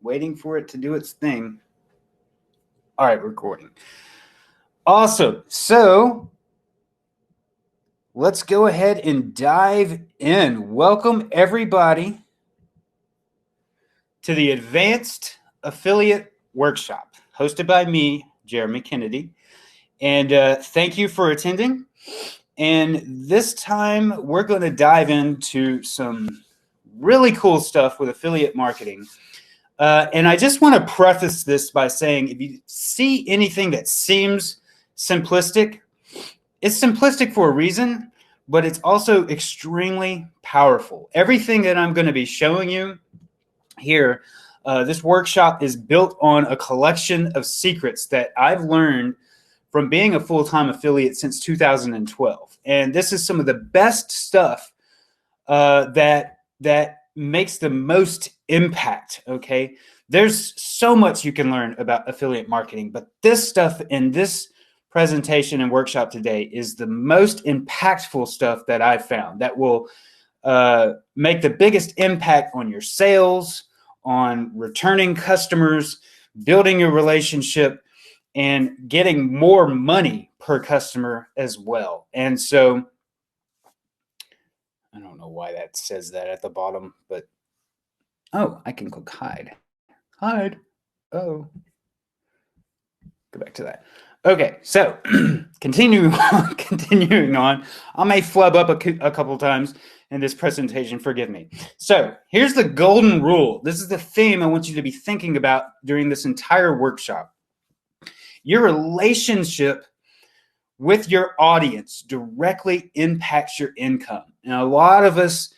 Waiting for it to do its thing. All right, recording. Awesome. So let's go ahead and dive in. Welcome, everybody, to the Advanced Affiliate Workshop, hosted by me, Jeremy Kennedy. And thank you for attending. And this time, we're going to dive into some really cool stuff with affiliate marketing. And I just want to preface this by saying, if you see anything that seems simplistic, it's simplistic for a reason, but it's also extremely powerful. Everything that I'm going to be showing you here, this workshop is built on a collection of secrets that I've learned from being a full-time affiliate since 2012. And this is some of the best stuff that makes the most impact, okay? There's so much you can learn about affiliate marketing, but this stuff in this presentation and workshop today is the most impactful stuff that I've found that will make the biggest impact on your sales, on returning customers, building a relationship, and getting more money per customer as well. And so I don't know why that says that at the bottom, but oh, I can click hide. Hide. Oh. Go back to that. Okay, so continuing on. I may flub up a couple times in this presentation, forgive me. So here's the golden rule. This is the theme I want you to be thinking about during this entire workshop. Your relationship with your audience directly impacts your income. And a lot of us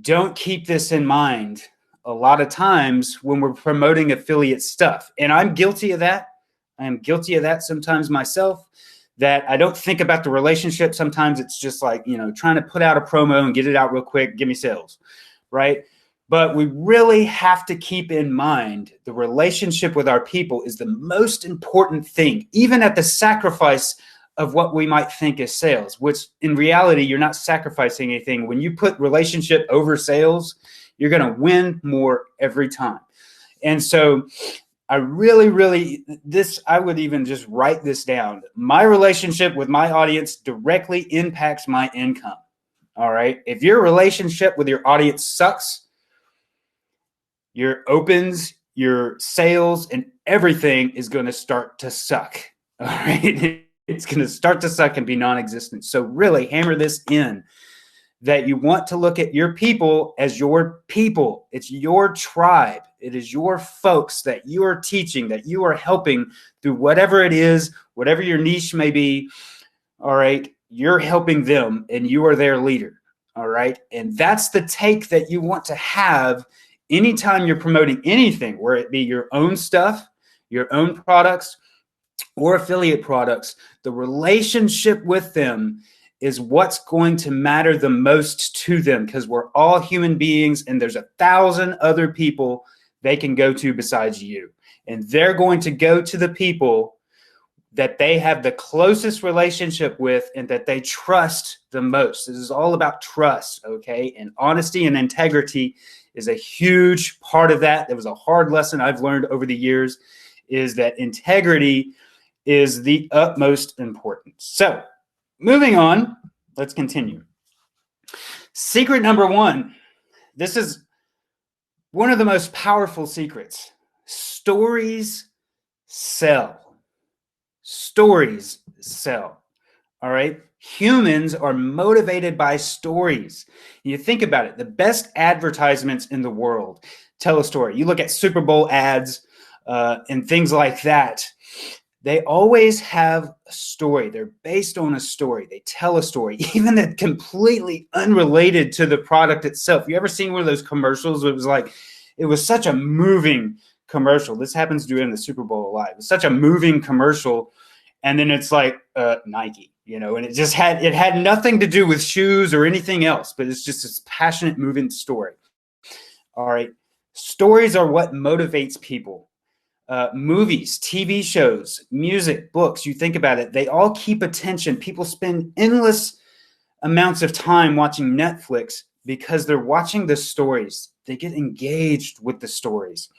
don't keep this in mind a lot of times when we're promoting affiliate stuff. And I'm guilty of that. I am guilty of that sometimes myself, that I don't think about the relationship. Sometimes it's just like, trying to put out a promo and get it out real quick, give me sales, right? But we really have to keep in mind the relationship with our people is the most important thing, even at the sacrifice of what we might think is sales, which in reality, you're not sacrificing anything. When you put relationship over sales, you're going to win more every time. And so I really, I would even just write this down. My relationship with my audience directly impacts my income. All right. If your relationship with your audience sucks, your opens, your sales, and everything is going to start to suck. All right. It's going to start to suck and be non-existent. So really hammer this in, that you want to look at your people as your people. It's your tribe. It is your folks that you are teaching, that you are helping through whatever it is, whatever your niche may be. All right. You're helping them and you are their leader. All right. And that's the take that you want to have anytime you're promoting anything, where it be your own stuff, your own products, or affiliate products. The relationship with them is what's going to matter the most to them, because we're all human beings and there's 1,000 other people they can go to besides you. And they're going to go to the people that they have the closest relationship with and that they trust the most. This is all about trust, okay? And honesty and integrity is a huge part of that. There was a hard lesson I've learned over the years, is that integrity is the utmost importance. So moving on, let's continue. Secret number one. This is one of the most powerful secrets. Stories sell. Stories sell. All right. Humans are motivated by stories. You think about it. The best advertisements in the world tell a story. You look at Super Bowl ads and things like that. They always have a story. They're based on a story. They tell a story, even that's completely unrelated to the product itself. You ever seen one of those commercials? It was such a moving commercial. This happens during the Super Bowl live. It's such a moving commercial. And then it's like Nike, and it had nothing to do with shoes or anything else, but it's just this passionate, moving story. All right. Stories are what motivates people. Movies, TV shows, music, books, you think about it, they all keep attention. People spend endless amounts of time watching Netflix because they're watching the stories. They get engaged with the stories.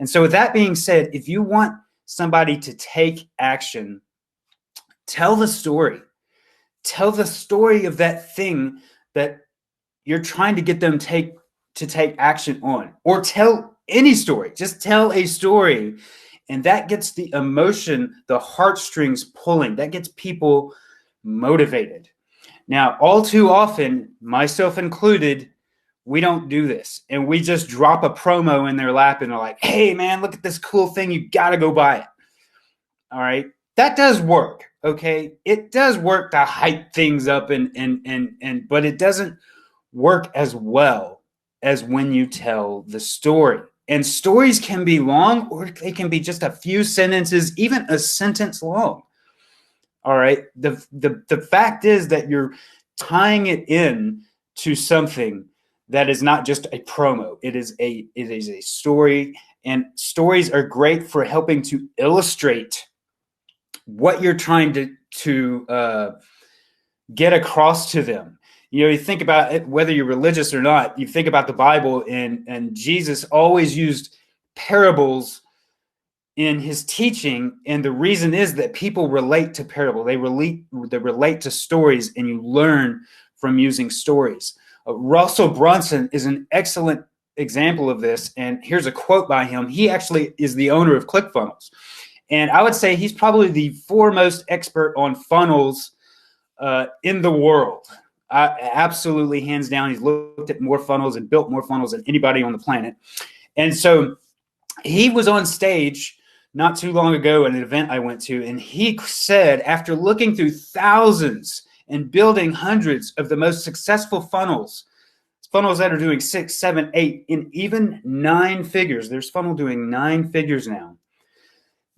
And so with that being said, if you want somebody to take action, tell the story. Tell the story of that thing that you're trying to get them to take action on, or tell any story. Just tell a story, and that gets the emotion, the heartstrings pulling. That gets people motivated. Now, all too often, myself included, we don't do this, and we just drop a promo in their lap and they're like, hey man, look at this cool thing, you gotta go buy it. All right, that does work. Okay, it does work to hype things up, and but it doesn't work as well as when you tell the story. And stories can be long, or they can be just a few sentences, even a sentence long. All right, the fact is that you're tying it in to something that is not just a promo. It is a story, and stories are great for helping to illustrate what you're trying to get across to them. You know, you think about it, whether you're religious or not, you think about the Bible, and Jesus always used parables in his teaching, and the reason is that people relate to parable. They relate to stories, and you learn from using stories. Russell Brunson is an excellent example of this, and here's a quote by him. He actually is the owner of ClickFunnels, and I would say he's probably the foremost expert on funnels in the world. Absolutely, hands down. He's looked at more funnels and built more funnels than anybody on the planet. And so he was on stage not too long ago at an event I went to, and he said, after looking through thousands and building hundreds of the most successful funnels that are doing 6, 7, 8, and even 9 figures. There's funnel doing 9 figures now.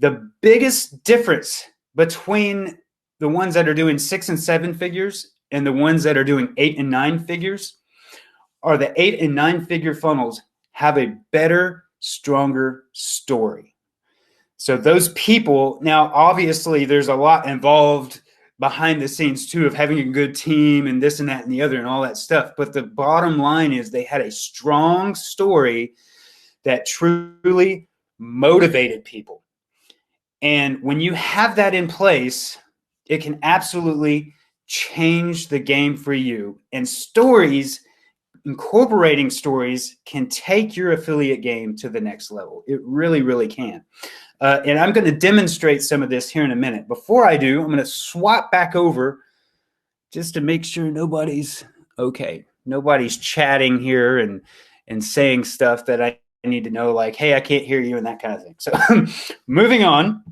The biggest difference between the ones that are doing 6 and 7 figures and the ones that are doing 8 and 9 figures are the 8 and 9 figure funnels have a better, stronger story. So those people, now obviously there's a lot involved behind the scenes too, of having a good team and this and that and the other and all that stuff. But the bottom line is they had a strong story that truly motivated people. And when you have that in place, it can absolutely change the game for you. And stories, incorporating stories, can take your affiliate game to the next level. It really, really can. And I'm going to demonstrate some of this here in a minute. Before I do, I'm going to swap back over just to make sure nobody's okay. Nobody's chatting here and saying stuff that I need to know, like, hey, I can't hear you and that kind of thing. So moving on.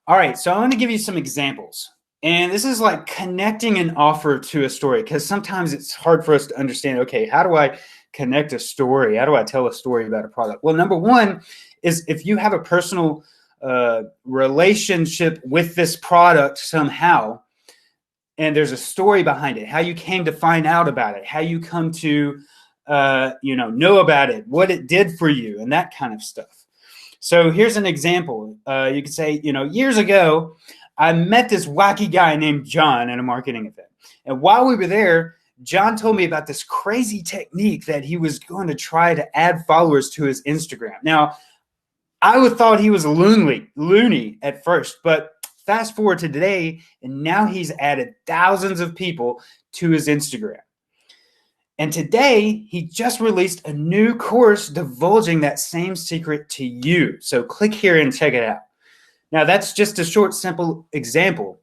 All right, so I want to give you some examples. And this is like connecting an offer to a story, because sometimes it's hard for us to understand, okay, how do I connect a story? How do I tell a story about a product? Well, number one is if you have a personal relationship with this product somehow, and there's a story behind it, how you came to find out about it, how you come to know about it, what it did for you, and that kind of stuff. So here's an example. You could say, years ago, I met this wacky guy named John at a marketing event. And while we were there, John told me about this crazy technique that he was going to try to add followers to his Instagram. Now, I would thought he was loony at first, but fast forward to today, and now he's added thousands of people to his Instagram. And today, he just released a new course divulging that same secret to you. So click here and check it out. Now, that's just a short, simple example.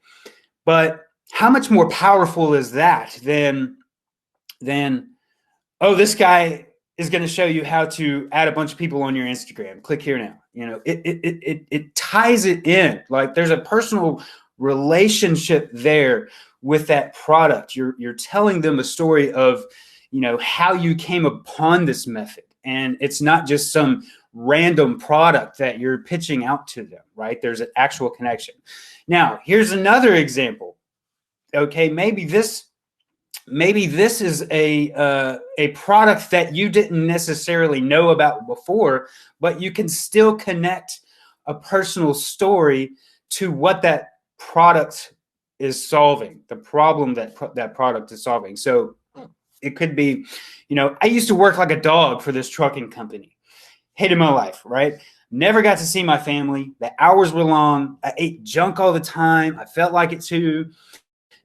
But how much more powerful is that than this guy is going to show you how to add a bunch of people on your Instagram. Click here now. It ties it in. Like there's a personal relationship there with that product. You're telling them a story of, how you came upon this method. And it's not just some random product that you're pitching out to them, right? There's an actual connection. Now, here's another example. Okay, maybe this is a product that you didn't necessarily know about before, but you can still connect a personal story to what that product is solving, the problem that that product is solving. So It could be, I used to work like a dog for this trucking company. Hated my life, right? Never got to see my family. The hours were long. I ate junk all the time. I felt like it too.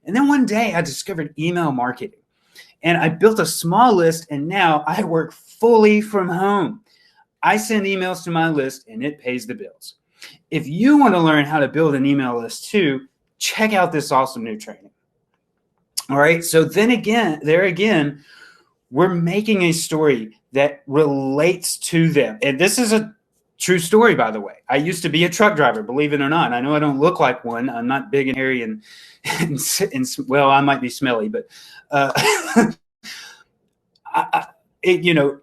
And then one day I discovered email marketing and I built a small list, and now I work fully from home. I send emails to my list and it pays the bills. If you want to learn how to build an email list too, check out this awesome new training. All right. So then again, we're making a story that relates to them. And this is a true story, by the way. I used to be a truck driver, believe it or not. I know I don't look like one. I'm not big and hairy and well, I might be smelly, but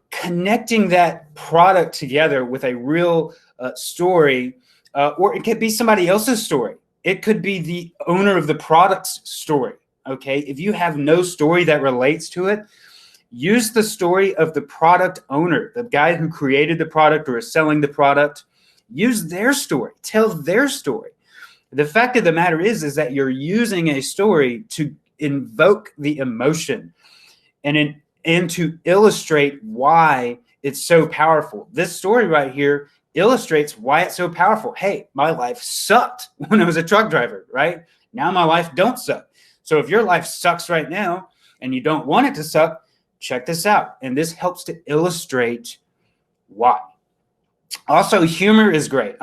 connecting that product together with a real story, or it could be somebody else's story. It could be the owner of the product's story. Okay. If you have no story that relates to it, use the story of the product owner, the guy who created the product or is selling the product. Use their story. Tell their story. The fact of the matter is that you're using a story to invoke the emotion and to illustrate why it's so powerful. This story right here illustrates why it's so powerful. Hey, my life sucked when I was a truck driver, right? Now my life don't suck. So if your life sucks right now and you don't want it to suck, check this out. And this helps to illustrate why. Also, humor is great.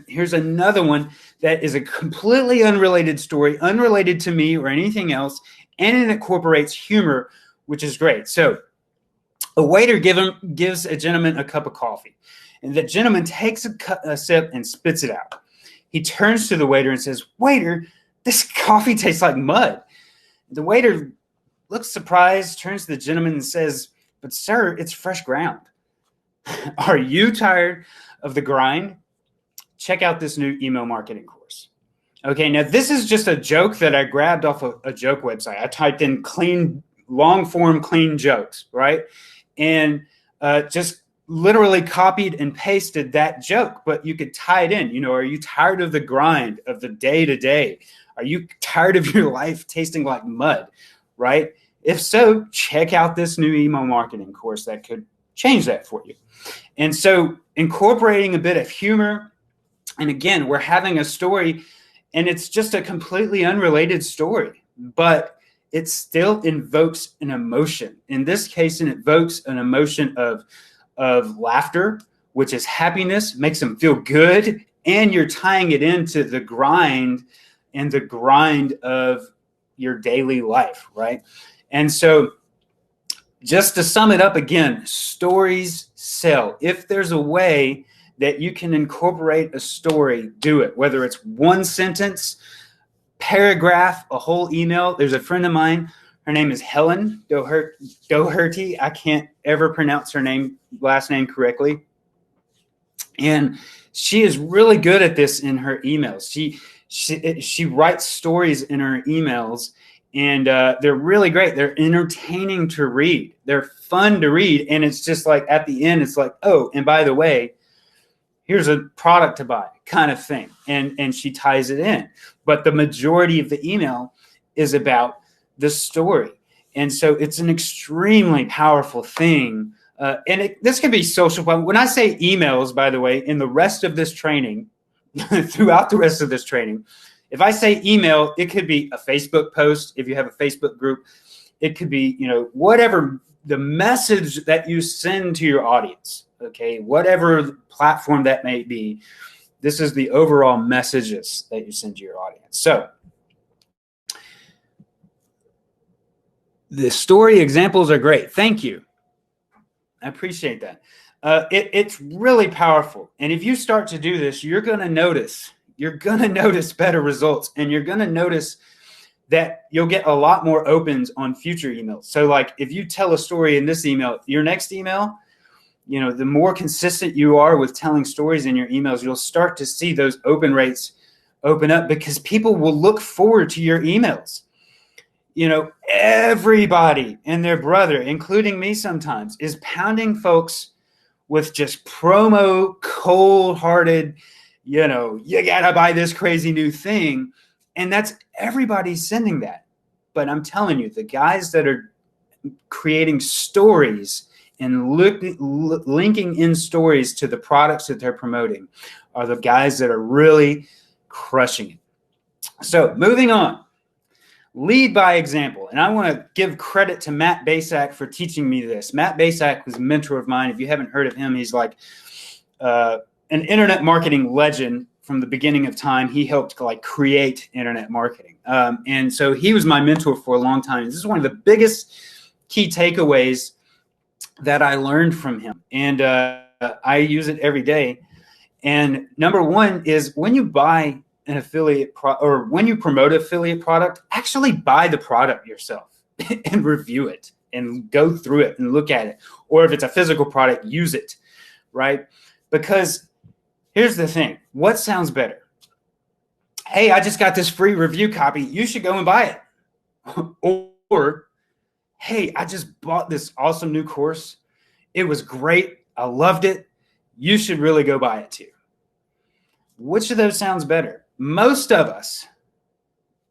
Here's another one that is a completely unrelated story, unrelated to me or anything else, and it incorporates humor, which is great. So a waiter gives a gentleman a cup of coffee, and the gentleman takes a sip and spits it out. He turns to the waiter and says, "Waiter, this coffee tastes like mud." The waiter looks surprised, turns to the gentleman and says, "But sir, it's fresh ground." Are you tired of the grind? Check out this new email marketing course. Okay, now this is just a joke that I grabbed off a joke website. I typed in long form clean jokes, right? And just literally copied and pasted that joke, but you could tie it in. Are you tired of the grind of the day to day? Are you tired of your life tasting like mud, right? If so, check out this new email marketing course that could change that for you. And so incorporating a bit of humor, and again, we're having a story and it's just a completely unrelated story, but it still invokes an emotion. In this case, it invokes an emotion of laughter, which is happiness, makes them feel good, and you're tying it into the grind of your daily life, right? And so just to sum it up again, stories sell. If there's a way that you can incorporate a story, do it. Whether it's one sentence, paragraph, a whole email. There's a friend of mine. Her name is Helen Doherty. I can't ever pronounce her last name correctly. And she is really good at this in her emails. She writes stories in her emails, and they're really great. They're entertaining to read. They're fun to read. And it's just like at the end, it's like, oh, and by the way, here's a product to buy kind of thing. And she ties it in. But the majority of the email is about the story. And so it's an extremely powerful thing. This can be social. When I say emails, by the way, in the rest of this training, throughout the rest of this training, if I say email, it could be a Facebook post. If you have a Facebook group, it could be, whatever the message that you send to your audience. Okay, whatever platform that may be, this is the overall messages that you send to your audience. So the story examples are great. Thank you. I appreciate that. It's really powerful. And if you start to do this, you're going to notice better results, and you're going to notice that you'll get a lot more opens on future emails. So like if you tell a story in this email, your next email, the more consistent you are with telling stories in your emails, you'll start to see those open rates open up because people will look forward to your emails. Everybody and their brother, including me sometimes, is pounding folks with just promo, cold-hearted, you gotta buy this crazy new thing. And that's everybody sending that. But I'm telling you, the guys that are creating stories and linking in stories to the products that they're promoting are the guys that are really crushing it. So moving on, lead by example. And I want to give credit to Matt Basak for teaching me this. Matt Basak was a mentor of mine. If you haven't heard of him, he's like an internet marketing legend from the beginning of time. He helped like create internet marketing. And so he was my mentor for a long time. This is one of the biggest key takeaways that I learned from him. And I use it every day. And number one is when you buy an affiliate or when you promote an affiliate product, actually buy the product yourself and review it and go through it and look at it. Or if it's a physical product, use it, right? Because here's the thing. What sounds better? Hey, I just got this free review copy. You should go and buy it. Or, hey, I just bought this awesome new course. It was great. I loved it. You should really go buy it too. Which of those sounds better? Most of us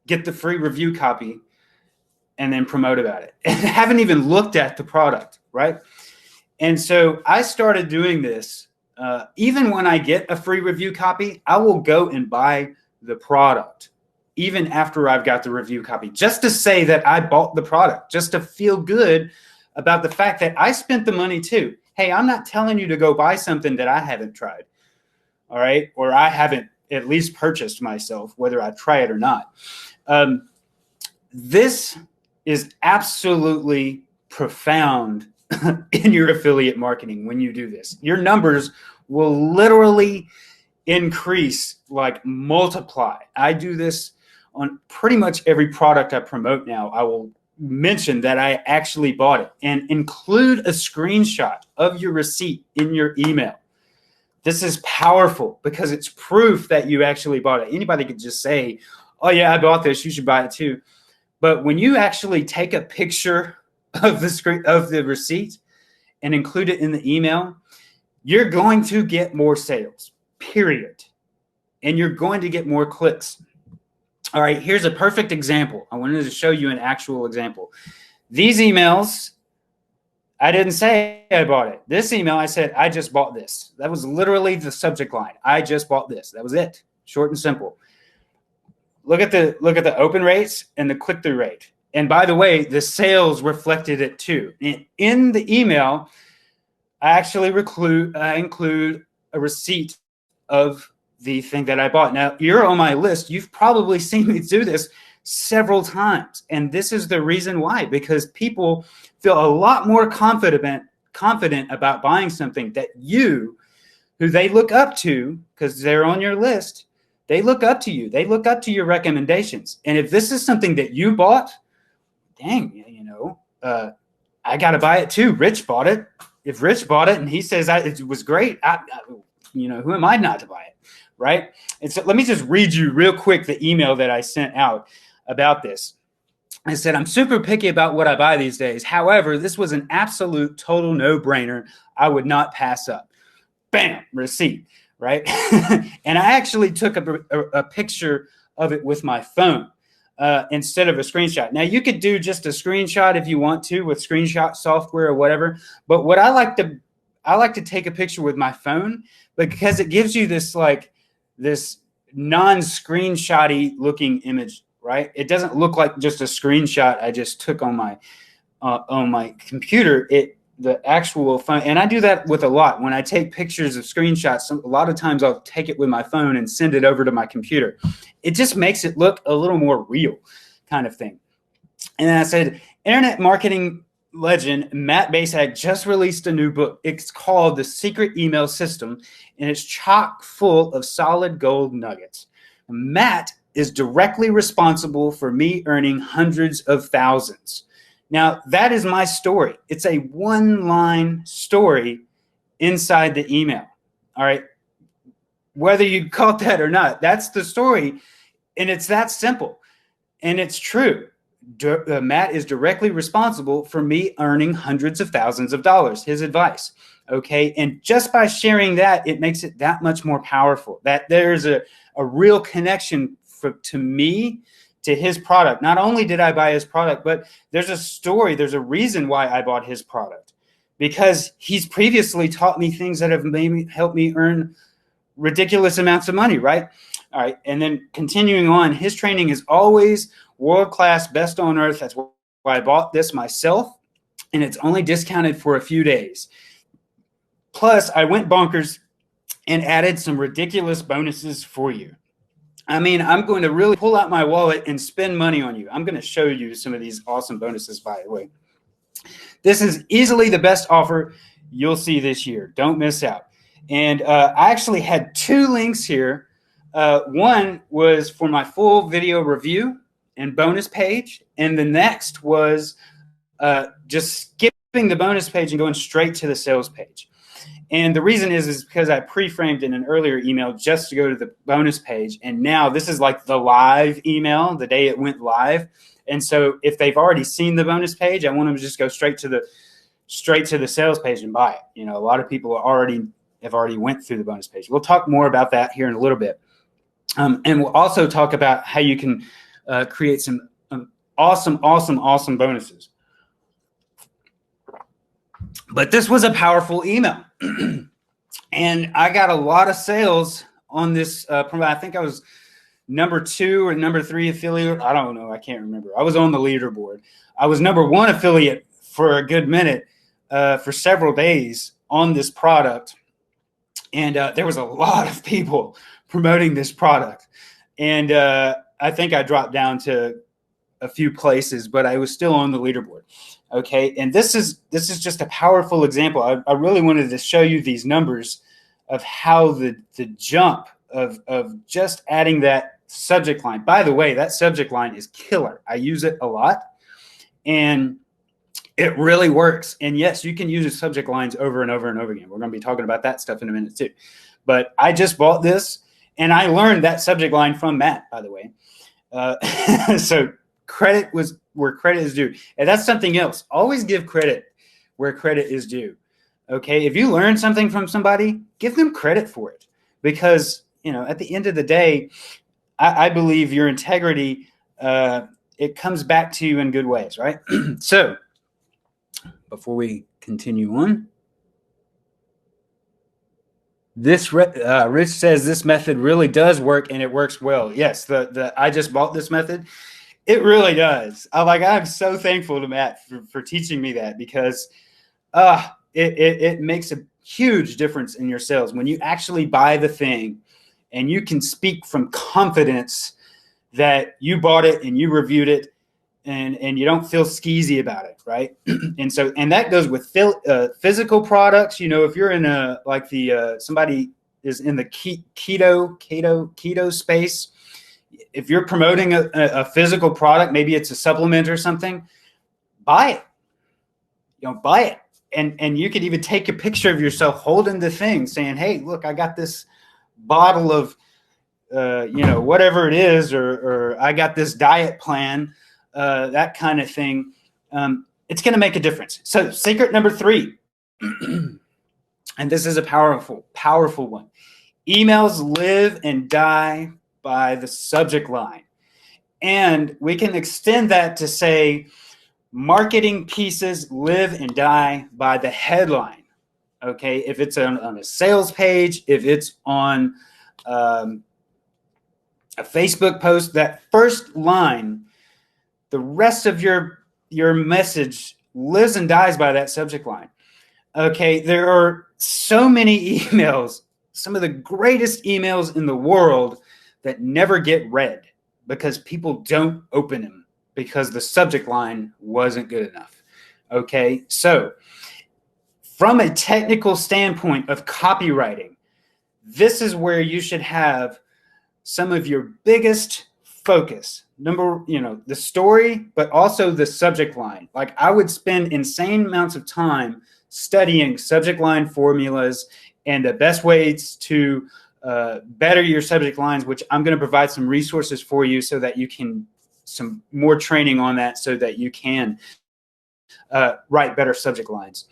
get the free review copy and then promote about it and haven't even looked at the product, right? And so I started doing this. Even when I get a free review copy, I will go and buy the product, even after I've got the review copy, just to say that I bought the product, just to feel good about the fact that I spent the money too. Hey, I'm not telling you to go buy something that I haven't tried, all right? Or I haven't at least purchased myself, whether I try it or not. This is absolutely profound in your affiliate marketing when you do this. Your numbers will literally increase, like multiply. I do this on pretty much every product I promote now. I will mention that I actually bought it and include a screenshot of your receipt in your email. This is powerful because it's proof that you actually bought it. Anybody could just say, oh yeah, I bought this, you should buy it too. But when you actually take a picture of the receipt and include it in the email, you're going to get more sales, period. And you're going to get more clicks. All right, here's a perfect example. I wanted to show you an actual example. These emails, I didn't say I bought it. This email, I said, I just bought this. That was literally the subject line. I just bought this. That was it. Short and simple. Look at the open rates and the click-through rate. And by the way, the sales reflected it too. In the email, I actually include a receipt of the thing that I bought. Now, you're on my list. You've probably seen me do this several times. And this is the reason why, because people feel a lot more confident about buying something that you, who they look up to, because they're on your list, they look up to you. They look up to your recommendations. And if this is something that you bought, dang, I got to buy it too. Rich bought it. If Rich bought it and he says it was great, who am I not to buy it, right? And so let me just read you real quick the email that I sent out about this. I said, I'm super picky about what I buy these days. However, this was an absolute total no-brainer I would not pass up. Bam, receipt, right? And I actually took a picture of it with my phone instead of a screenshot. Now, you could do just a screenshot if you want to with screenshot software or whatever. But what I like to take a picture with my phone because it gives you this non-screenshotty looking image, right? It doesn't look like just a screenshot I just took on my computer. The actual phone, and I do that with a lot. When I take pictures of screenshots, a lot of times I'll take it with my phone and send it over to my computer. It just makes it look a little more real kind of thing. And then I said, internet marketing legend Matt Basak just released a new book. It's called The Secret Email System, and it's chock full of solid gold nuggets. Matt is directly responsible for me earning hundreds of thousands. Now, that is my story. It's a one-line story inside the email, all right? Whether you caught that or not, that's the story, and it's that simple, and it's true. Matt is directly responsible for me earning hundreds of thousands of dollars, his advice, okay? And just by sharing that, it makes it that much more powerful, that there's a real connection to me to his product. Not only did I buy his product, but there's a story, there's a reason why I bought his product, because he's previously taught me things that have helped me earn ridiculous amounts of money, right? All right. And then continuing on, his training is always world-class, best on earth. That's why I bought this myself, and it's only discounted for a few days. Plus, I went bonkers and added some ridiculous bonuses for you. I mean, I'm going to really pull out my wallet and spend money on you. I'm going to show you some of these awesome bonuses, by the way. This is easily the best offer you'll see this year. Don't miss out. And I actually had 2 links here. One was for my full video review and bonus page. And the next was just skipping the bonus page and going straight to the sales page. And the reason is because I pre-framed in an earlier email just to go to the bonus page. And now this is like the live email, the day it went live. And so if they've already seen the bonus page, I want them to just go straight to the sales page and buy it. You know, a lot of people have already went through the bonus page. We'll talk more about that here in a little bit. And we'll also talk about how you can create some awesome bonuses. But this was a powerful email. And I got a lot of sales on this. I think I was number 2 or number 3 affiliate. I don't know. I can't remember. I was on the leaderboard. I was number 1 affiliate for a good minute, for several days on this product. And there was a lot of people promoting this product. And I think I dropped down to a few places, but I was still on the leaderboard. Okay. And this is just a powerful example. I really wanted to show you these numbers of how the jump of just adding that subject line. By the way, that subject line is killer. I use it a lot and it really works. And yes, you can use subject lines over and over and over again. We're going to be talking about that stuff in a minute too. But I just bought this and I learned that subject line from Matt, by the way. So credit was where credit is due. And that's something else. Always give credit where credit is due. Okay. If you learn something from somebody, give them credit for it, because, you know, at the end of the day, I believe your integrity, it comes back to you in good ways, right? So before we continue on, this Rich says this method really does work and it works well. Yes, the I just bought this method. It really does. I'm so thankful to Matt for teaching me that, because it makes a huge difference in your sales when you actually buy the thing and you can speak from confidence that you bought it and you reviewed it and you don't feel skeezy about it, right? and that goes with physical products. You know, if you're in somebody is in the keto space, if you're promoting a physical product, maybe it's a supplement or something, buy it. You know, buy it. And you could even take a picture of yourself holding the thing saying, hey, look, I got this bottle of, whatever it is, or I got this diet plan, that kind of thing. It's going to make a difference. So secret number 3, and this is a powerful one. Emails live and die by the subject line. And we can extend that to say marketing pieces live and die by the headline. Okay. If it's on a sales page, if it's on a Facebook post, that first line, the rest of your message lives and dies by that subject line. Okay. There are so many emails, some of the greatest emails in the world, that never get read because people don't open them because the subject line wasn't good enough. Okay. So from a technical standpoint of copywriting, this is where you should have some of your biggest focus. The story, but also the subject line. Like, I would spend insane amounts of time studying subject line formulas and the best ways to better your subject lines, which I'm going to provide some resources for you so that you can, some more training on that so that you can write better subject lines.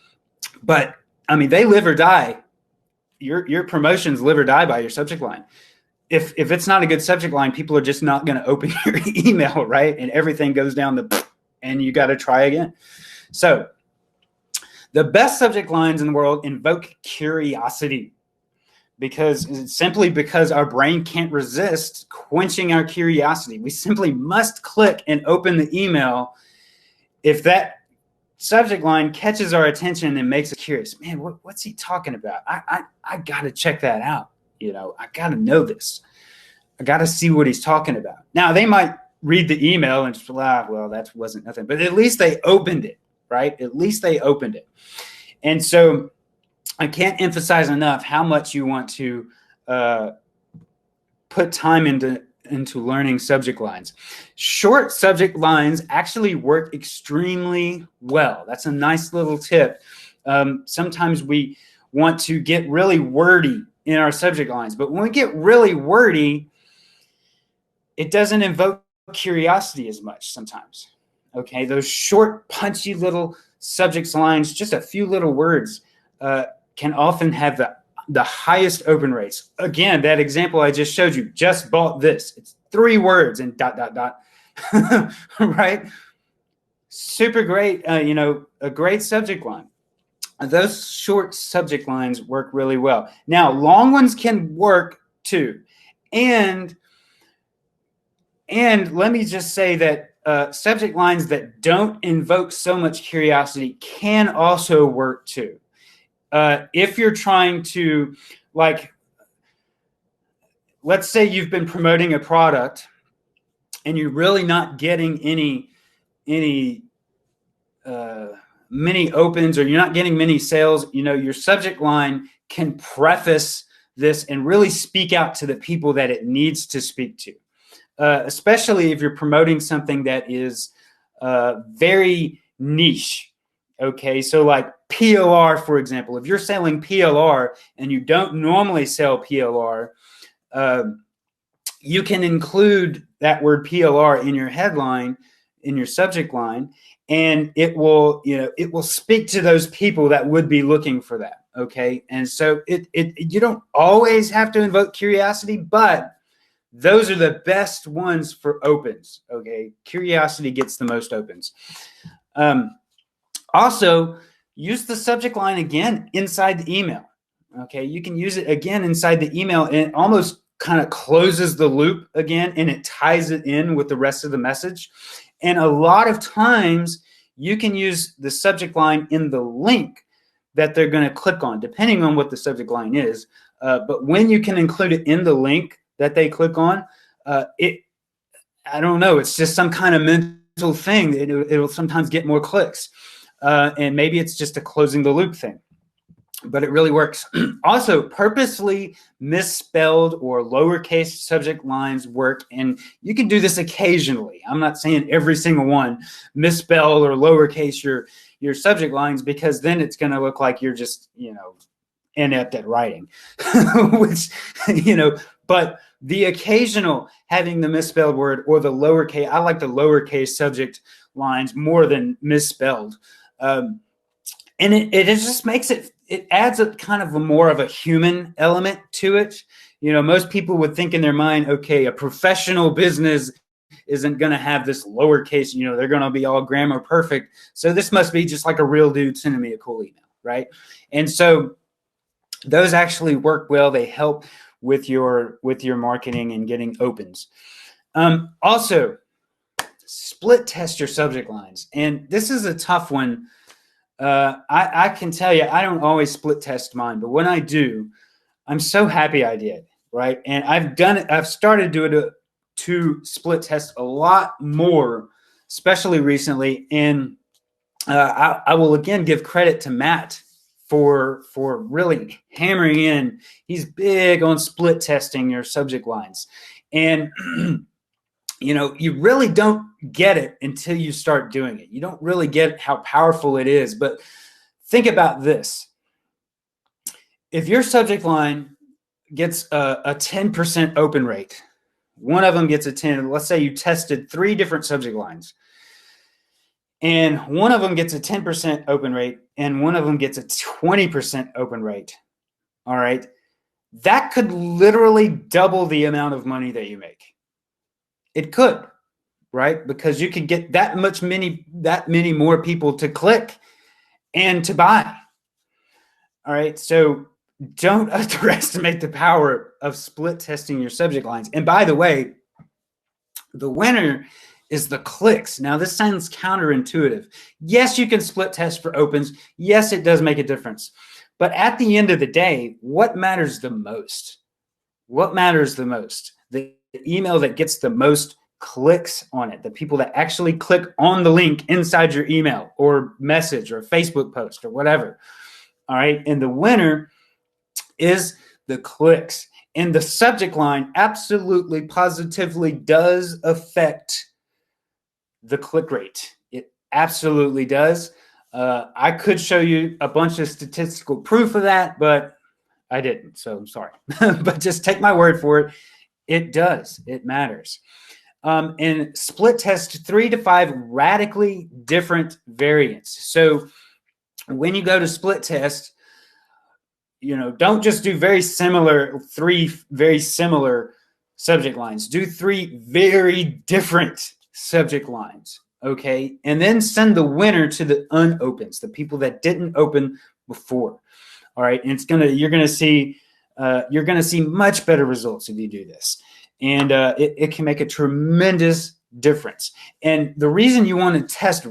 But I mean, they live or die. Your promotions live or die by your subject line. if it's not a good subject line, people are just not going to open your email, right? And everything goes down the, and you got to try again. So the best subject lines in the world invoke curiosity, simply because our brain can't resist quenching our curiosity. We simply must click and open the email if that subject line catches our attention and makes us curious. Man, what's he talking about? I got to check that out. I got to know this. I got to see what he's talking about. Now, they might read the email and just, well, that wasn't nothing. But at least they opened it, right? At least they opened it. And so I can't emphasize enough how much you want to put time into learning subject lines. Short subject lines actually work extremely well. That's a nice little tip. Sometimes we want to get really wordy in our subject lines, but when we get really wordy, it doesn't invoke curiosity as much sometimes. Okay, those short, punchy little subject lines, just a few little words, can often have the highest open rates. Again, that example I just showed you, just bought this. It's 3 words and ... right? Super great, a great subject line. Those short subject lines work really well. Now, long ones can work too. And let me just say that subject lines that don't invoke so much curiosity can also work too. If you're trying to, like, let's say you've been promoting a product and you're really not getting any many opens, or you're not getting many sales, your subject line can preface this and really speak out to the people that it needs to speak to, especially if you're promoting something that is very niche. Okay, so like PLR, for example, if you're selling PLR and you don't normally sell PLR, you can include that word PLR in your headline, in your subject line, and it will speak to those people that would be looking for that. Okay, and so you don't always have to invoke curiosity, but those are the best ones for opens. Okay, curiosity gets the most opens. Also, use the subject line again inside the email. Okay, you can use it again inside the email, and it almost kind of closes the loop again, and it ties it in with the rest of the message. And a lot of times you can use the subject line in the link that they're going to click on, depending on what the subject line is. But when you can include it in the link that they click on, I don't know, it's just some kind of mental thing. It'll sometimes get more clicks. And maybe it's just a closing the loop thing, but it really works. Also, purposely misspelled or lowercase subject lines work, and you can do this occasionally. I'm not saying every single one misspell or lowercase your subject lines, because then it's going to look like you're just, inept at writing, which, but the occasional having the misspelled word or the lowercase, I like the lowercase subject lines more than misspelled. And it just makes it adds a kind of more of a human element to it. Most people would think in their mind, okay, a professional business isn't going to have this lowercase, they're going to be all grammar perfect. So this must be just like a real dude sending me a cool email, right? And so those actually work well. They help with your marketing and getting opens. Also, split test your subject lines. And this is a tough one. I can tell you, I don't always split test mine, but when I do, I'm so happy I did, right? And I've done it. I've started doing it to split test a lot more, especially recently. And I will again give credit to Matt for really hammering in. He's big on split testing your subject lines. And you really don't get it until you start doing it. You don't really get how powerful it is. But think about this. If your subject line gets a 10% open rate, one of them gets a 10. Let's say you tested 3 different subject lines, and one of them gets a 10% open rate, and one of them gets a 20% open rate. All right. that could literally double the amount of money that you make. It could, right? Because you could get that many more people to click and to buy. All right. So don't underestimate the power of split testing your subject lines. And by the way, the winner is the clicks. Now, this sounds counterintuitive. Yes, you can split test for opens. Yes, it does make a difference. But at the end of the day, what matters the most? What matters the most? The email that gets the most clicks on it, the people that actually click on the link inside your email or message or Facebook post or whatever. All right. And the winner is the clicks. And the subject line absolutely, positively does affect the click rate. It absolutely does. I could show you a bunch of statistical proof of that, but I didn't. So I'm sorry. But just take my word for it. It does. It matters. And split test 3 to 5 radically different variants. So when you go to split test, don't just do 3 very similar subject lines. Do 3 very different subject lines. Okay. And then send the winner to the unopens, the people that didn't open before. All right. And you're going to see much better results if you do this. And it can make a tremendous difference. And the reason you want to test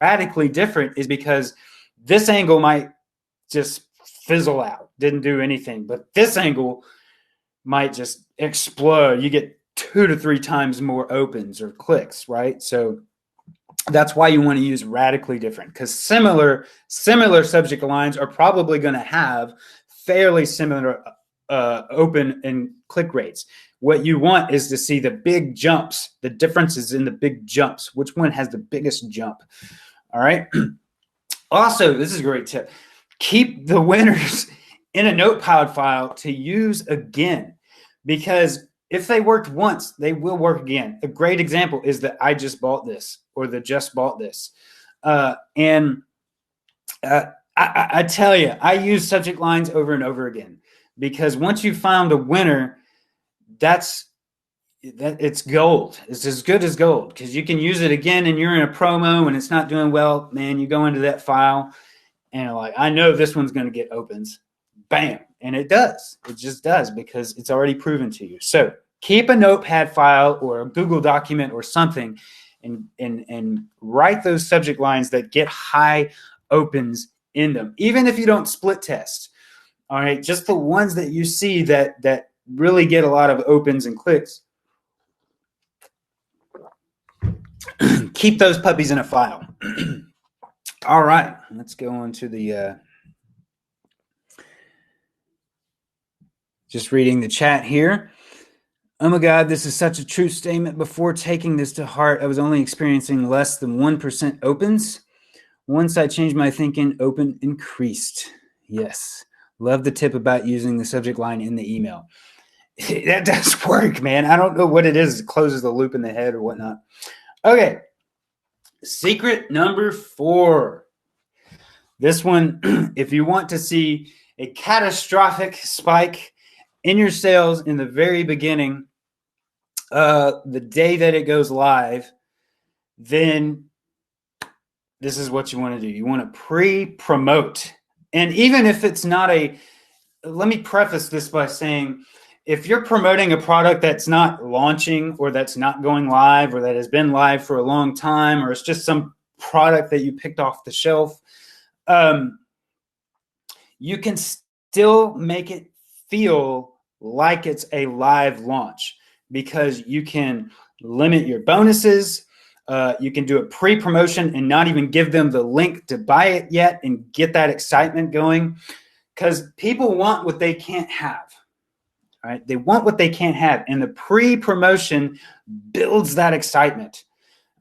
radically different is because this angle might just fizzle out, didn't do anything, but this angle might just explode. You get 2 to 3 times more opens or clicks, right? So that's why you want to use radically different, because similar subject lines are probably going to have fairly similar open and click rates. What you want is to see the big jumps, the differences in the big jumps. Which one has the biggest jump? All right. Also, this is a great tip. Keep the winners in a notepad file to use again, because if they worked once, they will work again. A great example is the I just bought this or the just bought this. I tell you, I use subject lines over and over again, because once you found a winner, it's gold. It's as good as gold, because you can use it again and you're in a promo and it's not doing well, man. You go into that file and you're like, I know this one's going to get opens. Bam. And it does. It just does, because it's already proven to you. So keep a notepad file or a Google document or something and write those subject lines that get high opens in them, even if you don't split test. All right. Just the ones that you see that really get a lot of opens and clicks. Keep those puppies in a file. All right. Let's go on to the just reading the chat here. Oh my God, this is such a true statement. Before taking this to heart, I was only experiencing less than 1% opens. Once I changed my thinking, open increased. Yes. Love the tip about using the subject line in the email. That does work, man. I don't know what it is. It closes the loop in the head or whatnot. Okay. Secret number 4. This one, if you want to see a catastrophic spike in your sales in the very beginning, the day that it goes live, then this is what you want to do. You want to pre-promote. And even if it's not let me preface this by saying, if you're promoting a product that's not launching or that's not going live or that has been live for a long time, or it's just some product that you picked off the shelf, you can still make it feel like it's a live launch, because you can limit your bonuses. You can do a pre-promotion and not even give them the link to buy it yet and get that excitement going, because people want what they can't have. All right. They want what they can't have. And the pre-promotion builds that excitement.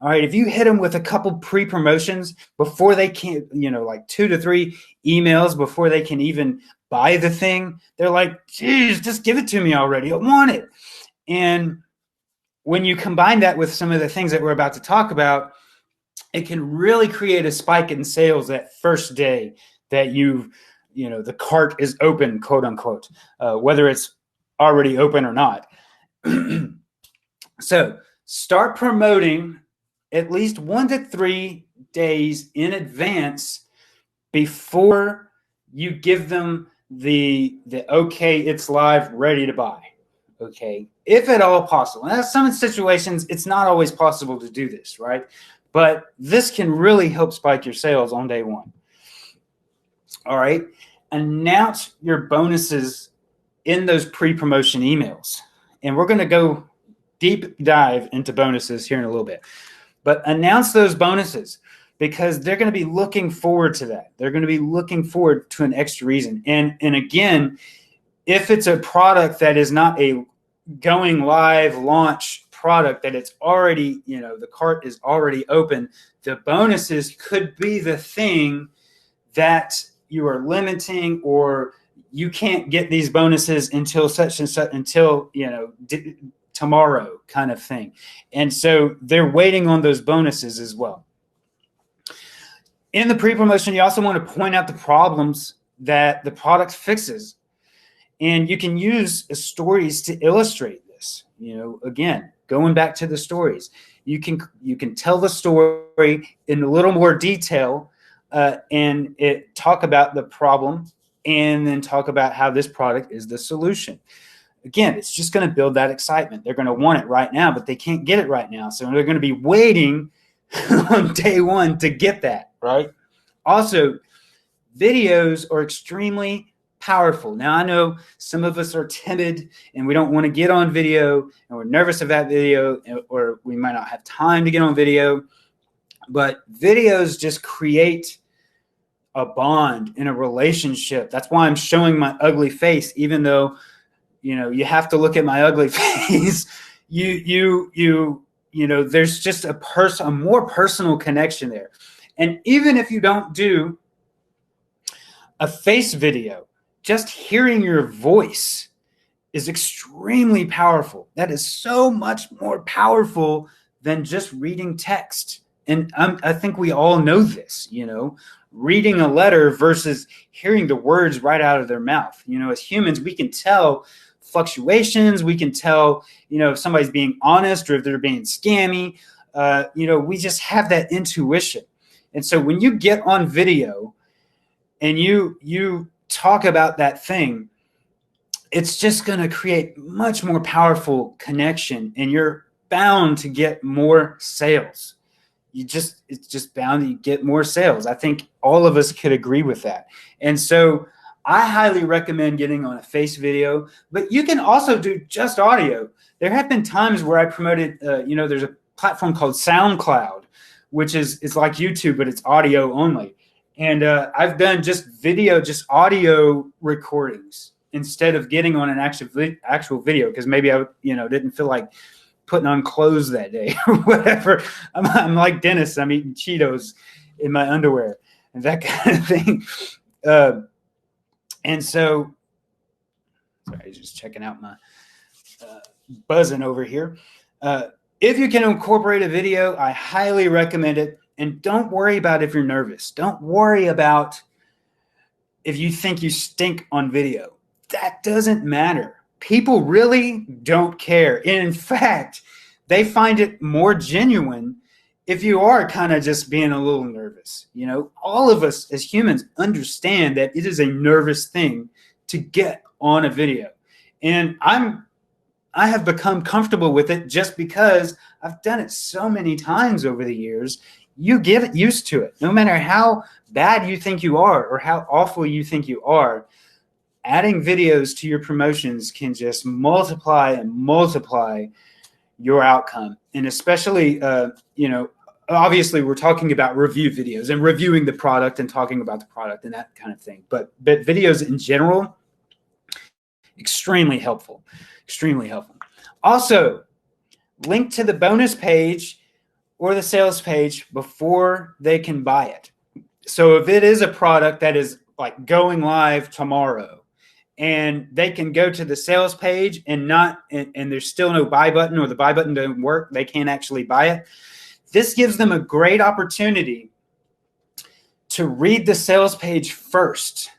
All right. If you hit them with a couple pre-promotions before they can, like 2 to 3 emails before they can even buy the thing, they're like, geez, just give it to me already. I want it. And when you combine that with some of the things that we're about to talk about, it can really create a spike in sales that first day that you've the cart is open, quote unquote, whether it's already open or not. So start promoting at least 1 to 3 days in advance before you give them the okay, it's live, ready to buy. Okay, if at all possible. Now, some situations it's not always possible to do this, right? But this can really help spike your sales on day one. All right, announce your bonuses in those pre-promotion emails, and we're going to go deep dive into bonuses here in a little bit. But announce those bonuses, because they're going to be looking forward to that. They're going to be looking forward to an extra reason. And again, if it's a product that is not a going live launch product, that it's already, the cart is already open, the bonuses could be the thing that you are limiting, or you can't get these bonuses until such and such, until, tomorrow kind of thing. And so they're waiting on those bonuses as well. In the pre-promotion, you also want to point out the problems that the product fixes. And you can use stories to illustrate this. Again, going back to the stories, you can tell the story in a little more detail, and talk about the problem, and then talk about how this product is the solution. Again, it's just going to build that excitement. They're going to want it right now, but they can't get it right now. So they're going to be waiting on day one to get that, right? Also, videos are extremely powerful. Now, I know some of us are timid and we don't want to get on video, and we're nervous about video, or we might not have time to get on video, but videos just create a bond in a relationship. That's why I'm showing my ugly face, even though, you have to look at my ugly face. There's just a more personal connection there. And even if you don't do a face video, just hearing your voice is extremely powerful. That is so much more powerful than just reading text. And I think we all know this, reading a letter versus hearing the words right out of their mouth. As humans, we can tell fluctuations. We can tell, if somebody's being honest or if they're being scammy. We just have that intuition. And so when you get on video and you talk about that thing, it's just going to create much more powerful connection, and you're bound to get more sales. It's just bound to get more sales. I think all of us could agree with that. And so I highly recommend getting on a face video, but you can also do just audio. There have been times where I promoted, there's a platform called SoundCloud, which is like YouTube, but it's audio only. And I've done just audio recordings instead of getting on an actual video, because maybe I, didn't feel like putting on clothes that day or whatever. I'm like Dennis. I'm eating Cheetos in my underwear and that kind of thing. And so, sorry, just checking out my buzzing over here. If you can incorporate a video, I highly recommend it. And don't worry about if you're nervous. Don't worry about if you think you stink on video. That doesn't matter. People really don't care. In fact, they find it more genuine if you are kind of just being a little nervous. All of us as humans understand that it is a nervous thing to get on a video. And I have become comfortable with it just because I've done it so many times over the years. You get used to it. No matter how bad you think you are or how awful you think you are, adding videos to your promotions can just multiply and multiply your outcome. And especially, obviously we're talking about review videos and reviewing the product and talking about the product and that kind of thing. But videos in general, extremely helpful, extremely helpful. Also, link to the bonus page or the sales page before they can buy it. So if it is a product that is like going live tomorrow and they can go to the sales page and there's still no buy button, or the buy button doesn't work, they can't actually buy it. This gives them a great opportunity to read the sales page first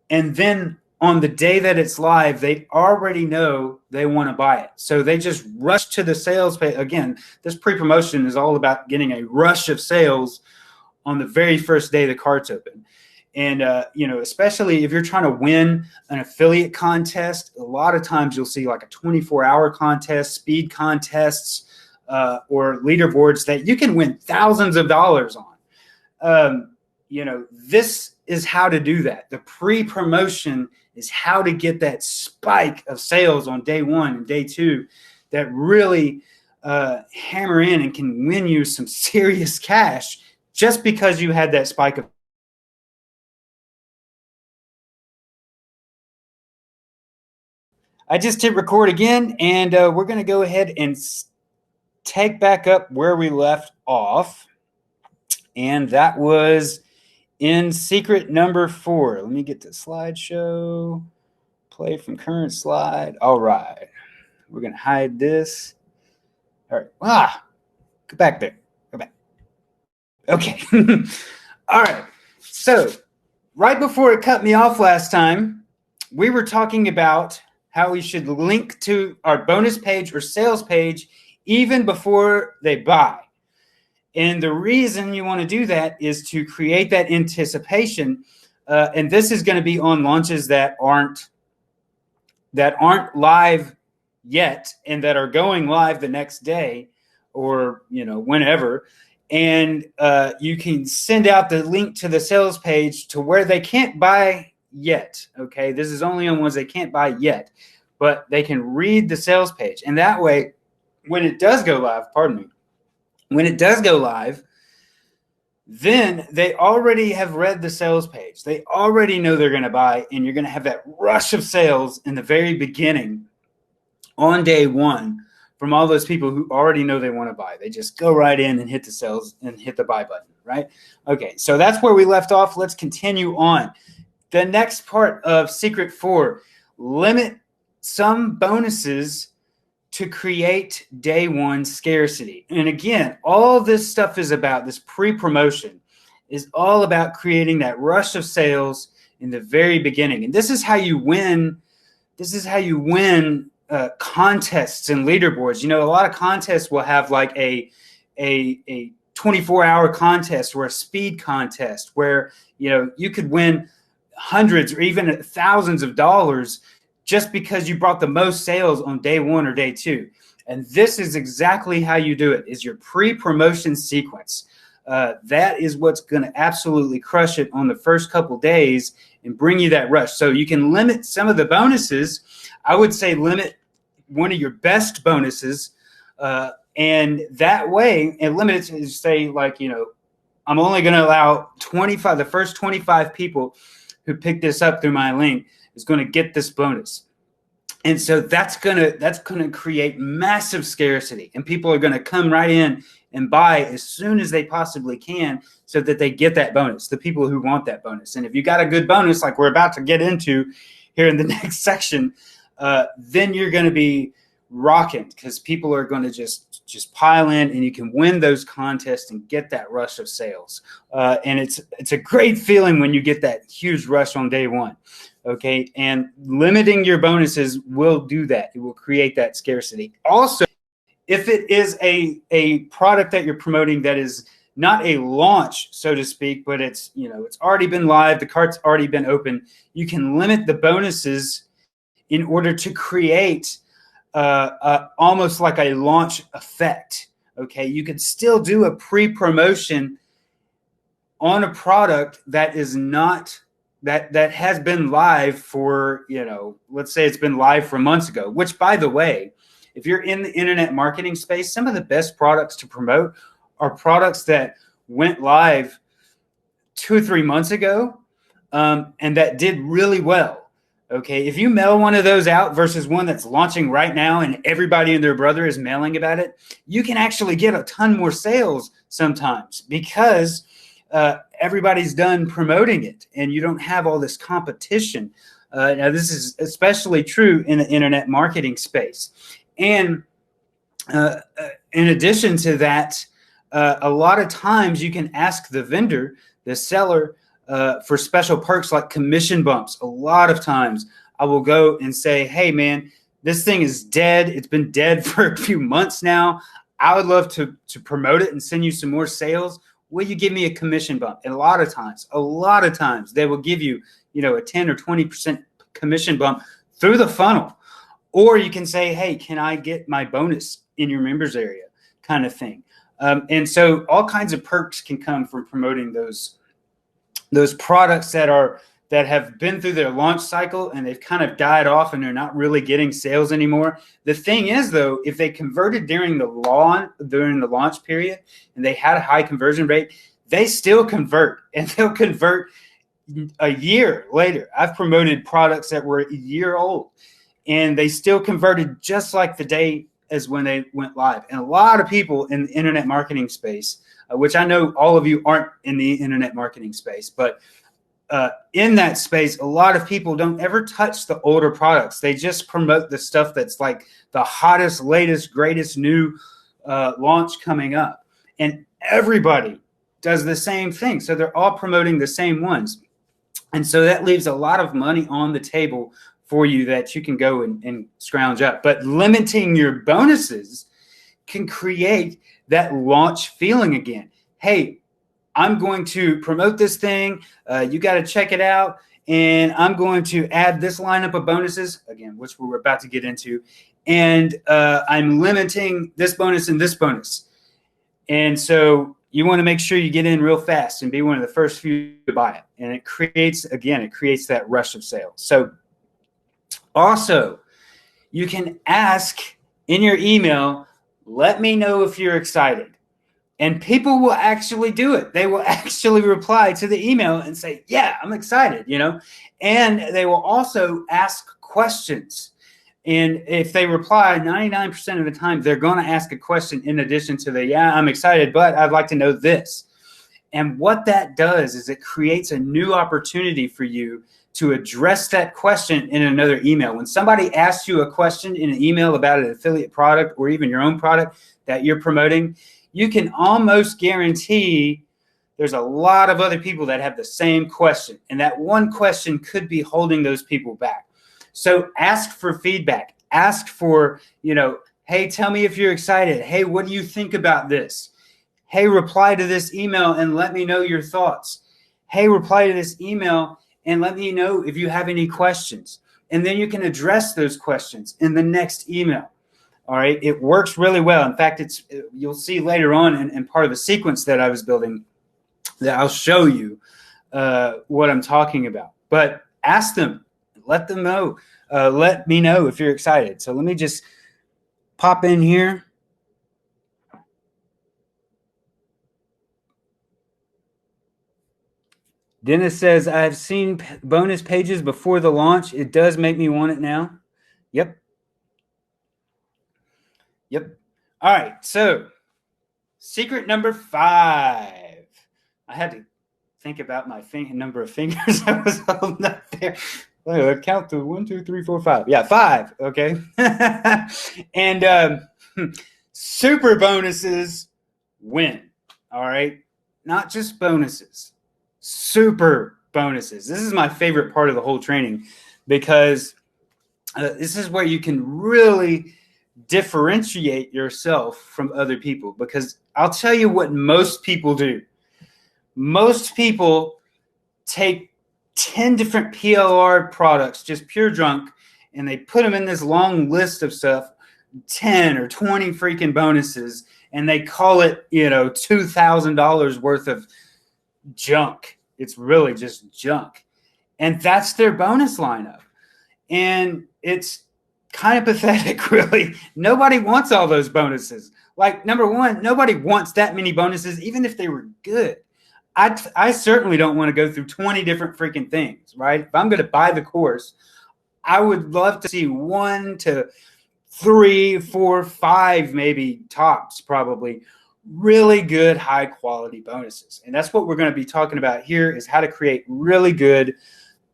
And then on the day that it's live, they already know they want to buy it. So they just rush to the sales page. Again, this pre-promotion is all about getting a rush of sales on the very first day the cart's open. And, especially if you're trying to win an affiliate contest, a lot of times you'll see like a 24-hour contest, speed contests, or leaderboards that you can win thousands of dollars on. This is how to do that. The pre-promotion is how to get that spike of sales on day one and day two that really hammer in and can win you some serious cash just because you had that spike of. I just hit record again, and we're going to go ahead and take back up where we left off. And that was in secret number 4. Let me get to slideshow. Play from current slide. All right. We're going to hide this. All right. Go back there. Go back. Okay. All right. So right before it cut me off last time, we were talking about how we should link to our bonus page or sales page even before they buy. And the reason you want to do that is to create that anticipation. And this is going to be on launches that aren't live yet and that are going live the next day or, whenever. And you can send out the link to the sales page to where they can't buy yet. Okay. This is only on ones they can't buy yet, but they can read the sales page. And that way, when it does go live, then they already have read the sales page. They already know they're going to buy, and you're going to have that rush of sales in the very beginning on day one from all those people who already know they want to buy. They just go right in and hit the sales and hit the buy button, right? Okay, so that's where we left off. Let's continue on. The next part of Secret 4, limit some bonuses to create day one scarcity. And again, all this stuff is about, this pre-promotion is all about creating that rush of sales in the very beginning. And this is how you win. This is how you win contests and leaderboards. A lot of contests will have like a 24-hour contest or a speed contest where, you could win hundreds or even thousands of dollars just because you brought the most sales on day one or day two. And this is exactly how you do it, is your pre-promotion sequence. That is what's going to absolutely crush it on the first couple days and bring you that rush. So you can limit some of the bonuses. I would say limit one of your best bonuses. And that way, and limit it to say like, I'm only going to allow the first 25 people who pick this up through my link is going to get this bonus. And so that's going to create massive scarcity, and people are going to come right in and buy as soon as they possibly can so that they get that bonus, the people who want that bonus. And if you got a good bonus like we're about to get into here in the next section, then you're going to be rocking because people are going to just pile in, and you can win those contests and get that rush of sales. And it's a great feeling when you get that huge rush on day one. Okay, and limiting your bonuses will do that. It will create that scarcity. Also, if it is a product that you're promoting that is not a launch, so to speak, but it's already been live, the cart's already been open, you can limit the bonuses in order to create almost like a launch effect. Okay, you could still do a pre-promotion on a product that is not that has been live for, let's say it's been live for months ago, which, by the way, if you're in the internet marketing space, some of the best products to promote are products that went live 2 or 3 months ago and that did really well. Okay, if you mail one of those out versus one that's launching right now and everybody and their brother is mailing about it, you can actually get a ton more sales sometimes because everybody's done promoting it and you don't have all this competition. Now, this is especially true in the internet marketing space. And in addition to that, a lot of times you can ask the vendor, the seller, for special perks like commission bumps. A lot of times I will go and say, hey, man, this thing is dead. It's been dead for a few months now. I would love to promote it and send you some more sales. Will you give me a commission bump? And a lot of times they will give you, a 10 or 20% commission bump through the funnel. Or you can say, hey, can I get my bonus in your members area kind of thing. And so all kinds of perks can come from promoting those products that have been through their launch cycle and they've kind of died off and they're not really getting sales anymore. The thing is, though, if they converted during the launch period and they had a high conversion rate, they still convert, and they'll convert a year later. I've promoted products that were a year old and they still converted just like the day as when they went live. And a lot of people in the internet marketing space, which I know all of you aren't in the internet marketing space, but in that space, a lot of people don't ever touch the older products. They just promote the stuff that's like the hottest, latest, greatest new launch coming up. And everybody does the same thing. So they're all promoting the same ones. And so that leaves a lot of money on the table for you that you can go and scrounge up. But limiting your bonuses can create that launch feeling again. Hey, I'm going to promote this thing. You got to check it out. And I'm going to add this lineup of bonuses, again, which we're about to get into. And I'm limiting this bonus and this bonus. And so you want to make sure you get in real fast and be one of the first few to buy it. And it creates that rush of sales. So also, you can ask in your email, let me know if you're excited. And people will actually do it. They will actually reply to the email and say, yeah, I'm excited, And they will also ask questions. And if they reply 99% of the time, they're going to ask a question in addition to the, yeah, I'm excited, but I'd like to know this. And what that does is it creates a new opportunity for you to address that question in another email. When somebody asks you a question in an email about an affiliate product or even your own product that you're promoting, you can almost guarantee there's a lot of other people that have the same question. And that one question could be holding those people back. So ask for feedback. Ask for, hey, tell me if you're excited. Hey, what do you think about this? Hey, reply to this email and let me know your thoughts. Hey, reply to this email and let me know if you have any questions. And then you can address those questions in the next email. All right. It works really well. In fact, you'll see later on in part of a sequence that I was building that I'll show you what I'm talking about. But ask them, let them know, let me know if you're excited. So let me just pop in here. Dennis says, I've seen bonus pages before the launch. It does make me want it now. Yep. All right. So secret number 5. I had to think about my number of fingers I was holding up there. Well, count to 1, 2, 3, 4, 5. Yeah, 5. Okay. And super bonuses win. All right. Not just bonuses. Super bonuses. This is my favorite part of the whole training because this is where you can really differentiate yourself from other people. Because I'll tell you what most people do. Most people take 10 different PLR products, just pure junk, and they put them in this long list of stuff, 10 or 20 freaking bonuses, and they call it, $2,000 worth of junk. It's really just junk. And that's their bonus lineup. And it's kind of pathetic, really. Nobody wants all those bonuses. Like, number one, nobody wants that many bonuses, even if they were good. I certainly don't want to go through 20 different freaking things, right? If I'm going to buy the course, I would love to see 1 to 3, 4, 5, maybe tops, probably really good, high quality bonuses. And that's what we're going to be talking about here is how to create really good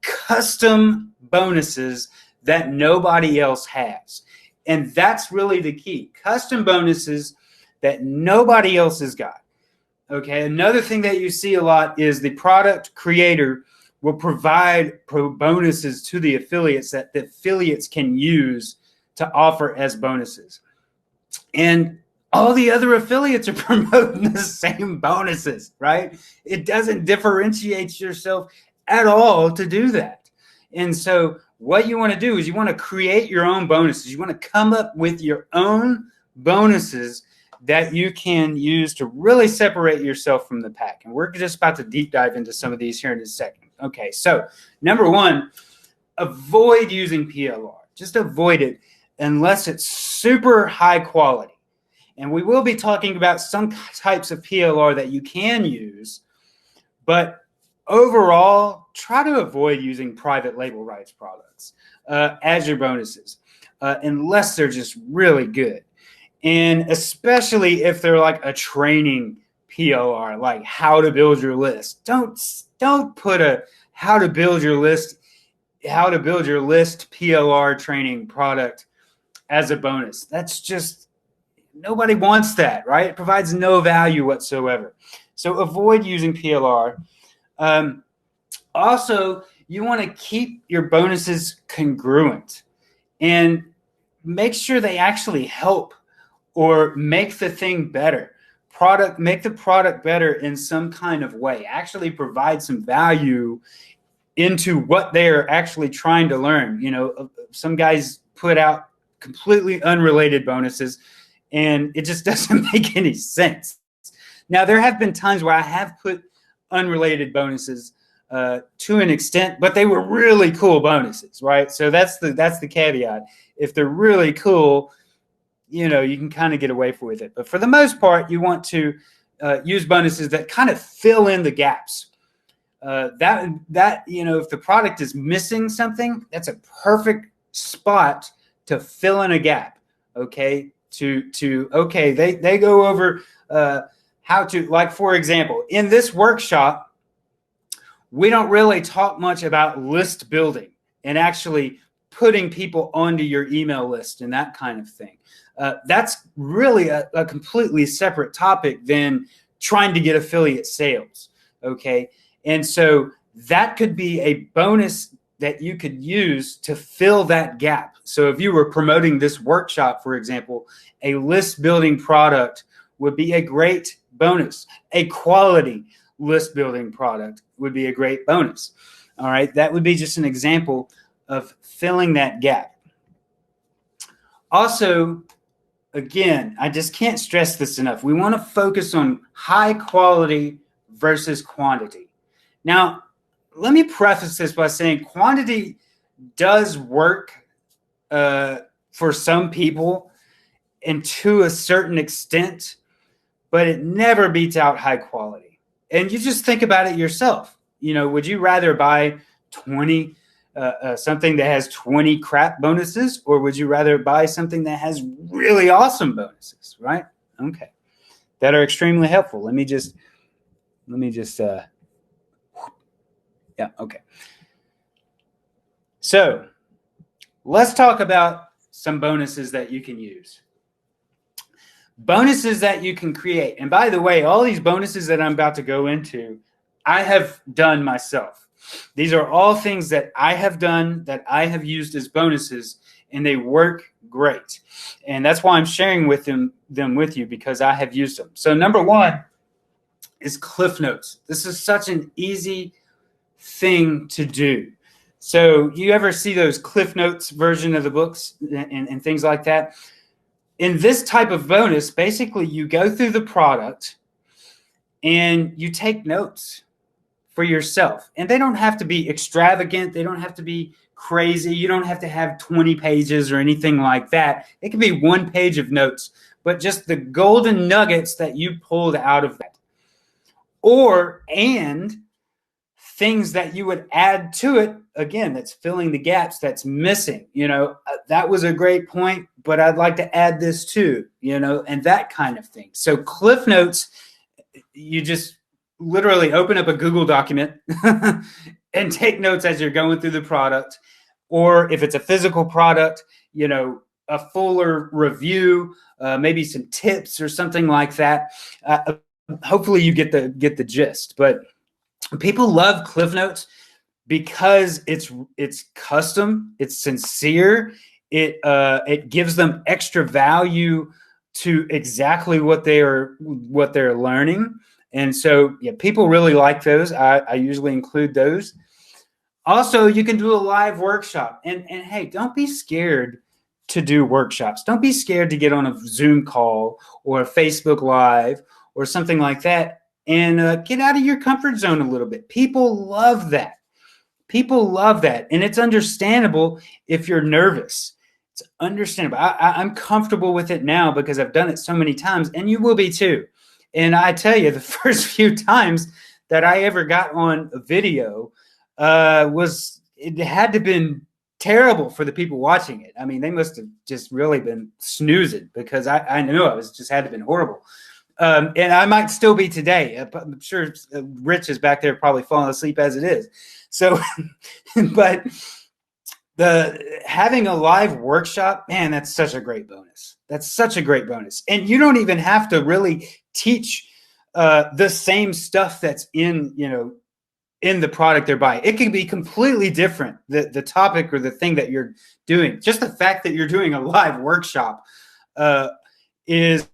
custom bonuses that nobody else has. And that's really the key. Custom bonuses that nobody else has got. Okay, another thing that you see a lot is the product creator will provide bonuses to the affiliates that the affiliates can use to offer as bonuses. And all the other affiliates are promoting the same bonuses, right? It doesn't differentiate yourself at all to do that. And so what you want to do is you want to create your own bonuses. You want to come up with your own bonuses that you can use to really separate yourself from the pack. And we're just about to deep dive into some of these here in a second. Okay, so number one, avoid using PLR. Just avoid it unless it's super high quality. And we will be talking about some types of PLR that you can use, but overall, try to avoid using private label rights products as your bonuses, unless they're just really good. And especially if they're like a training PLR, like how to build your list. Don't put a how to build your list PLR training product as a bonus. That's just, nobody wants that, right? It provides no value whatsoever. So avoid using PLR. Also, you want to keep your bonuses congruent and make sure they actually help or make the thing better. Make the product better in some kind of way. Actually provide some value into what they're actually trying to learn. You know, some guys put out completely unrelated bonuses, and it just doesn't make any sense. Now, there have been times where I have put unrelated bonuses to an extent, but they were really cool bonuses, right? So that's the caveat. If they're really cool, you know, you can kind of get away with it. But for the most part, you want to use bonuses that kind of fill in the gaps. That you know, if the product is missing something, that's a perfect spot to fill in a gap. Okay, okay, they go over how to, like, for example, in this workshop, we don't really talk much about list building and actually putting people onto your email list and that kind of thing. That's really a completely separate topic than trying to get affiliate sales. Okay. And so that could be a bonus that you could use to fill that gap. So if you were promoting this workshop, for example, a list building product would be a great bonus. A quality list building product would be a great bonus. All right. That would be just an example of filling that gap. Also, again, I just can't stress this enough. We want to focus on high quality versus quantity. Now, let me preface this by saying quantity does work for some people and to a certain extent, but it never beats out high quality. And you just think about it yourself. You know, would you rather buy 20 something that has 20 crap bonuses, or would you rather buy something that has really awesome bonuses, right? Okay, that are extremely helpful. Let me just yeah, okay. So let's talk about some bonuses that you can use. Bonuses that you can create. And by the way, all these bonuses that I'm about to go into, I have done myself. These are all things that I have done, that I have used as bonuses, and they work great. And that's why I'm sharing with them with you, because I have used them. So number one is Cliff Notes. This is such an easy thing to do. So you ever see those Cliff Notes version of the books and things like that? In this type of bonus, basically you go through the product and you take notes for yourself. And they don't have to be extravagant. They don't have to be crazy. You don't have to have 20 pages or anything like that. It can be 1 page of notes, but just the golden nuggets that you pulled out of that. And things that you would add to it, again, that's filling the gaps, that's missing. You know, that was a great point, but I'd like to add this too, you know, and that kind of thing. So Cliff Notes, you just literally open up a Google document and take notes as you're going through the product. Or if it's a physical product, you know, a fuller review, maybe some tips or something like that hopefully you get the gist. But people love Cliff Notes because it's custom, it's sincere, it gives them extra value to exactly what they're learning. And so yeah, people really like those. I usually include those. Also, you can do a live workshop, and hey, don't be scared to do workshops. Don't be scared to get on a Zoom call or a Facebook Live or something like that, and get out of your comfort zone a little bit. People love that. People love that, and it's understandable if you're nervous. It's understandable. I'm comfortable with it now because I've done it so many times, and you will be too. And I tell you, the first few times that I ever got on a video, it had to have been terrible for the people watching it. I mean, they must have just really been snoozing because I knew I was just had to have been horrible. And I might still be today. I'm sure Rich is back there probably falling asleep as it is. So, but having a live workshop, man, that's such a great bonus. That's such a great bonus. And you don't even have to really teach the same stuff that's in the product they're buying. It could be completely different, the topic or the thing that you're doing. Just the fact that you're doing a live workshop is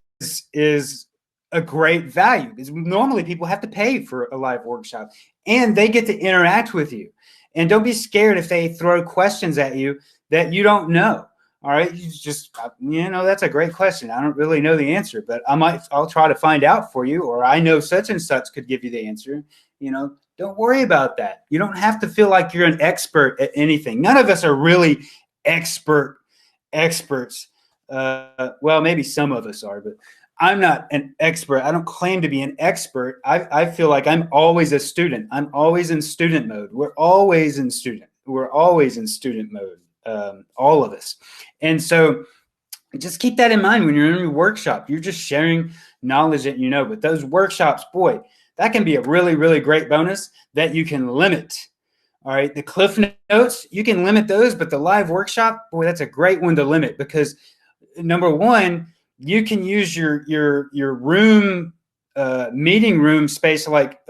a great value, because normally people have to pay for a live workshop, and they get to interact with you. And don't be scared if they throw questions at you that you don't know. All right, you just, that's a great question. I don't really know the answer, but I'll try to find out for you, or I know such and such could give you the answer. Don't worry about that. You don't have to feel like you're an expert at anything. None of us are really experts. Well, maybe some of us are, but I'm not an expert. I don't claim to be an expert. I feel like I'm always a student. I'm always in student mode. We're always in student mode, all of us. And so just keep that in mind when you're in your workshop. You're just sharing knowledge that you know. But those workshops, boy, that can be a really, really great bonus that you can limit. All right, the Cliff Notes, you can limit those, but the live workshop, boy, that's a great one to limit, because number one, you can use your room, meeting room space, like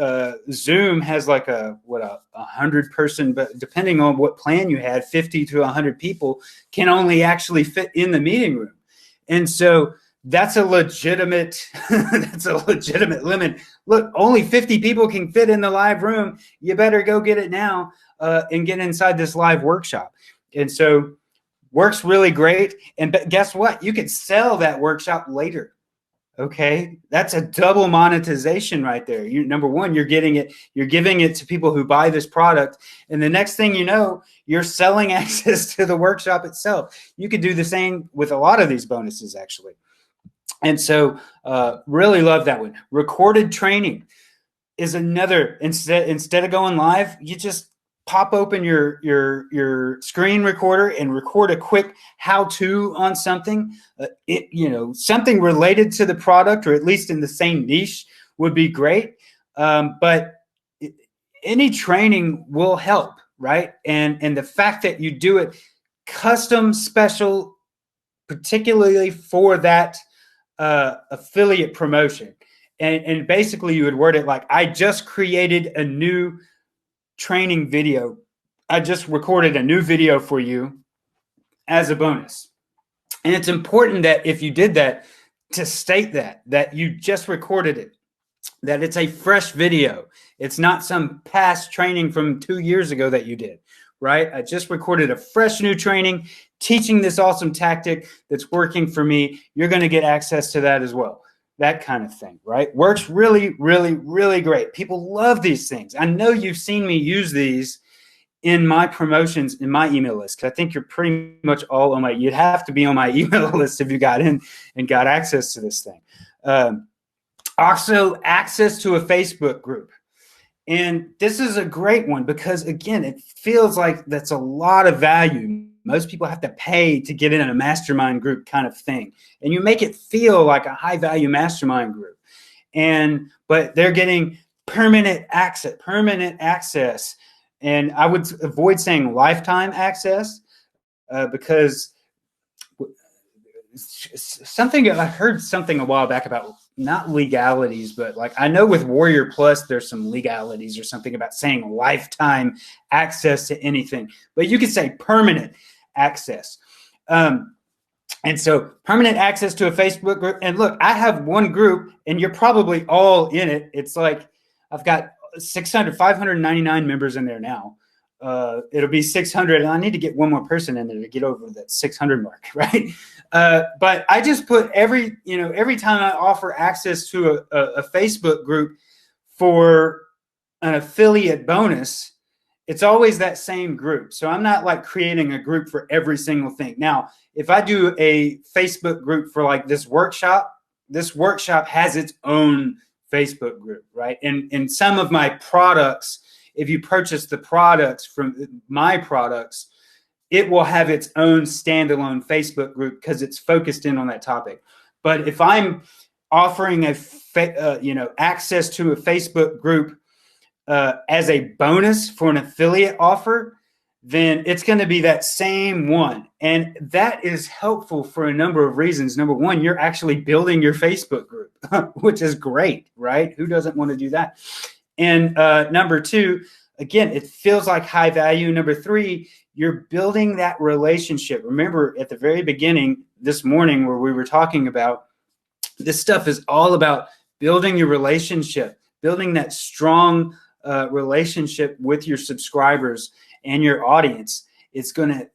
Zoom has like a 100 person, but depending on what plan you had, 50 to 100 people can only actually fit in the meeting room. And so that's a legitimate limit. Look, only 50 people can fit in the live room. You better go get it now and get inside this live workshop. And so works really great. And guess what? You could sell that workshop later. Okay, that's a double monetization right there. Number one, you're giving it to people who buy this product, and the next thing you know, you're selling access to the workshop itself. You could do the same with a lot of these bonuses, actually. And so, really love that one. Recorded training is another. Instead of going live, you just pop open your screen recorder and record a quick how-to on something. Something related to the product, or at least in the same niche, would be great. But any training will help, right? And the fact that you do it custom, special, particularly for that affiliate promotion, and basically you would word it like, I just created a new training video. I just recorded a new video for you as a bonus. And it's important that if you did that, to state that you just recorded it, that it's a fresh video. It's not some past training from 2 years ago that you did, right? I just recorded a fresh new training teaching this awesome tactic that's working for me. You're going to get access to that as well. That kind of thing, right? Works really, really, really great. People love these things. I know you've seen me use these in my promotions in my email list, because I think you're pretty much all on you'd have to be on my email list if you got in and got access to this thing. Also, access to a Facebook group. And this is a great one because, again, it feels like that's a lot of value. Most people have to pay to get in a mastermind group kind of thing. And you make it feel like a high value mastermind group. But they're getting permanent access. And I would avoid saying lifetime access because I heard something a while back about not legalities, but like I know with Warrior Plus, there's some legalities or something about saying lifetime access to anything, but you could say permanent access. And so permanent access to a Facebook group. And look, I have one group and you're probably all in it. It's like I've got 599 members in there now. It'll be 600. And I need to get one more person in there to get over that 600 mark, right? But I just put every time I offer access to a Facebook group for an affiliate bonus, it's always that same group. So I'm not like creating a group for every single thing. Now, if I do a Facebook group for like this workshop has its own Facebook group, right? And some of my products, if you purchase the products from my products, it will have its own standalone Facebook group because it's focused in on that topic. But if I'm offering access to a Facebook group as a bonus for an affiliate offer, then it's going to be that same one. And that is helpful for a number of reasons. Number one, you're actually building your Facebook group, which is great, right? Who doesn't want to do that? And number two, again, it feels like high value. Number three, you're building that relationship. Remember at the very beginning this morning where we were talking about this stuff is all about building your relationship, building that strong relationship with your subscribers and your audience. It's going to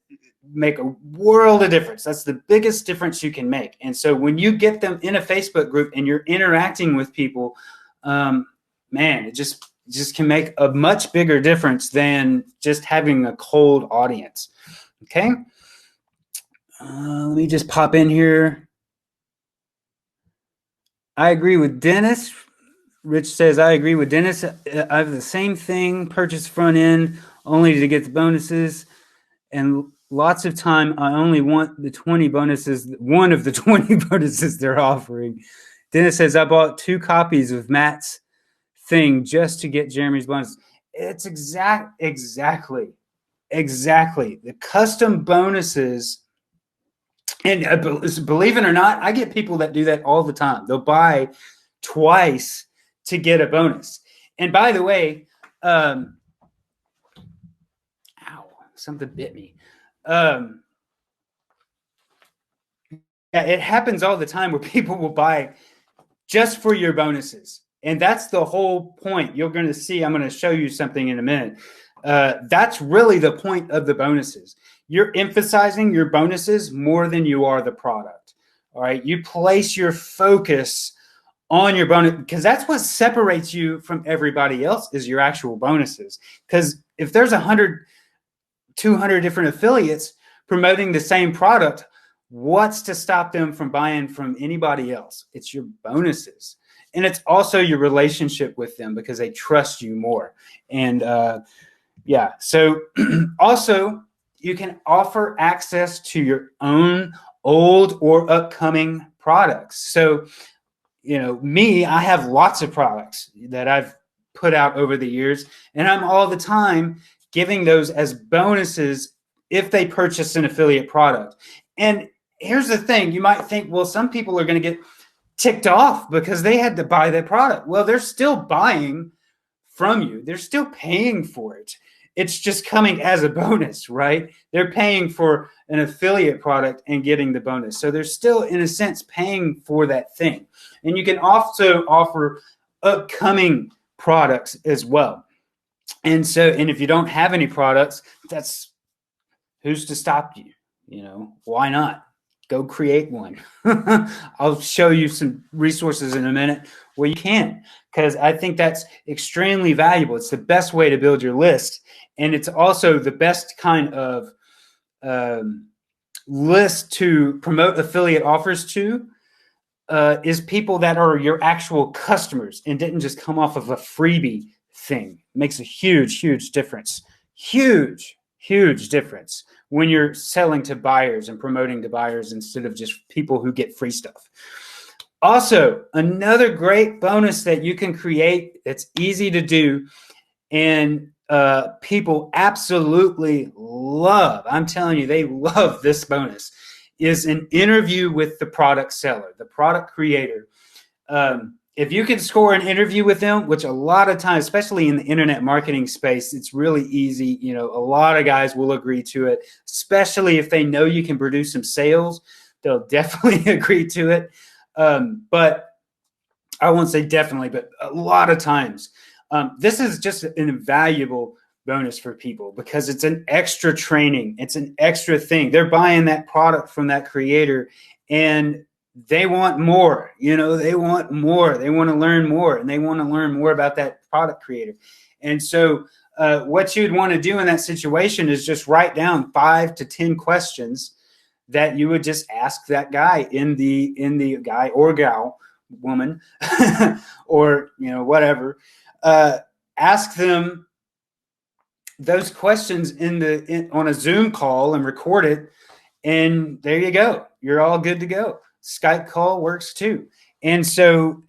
make a world of difference. That's the biggest difference you can make. And so when you get them in a Facebook group and you're interacting with people, man, it just can make a much bigger difference than just having a cold audience. Okay. Let me just pop in here. I agree with Dennis. Rich says, I agree with Dennis. I have the same thing, purchase front end only to get the bonuses. And lots of time, I only want the 20 bonuses, one of the 20 bonuses they're offering. Dennis says, I bought 2 copies of Matt's thing just to get Jeremy's bonus. It's exactly. The custom bonuses, and believe it or not, I get people that do that all the time. They'll buy twice to get a bonus. And by the way, ow, something bit me. It happens all the time where people will buy just for your bonuses. And that's the whole point. You're going to see, I'm going to show you something in a minute. That's really the point of the bonuses. You're emphasizing your bonuses more than you are the product. All right. You place your focus on your bonus because that's what separates you from everybody else is your actual bonuses. Because if there's 100, 200 different affiliates promoting the same product, what's to stop them from buying from anybody else? It's your bonuses. And it's also your relationship with them because they trust you more. And so also you can offer access to your own old or upcoming products. So, me, I have lots of products that I've put out over the years, and I'm all the time giving those as bonuses if they purchase an affiliate product. And here's the thing. You might think, well, some people are going to get ticked off because they had to buy that product. Well, they're still buying from you. They're still paying for it. It's just coming as a bonus, right? They're paying for an affiliate product and getting the bonus. So they're still, in a sense, paying for that thing. And you can also offer upcoming products as well. And if you don't have any products, that's who's to stop you? Why not? Go create one. I'll show you some resources in a minute where you can, because I think that's extremely valuable. It's the best way to build your list. And it's also the best kind of list to promote affiliate offers to is people that are your actual customers and didn't just come off of a freebie thing. It makes a huge, huge difference. Huge difference when you're selling to buyers and promoting to buyers instead of just people who get free stuff. Also, another great bonus that you can create that's easy to do and people absolutely love, I'm telling you, they love this bonus, is an interview with the product seller, the product creator. If you can score an interview with them, which a lot of times, especially in the internet marketing space, it's really easy. You know, a lot of guys will agree to it, especially if they know you can produce some sales. They'll definitely agree to it. But I won't say definitely, but a lot of times, this is just an invaluable bonus for people because it's an extra training. It's an extra thing. They're buying that product from that creator and they want more. You know, they want more. They want to learn more, and they want to learn more about that product creator. And so what you'd want to do in that situation is just write down 5 to 10 questions that you would just ask that guy in the guy or gal, woman, or, you know, whatever. Ask them those questions on a Zoom call and record it. And there you go. You're all good to go. Skype call works too. And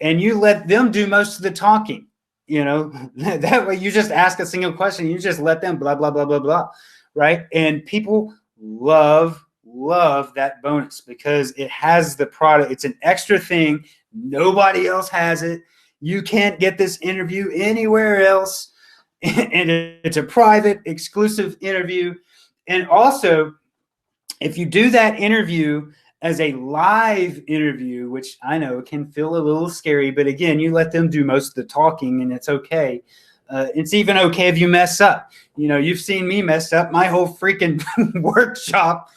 you let them do most of the talking, you know, that way you just ask a single question. You just let them blah, blah, blah, blah, blah. Right. And people love that bonus because it has the product. It's an extra thing. Nobody else has it. You can't get this interview anywhere else. And it's a private, exclusive interview. And also, if you do that interview as a live interview, which I know can feel a little scary, but again, you let them do most of the talking and it's okay. It's even okay if you mess up. You know, you've seen me mess up. My whole freaking workshop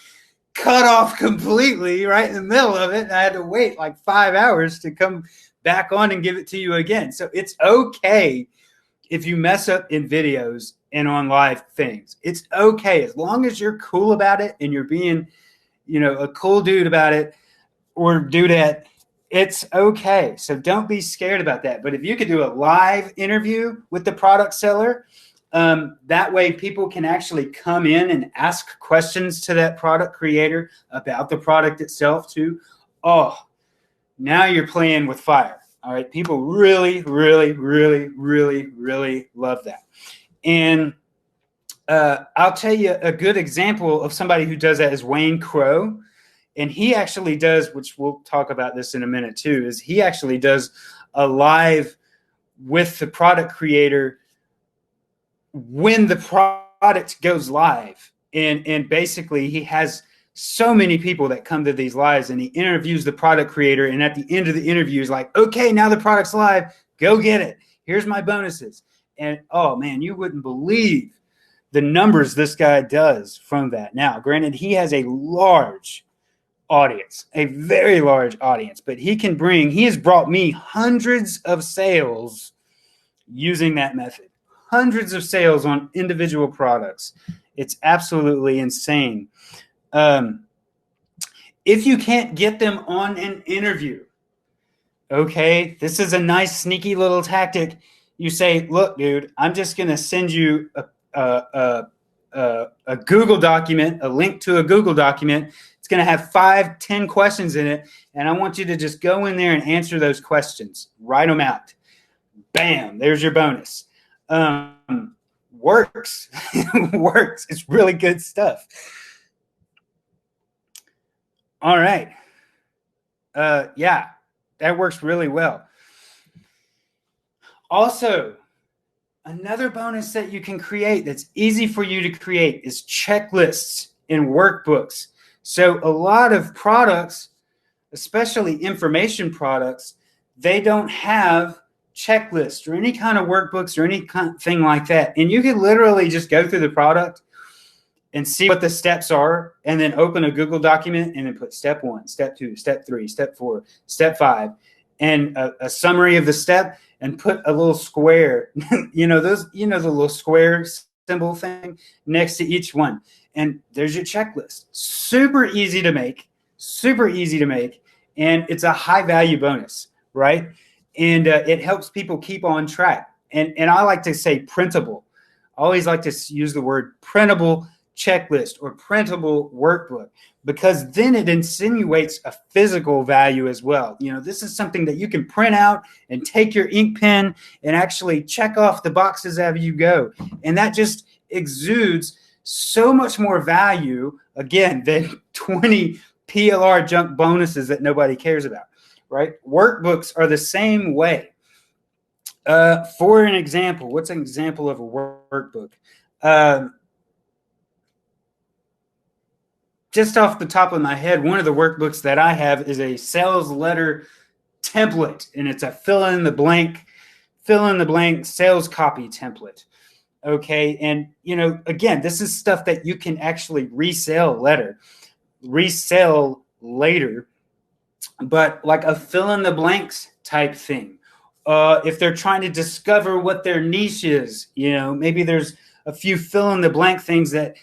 cut off completely right in the middle of it. And I had to wait like 5 hours to come back on and give it to you again. So it's okay if you mess up in videos and on live things. It's okay as long as you're cool about it and you're being, you know, a cool dude about it or dudette. It's okay. So don't be scared about that. But if you could do a live interview with the product seller, that way people can actually come in and ask questions to that product creator about the product itself too. Oh, now you're playing with fire. All right. People really, really, really, really, really love that. And I'll tell you a good example of somebody who does that is Wayne Crow. And he actually does, which we'll talk about this in a minute too, is he actually does a live with the product creator when the product goes live. And basically he has so many people that come to these lives and he interviews the product creator. And at the end of the interview is like, okay, now the product's live, go get it. Here's my bonuses. And oh man, you wouldn't believe the numbers this guy does from that. Now, granted, he has a large audience, a very large audience, but he has brought me hundreds of sales using that method, hundreds of sales on individual products. It's absolutely insane. If you can't get them on an interview, okay, this is a nice sneaky little tactic. You say, look, dude, I'm just going to send you a Google document, a link to a Google document. It's going to have 5, 10 questions in it. And I want you to just go in there and answer those questions. Write them out. Bam, there's your bonus. Works. Works. It's really good stuff. All right. Yeah, that works really well. Also, another bonus that you can create that's easy for you to create is checklists and workbooks. So a lot of products, especially information products, they don't have checklists or any kind of workbooks or any kind of thing like that. And you can literally just go through the product and see what the steps are and then open a Google document and then put step 1, step 2, step 3, step 4, step 5, and a summary of the step and put a little square, the little square symbol thing next to each one. And there's your checklist. Super easy to make, and it's a high value bonus, right? And it helps people keep on track. And I like to say printable. I always like to use the word printable checklist or printable workbook, because then it insinuates a physical value as well. You know, this is something that you can print out and take your ink pen and actually check off the boxes as you go. And that just exudes so much more value, again, than 20 PLR junk bonuses that nobody cares about, right? Workbooks are the same way. For an example, what's an example of a workbook? Just off the top of my head, one of the workbooks that I have is a sales letter template, and it's a fill in the blank sales copy template. Okay. And, again, this is stuff that you can actually resell later, but like a fill in the blanks type thing. If they're trying to discover what their niche is, maybe there's a few fill in the blank things that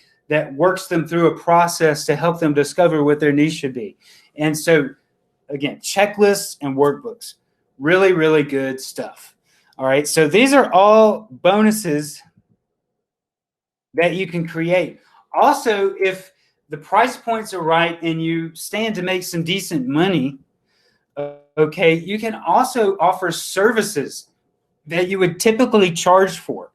works them through a process to help them discover what their niche should be. And so, again, checklists and workbooks, really, really good stuff. All right. So these are all bonuses that you can create. Also, if the price points are right and you stand to make some decent money, okay, you can also offer services that you would typically charge for.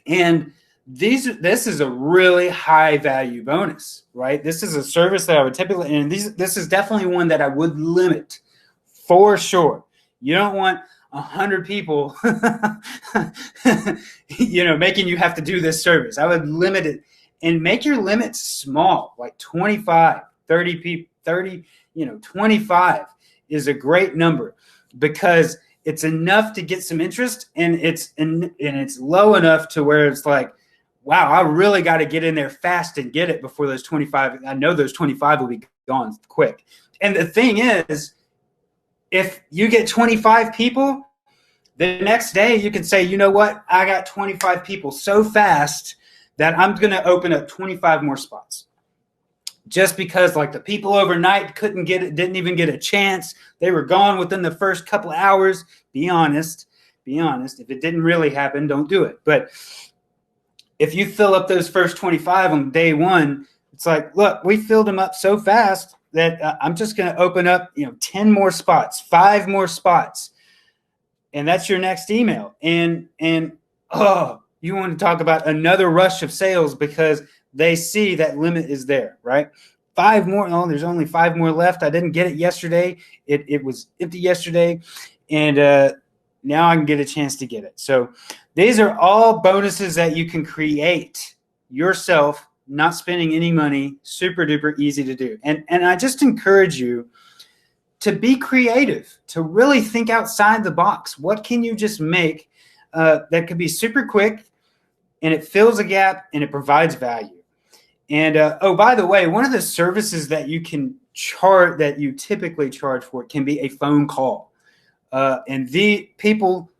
And this is a really high value bonus, right? This is a service that I would typically, and this is definitely one that I would limit for sure. You don't want 100 people, making you have to do this service. I would limit it and make your limits small, like 25, 30 people, 30, 25 is a great number because it's enough to get some interest, and it's low enough to where it's like, wow, I really got to get in there fast and get it before those 25. I know those 25 will be gone quick. And the thing is, if you get 25 people, the next day you can say, you know what? I got 25 people so fast that I'm going to open up 25 more spots. Just because like the people overnight couldn't get it, didn't even get a chance. They were gone within the first couple of hours. Be honest. If it didn't really happen, don't do it. But if you fill up those first 25 on day one, it's like, look, we filled them up so fast that I'm just going to open up, 10 more spots, 5 more spots. And that's your next email. And you want to talk about another rush of sales because they see that limit is there, right? 5 more. Oh, there's only 5 more left. I didn't get it yesterday. It was empty yesterday. And now I can get a chance to get it. So these are all bonuses that you can create yourself, not spending any money, super duper easy to do. And I just encourage you to be creative, to really think outside the box. What can you just make that could be super quick, and it fills a gap and it provides value? And by the way, one of the services that you can charge, that you typically charge for, can be a phone call. And the people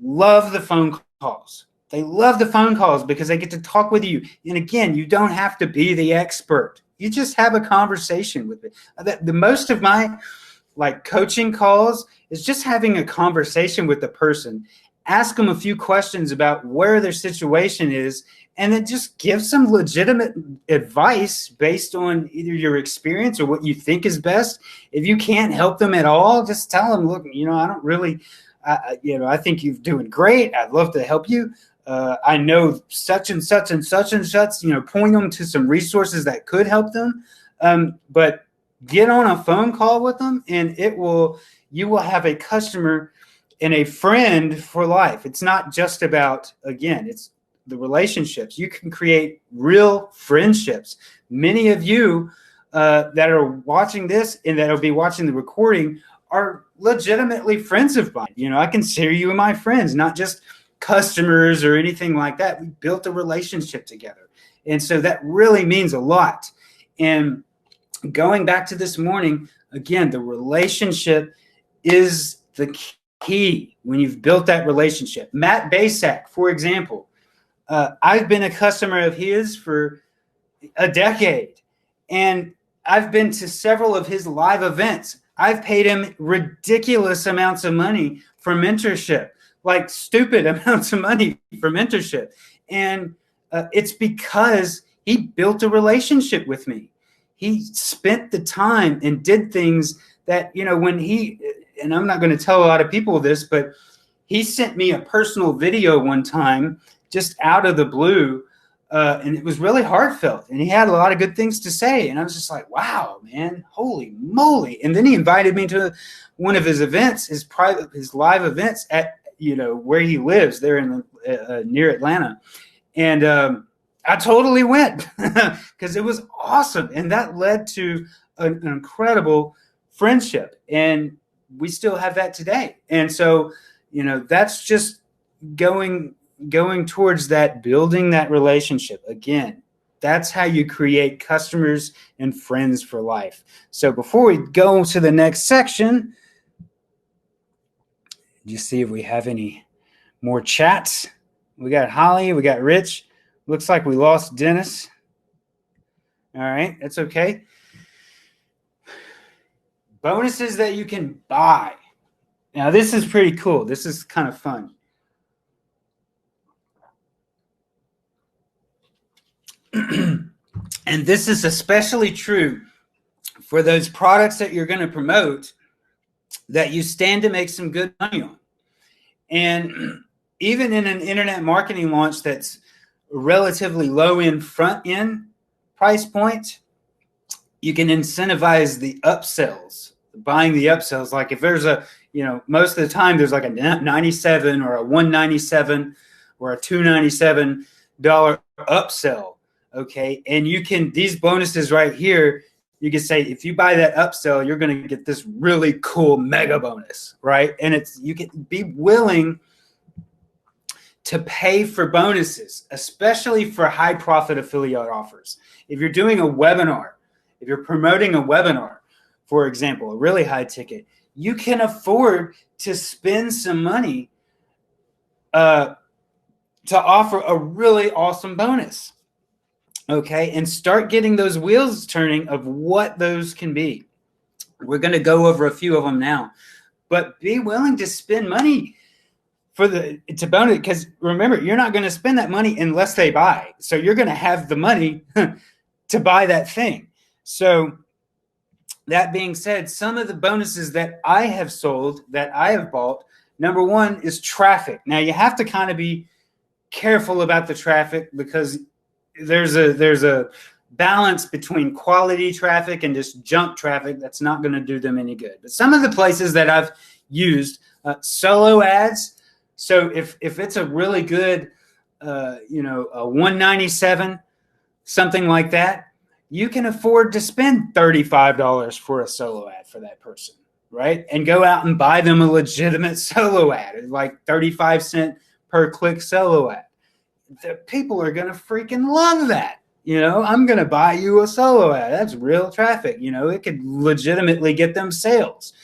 love the phone calls. They love the phone calls because they get to talk with you. And again, you don't have to be the expert. You just have a conversation with it. The most of my coaching calls is just having a conversation with the person. Ask them a few questions about where their situation is, and then just give some legitimate advice based on either your experience or what you think is best. If you can't help them at all, just tell them, look, I don't really, I think you're doing great. I'd love to help you. I know such and such and such and such, point them to some resources that could help them. But get on a phone call with them, and you will have a customer and a friend for life. It's not just about, again, it's the relationships. You can create real friendships. Many of you that are watching this and that will be watching the recording are legitimately friends of mine. I consider you my friends, not just customers or anything like that. We built a relationship together. And so that really means a lot. And going back to this morning, again, the relationship is the key when you've built that relationship. Matt Basak, for example, I've been a customer of his for a decade, and I've been to several of his live events. I've paid him ridiculous amounts of money for mentorship, like stupid amounts of money for mentorship. And it's because he built a relationship with me. He spent the time and did things that, when and I'm not going to tell a lot of people this, but he sent me a personal video one time just out of the blue and it was really heartfelt, and he had a lot of good things to say. And I was just like, wow, man, holy moly. And then he invited me to one of his events, his live events at, where he lives there in near Atlanta. And I totally went because it was awesome. And that led to an incredible friendship. And we still have that today. And so, that's just going towards that, building that relationship. Again, that's how you create customers and friends for life. So before we go to the next section, just see if we have any more chats. We got Holly, we got Rich. Looks like we lost Dennis. All right, that's okay. Bonuses that you can buy. Now, this is pretty cool. This is kind of fun. And this is especially true for those products that you're going to promote that you stand to make some good money on. And even in an internet marketing launch that's relatively low end, front end price point, you can incentivize the upsells, buying the upsells. Like if there's a, most of the time there's like a 97 or a 197 or a $297 upsell. Okay. And these bonuses right here, you can say, if you buy that upsell, you're going to get this really cool mega bonus, right? And you can be willing to pay for bonuses, especially for high profit affiliate offers. If you're doing a webinar, if you're promoting a webinar, for example, a really high ticket, you can afford to spend some money to offer a really awesome bonus. Okay, and start getting those wheels turning of what those can be. We're going to go over a few of them now, but be willing to spend money to bonus, because remember, you're not going to spend that money unless they buy. So you're going to have the money to buy that thing. So that being said, some of the bonuses that I have sold, that I have bought, number one is traffic. Now you have to kind of be careful about the traffic, because there's a balance between quality traffic and just junk traffic that's not going to do them any good. But some of the places that I've used, solo ads. So if it's a really good, a 197, something like that, you can afford to spend $35 for a solo ad for that person, right? And go out and buy them a legitimate solo ad, like 35 cents per click solo ad. The people are going to freaking love that. I'm going to buy you a solo ad. That's real traffic. It could legitimately get them sales.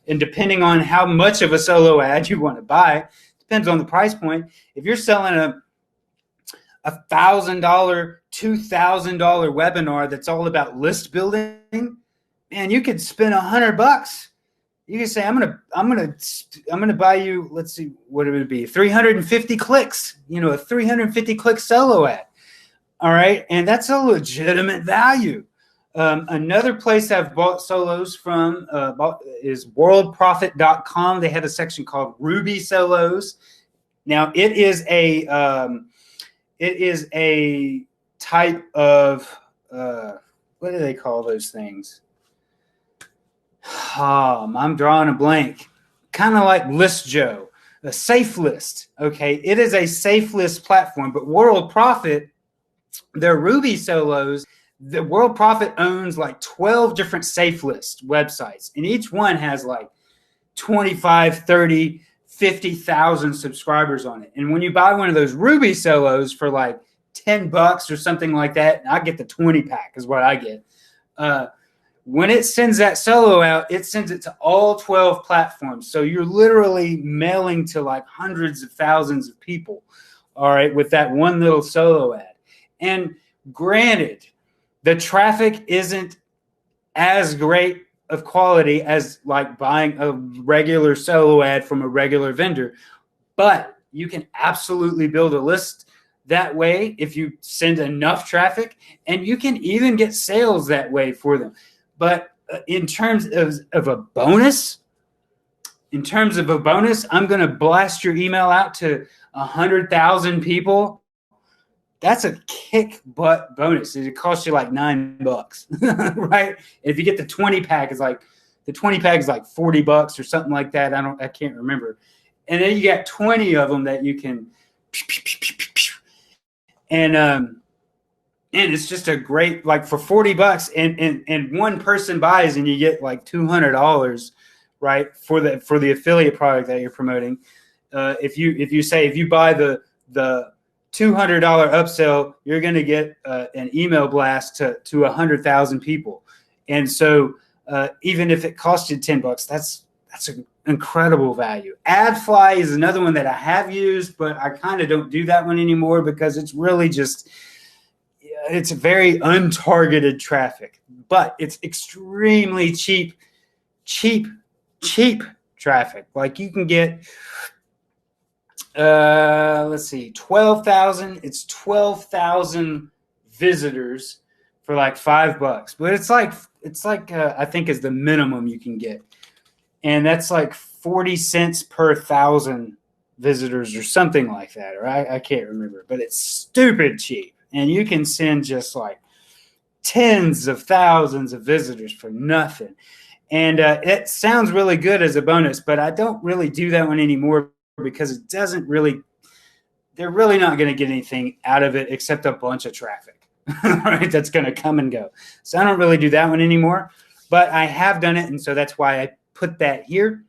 And depending on how much of a solo ad you want to buy, depends on the price point. If you're selling a $1,000, $2,000 webinar that's all about list building, and you could spend $100. You can say, I'm gonna buy you, let's see, what it would be, 350 clicks, a 350 click solo ad. All right. And that's a legitimate value. Another place I've bought solos from is worldprofit.com. They have a section called Ruby Solos. Now it is a type of, what do they call those things? I'm drawing a blank. Kind of like ListJoe, a safe list. Okay, it is a safe list platform, but World Profit, their Ruby Solos, the World Profit owns like 12 different safe list websites, and each one has like 25, 30, 50,000 subscribers on it. And when you buy one of those Ruby Solos for like $10 or something like that, and I get the 20 pack is what I get. When it sends that solo out, it sends it to all 12 platforms. So you're literally mailing to like hundreds of thousands of people, all right, with that one little solo ad. And granted, the traffic isn't as great of quality as like buying a regular solo ad from a regular vendor, but you can absolutely build a list that way if you send enough traffic, and you can even get sales that way for them. But in terms of a bonus, I'm going to blast your email out to 100,000 people that's a kick butt bonus. It costs you like $9, right? If you get the 20 pack, is like $40 or something like that. I can't remember. And then you got 20 of them that you can, and it's just a great, like for $40, and one person buys and you get like $200, right, for the affiliate product that you're promoting. If you buy the $200 upsell, you're going to get an email blast to 100,000 people. And so even if it costs you $10, that's an incredible value. AdFly is another one that I have used, but I kind of don't do that one anymore because it's really just, it's very untargeted traffic, but it's extremely cheap traffic. Like you can get, let's see, 12,000. It's 12,000 visitors for like $5, but it's like I think is the minimum you can get, and that's like 40 cents per 1,000 visitors or something like that, or I can't remember, but it's stupid cheap, and you can send just like tens of thousands of visitors for nothing. And it sounds really good as a bonus, but I don't really do that one anymore because it doesn't really, they're really not going to get anything out of it except a bunch of traffic, right? That's going to come and go. So I don't really do that one anymore, but I have done it. And so that's why I put that here.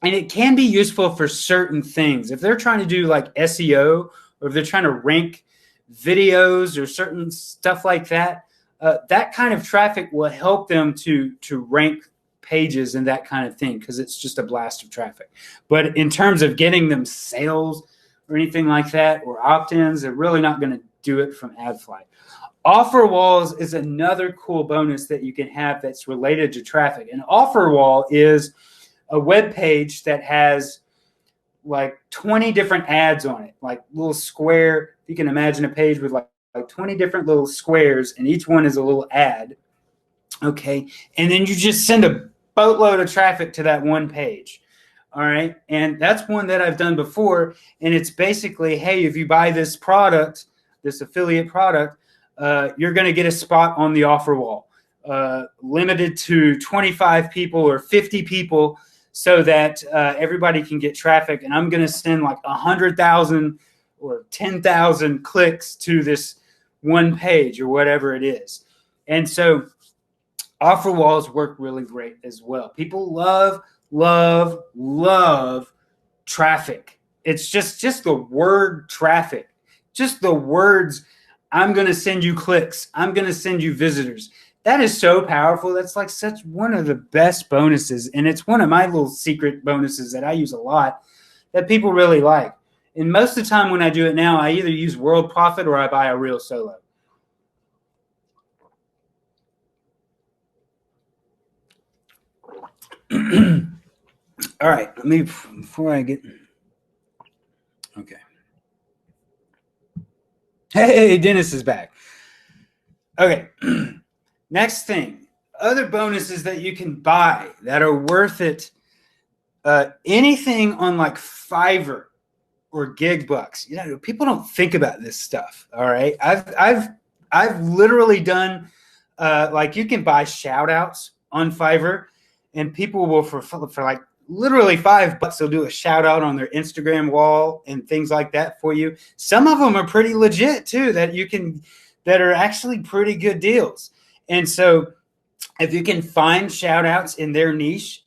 And it can be useful for certain things. If they're trying to do like SEO, or if they're trying to rank videos or certain stuff like that, that kind of traffic will help them to rank pages and that kind of thing, because it's just a blast of traffic. But in terms of getting them sales or anything like that, or opt-ins, they're really not going to do it from AdFly. Offer walls is another cool bonus that you can have that's related to traffic. An offer wall is a web page that has like 20 different ads on it, like little square. You can imagine a page with like 20 different little squares, and each one is a little ad. Okay. And then you just send a boatload of traffic to that one page. All right. And that's one that I've done before. And it's basically, hey, if you buy this product, this affiliate product, you're going to get a spot on the offer wall, limited to 25 people or 50 people, so that everybody can get traffic. And I'm going to send like 100,000 or 10,000 clicks to this one page or whatever it is. And so offer walls work really great as well. People love traffic. It's just the word traffic, just the words. I'm going to send you clicks. I'm going to send you visitors. That is so powerful. That's like such one of the best bonuses. And it's one of my little secret bonuses that I use a lot that people really like. And most of the time when I do it now, I either use World Profit or I buy a real solo. All right, let me, before I get, okay. Hey, Dennis is back. Okay, next thing, other bonuses that you can buy that are worth it. Anything on like Fiverr or GigBucks. You know, people don't think about this stuff. All right, I've literally done like you can buy shout outs on Fiverr, and people will for like literally $5, they'll do a shout out on their Instagram wall and things like that for you. Some of them are pretty legit too, that are actually pretty good deals. And so if you can find shout outs in their niche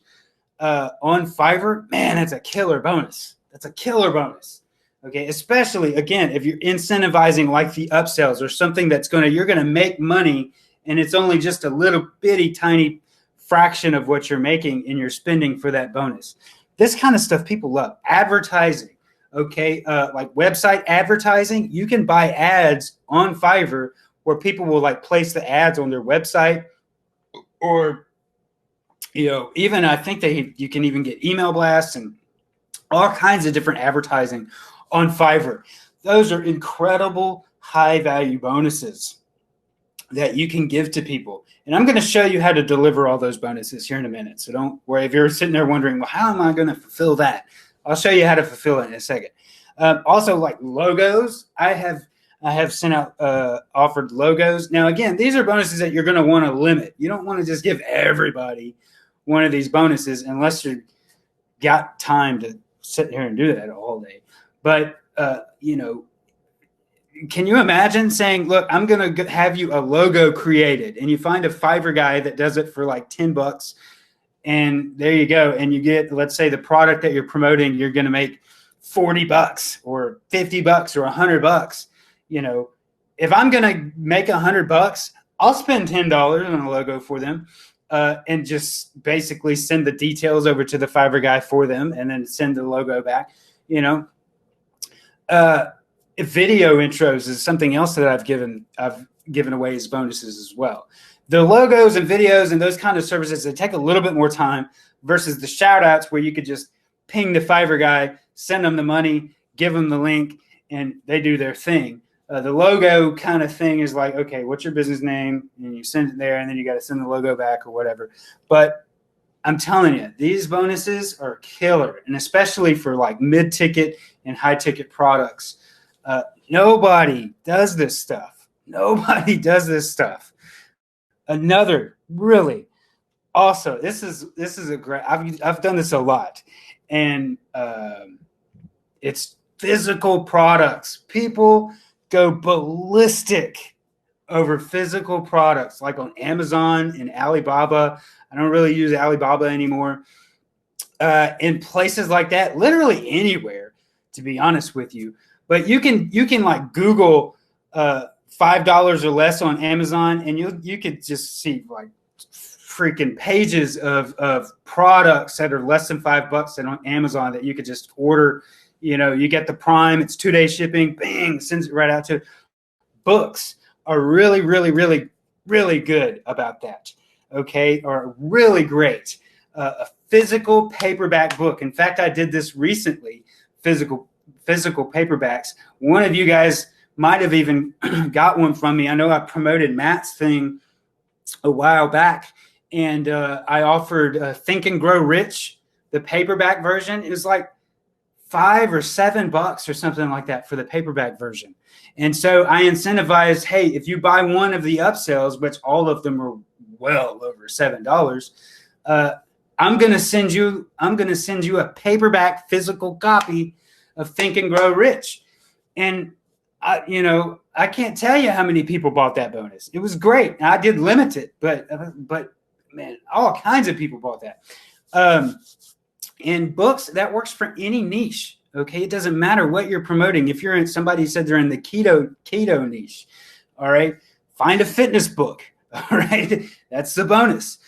on Fiverr, man, that's a killer bonus. That's a killer bonus. Okay. Especially again, if you're incentivizing like the upsells or something you're going to make money, and it's only just a little bitty tiny fraction of what you're making and you're spending for that bonus. This kind of stuff people love. Advertising, okay, like website advertising. You can buy ads on Fiverr where people will like place the ads on their website, or even I think you can even get email blasts and all kinds of different advertising on Fiverr. Those are incredible high value bonuses that you can give to people. And I'm going to show you how to deliver all those bonuses here in a minute. So don't worry if you're sitting there wondering, well, how am I going to fulfill that? I'll show you how to fulfill it in a second. Also, like logos, I I have sent out offered logos. Now, again, these are bonuses that you're going to want to limit. You don't want to just give everybody one of these bonuses unless you got time to sit here and do that all day. But, can you imagine saying, look, I'm going to have you a logo created, and you find a Fiverr guy that does it for like $10, and there you go. And you get, let's say the product that you're promoting, you're going to make $40 or $50 or $100. If I'm going to make $100, I'll spend $10 on a logo for them, and just basically send the details over to the Fiverr guy for them, and then send the logo back. Video intros is something else that I've given away as bonuses as well. The logos and videos and those kind of services, they take a little bit more time versus the shout outs where you could just ping the Fiverr guy, send them the money, give them the link, and they do their thing. The logo kind of thing is like, okay, what's your business name? And you send it there, and then you got to send the logo back or whatever. But I'm telling you, these bonuses are killer, and especially for like mid-ticket and high-ticket products. Nobody does this stuff. Nobody does this stuff. Another really also, this is a great. I've done this a lot, and it's physical products. People go ballistic over physical products, like on Amazon and Alibaba. I don't really use Alibaba anymore. In places like that, literally anywhere, to be honest with you. But you can like Google $5 or less on Amazon, and you could just see like freaking pages of products that are less than $5 on Amazon that you could just order. You get the Prime, it's 2-day shipping, bang, sends it right out to. Books are really, really, really, really good about that. Okay, are really great. A physical paperback book. In fact, I did this recently. Physical paperbacks. One of you guys might have even got one from me. I know I promoted Matt's thing a while back, and I offered Think and Grow Rich, the paperback version. It was like $5 or $7 or something like that for the paperback version. And so I incentivized, hey, if you buy one of the upsells, which all of them are well over $7, I'm going to send you a paperback physical copy of Think and Grow Rich. And I can't tell you how many people bought that bonus. It was great. I did limit it, but man, all kinds of people bought that. And books, that works for any niche. Okay, it doesn't matter what you're promoting. If you're in, somebody said they're in the keto niche, all right, find a fitness book. All right, that's the bonus.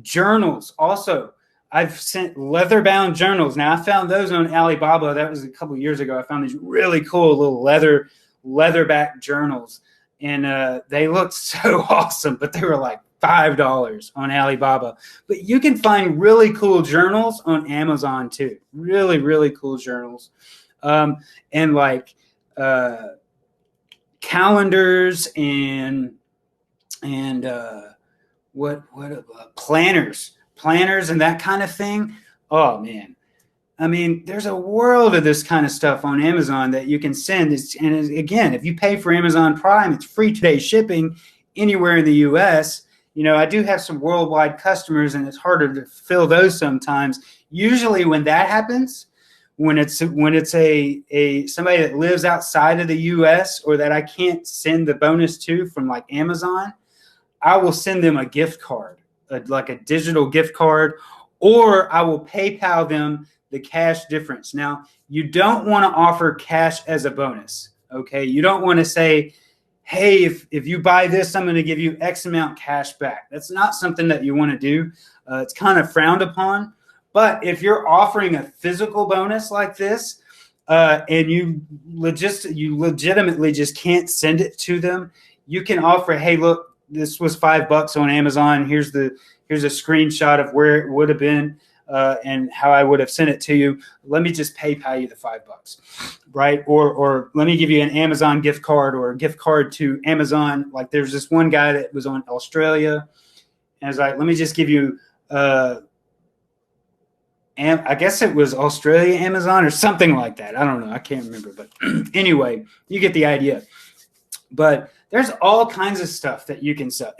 Journals also. I've sent leather-bound journals. Now, I found those on Alibaba. That was a couple of years ago. I found these really cool little leatherback journals, and they looked so awesome, but they were like $5 on Alibaba. But you can find really cool journals on Amazon too. Really, really cool journals, and like calendars and what planners and that kind of thing. Oh man, I mean, there's a world of this kind of stuff on Amazon that you can send. And again, if you pay for Amazon Prime, it's free 2-day shipping anywhere in the U.S. I do have some worldwide customers, and it's harder to fill those sometimes. Usually, when that happens, when it's a somebody that lives outside of the U.S. or that I can't send the bonus to from like Amazon, I will send them a gift card. Like a digital gift card, or I will PayPal them the cash difference. Now, you don't want to offer cash as a bonus, okay? You don't want to say, hey, if you buy this, I'm going to give you X amount cash back. That's not something that you want to do. It's kind of frowned upon. But if you're offering a physical bonus like this, and you legitimately just can't send it to them, you can offer, hey, look, this was $5 on Amazon. Here's a screenshot of where it would have been and how I would have sent it to you. Let me just PayPal you the $5, right? Or let me give you an Amazon gift card or a gift card to Amazon. Like there's this one guy that was on Australia, and I was like, let me just give you I guess it was Australia Amazon or something like that. I don't know. I can't remember. But anyway, you get the idea. But there's all kinds of stuff that you can sell.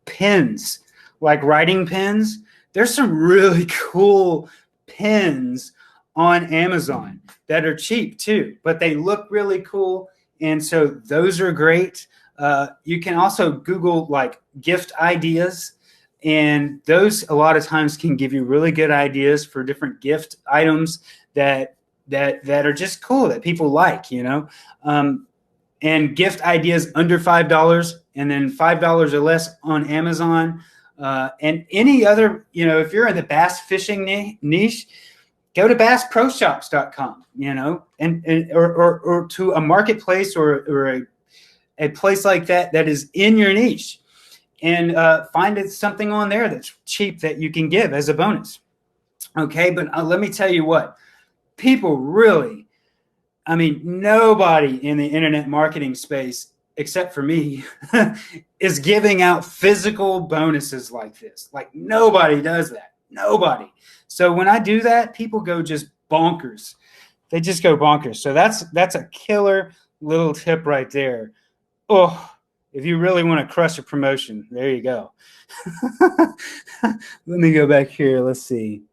Pens, like writing pens. There's some really cool pens on Amazon that are cheap too, but they look really cool. And so those are great. You can also Google like gift ideas, and those a lot of times can give you really good ideas for different gift items that are just cool that people like, you know. And gift ideas under $5, and then $5 or less on Amazon, and any other, you know, if you're in the bass fishing niche, go to bassproshops.com, you know, or to a marketplace or a place like that is in your niche, and find something on there that's cheap that you can give as a bonus. Okay, but let me tell you what, people really, I mean, nobody in the internet marketing space, except for me, is giving out physical bonuses like this. Like, nobody does that. Nobody. So when I do that, people go just bonkers. They just go bonkers. So that's a killer little tip right there. Oh, if you really want to crush a promotion, there you go. Let me go back here. Let's see.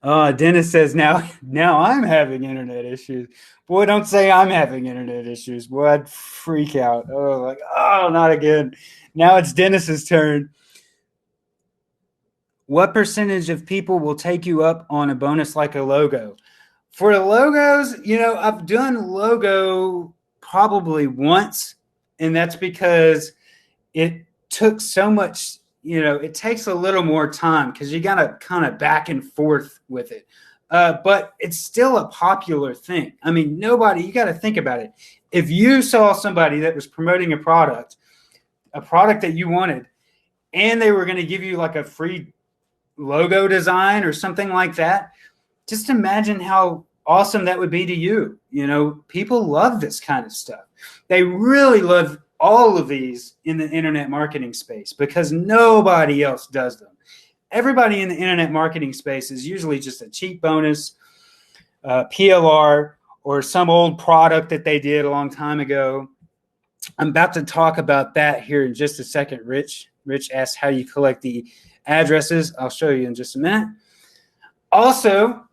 Oh, Dennis says now I'm having internet issues. Boy, don't say I'm having internet issues. Boy, I'd freak out. Oh, like, oh, not again. Now it's Dennis's turn. What percentage of people will take you up on a bonus like a logo? For the logos, you know, I've done logo probably once, and that's because it took so much, you know, it takes a little more time because you got to kind of back and forth with it. But it's still a popular thing. I mean, nobody, you got to think about it. If you saw somebody that was promoting a product that you wanted, and they were going to give you like a free logo design or something like that, just imagine how awesome that would be to you. You know, people love this kind of stuff. They really love all of these in the internet marketing space because nobody else does them. Everybody in the internet marketing space is usually just a cheap bonus, PLR, or some old product that they did a long time ago. I'm about to talk about that here in just a second. Rich asked how you collect the addresses. I'll show you in just a minute. Also,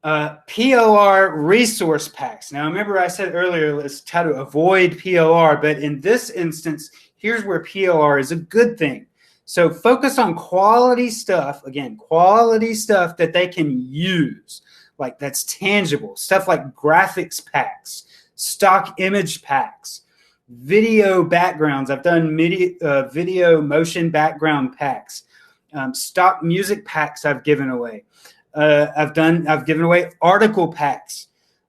PLR resource packs. Now, remember I said earlier, let's try to avoid PLR, but in this instance, here's where PLR is a good thing. So focus on quality stuff, again, quality stuff that they can use, like that's tangible, stuff like graphics packs, stock image packs, video backgrounds. I've done video motion background packs, stock music packs I've given away. I've given away article packs,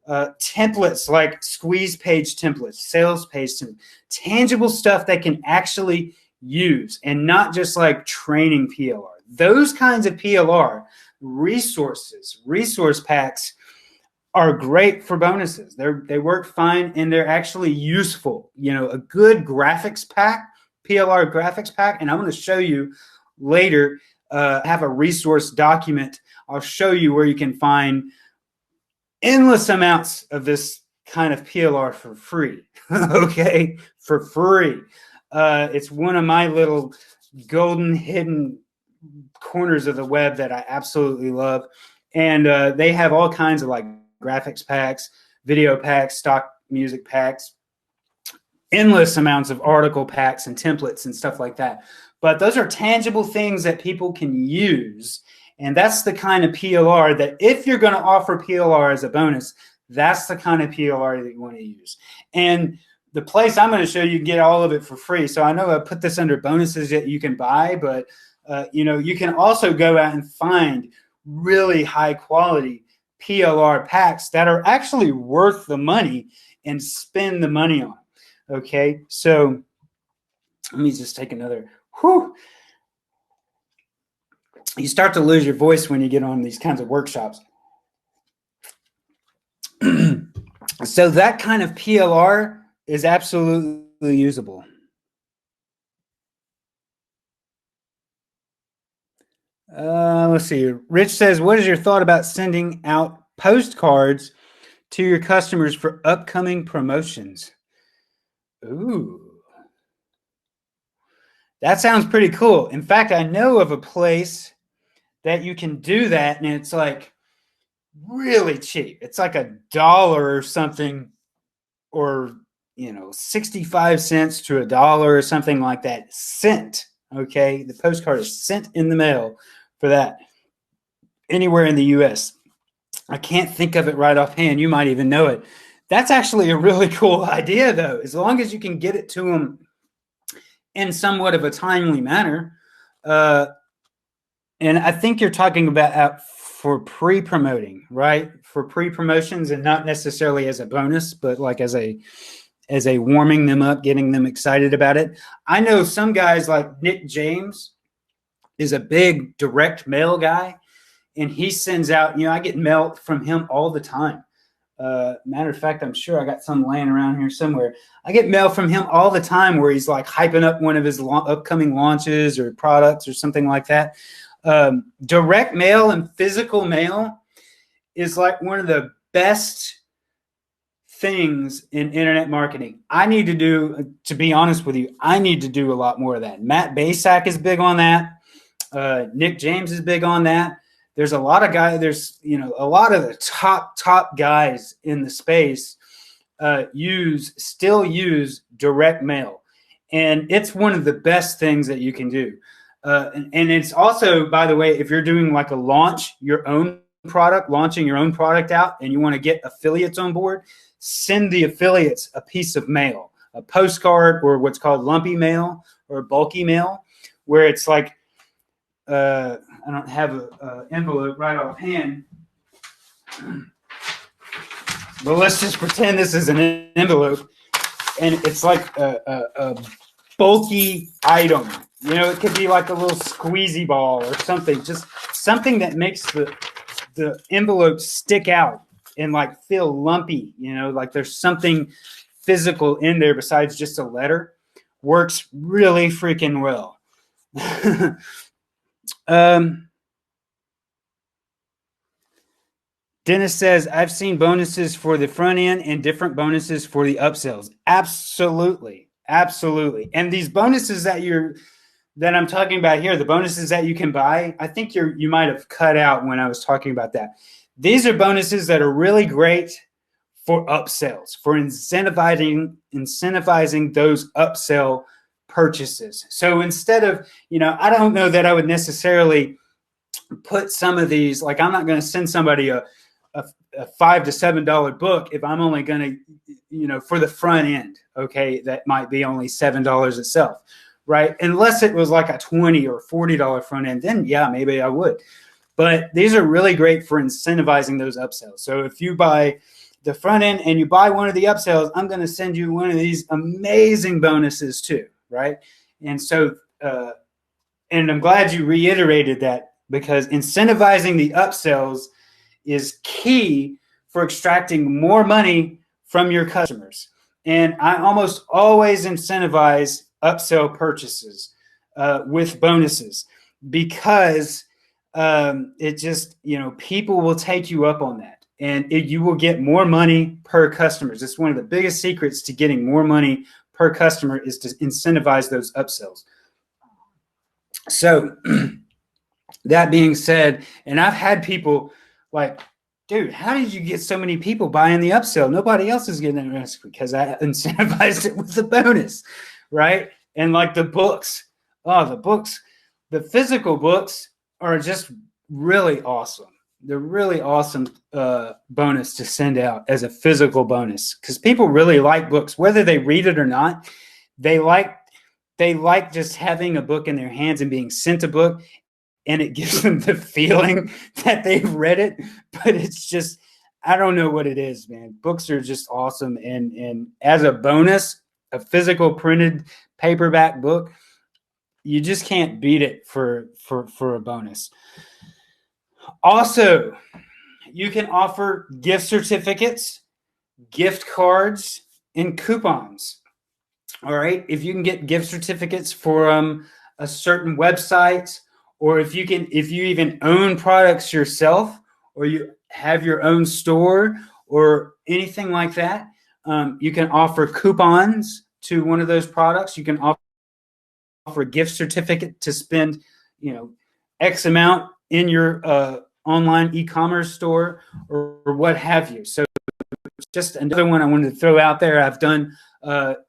templates like squeeze page templates, sales page templates, tangible stuff that can actually use and not just like training PLR. Those kinds of PLR resource packs are great for bonuses. They work fine and they're actually useful. You know, a good graphics pack, PLR graphics pack, and I'm going to show you later, have a resource document. I'll show you where you can find endless amounts of this kind of PLR for free. Okay, for free. It's one of my little golden hidden corners of the web that I absolutely love. And they have all kinds of like graphics packs, video packs, stock music packs, endless amounts of article packs and templates and stuff like that. But those are tangible things that people can use. And that's the kind of PLR that if you're going to offer PLR as a bonus, that's the kind of PLR that you want to use. And the place I'm going to show you get all of it for free. So I know I put this under bonuses that you can buy, but you know, you can also go out and find really high quality PLR packs that are actually worth the money and spend the money on. Okay, so let me just take another. Whew. You start to lose your voice when you get on these kinds of workshops. So that kind of PLR is absolutely usable. Let's see. Rich says, what is your thought about sending out postcards to your customers for upcoming promotions? Ooh, that sounds pretty cool. In fact, I know of a place that you can do that, and it's like really cheap. It's like $1 or something, or 65 cents to $1 or something like that. Sent. Okay, the postcard is sent in the mail for that anywhere in the U.S. I can't think of it right offhand. You might even know it. That's actually a really cool idea, though, as long as you can get it to them in somewhat of a timely manner. And I think you're talking about for pre-promoting, right? For pre-promotions, and not necessarily as a bonus, but like as a warming them up, getting them excited about it. I know some guys like Nick James is a big direct mail guy, and he sends out, I get mail from him all the time. Matter of fact, I'm sure I got some laying around here somewhere. I get mail from him all the time where he's like hyping up one of his upcoming launches or products or something like that. Direct mail and physical mail is like one of the best things in internet marketing. To be honest with you, I need to do a lot more of that. Matt Basak is big on that. Nick James is big on that. There's a lot of guys. There's a lot of the top guys in the space still use direct mail, and it's one of the best things that you can do. And it's also, by the way, if you're doing like launching your own product out, and you want to get affiliates on board, send the affiliates a piece of mail, a postcard, or what's called lumpy mail or bulky mail, where it's like, I don't have an envelope right offhand, but let's just pretend this is an envelope, and it's like a bulky item. It could be like a little squeezy ball or something, just something that makes the envelope stick out and like feel lumpy, like there's something physical in there besides just a letter. Works really freaking well. Dennis says, I've seen bonuses for the front end and different bonuses for the upsells. Absolutely. Absolutely. And these bonuses that I'm talking about here, the bonuses that you can buy, I think you might have cut out when I was talking about that. These are bonuses that are really great for upsells, for incentivizing those upsell purchases. So instead of, I don't know that I would necessarily put some of these, like I'm not going to send somebody a $5 to $7 book if I'm only going to, for the front end, okay, that might be only $7 itself, right? Unless it was like a $20 or $40 front end, then yeah, maybe I would. But these are really great for incentivizing those upsells. So if you buy the front end and you buy one of the upsells, I'm going to send you one of these amazing bonuses too, right? And so, and I'm glad you reiterated that, because incentivizing the upsells is key for extracting more money from your customers. And I almost always incentivize upsell purchases with bonuses, because it just, people will take you up on that, and you will get more money per customer. It's one of the biggest secrets to getting more money per customer is to incentivize those upsells. So that being said, and I've had people like, dude, how did you get so many people buying the upsell? Nobody else is getting it, because I incentivized it with the bonus, right? And like the books, the physical books are just really awesome. They're really awesome bonus to send out as a physical bonus, because people really like books, whether they read it or not. They like just having a book in their hands and being sent a book, and it gives them the feeling that they've read it. But it's just, I don't know what it is, man. Books are just awesome. And as a bonus, a physical printed paperback book, you just can't beat it for a bonus. Also, you can offer gift certificates, gift cards, and coupons. All right. If you can get gift certificates for a certain website or if you even own products yourself, or you have your own store or anything like that, you can offer coupons to one of those products. You can offer a gift certificate to spend, X amount in your online e-commerce store, or what have you. So just another one I wanted to throw out there. I've done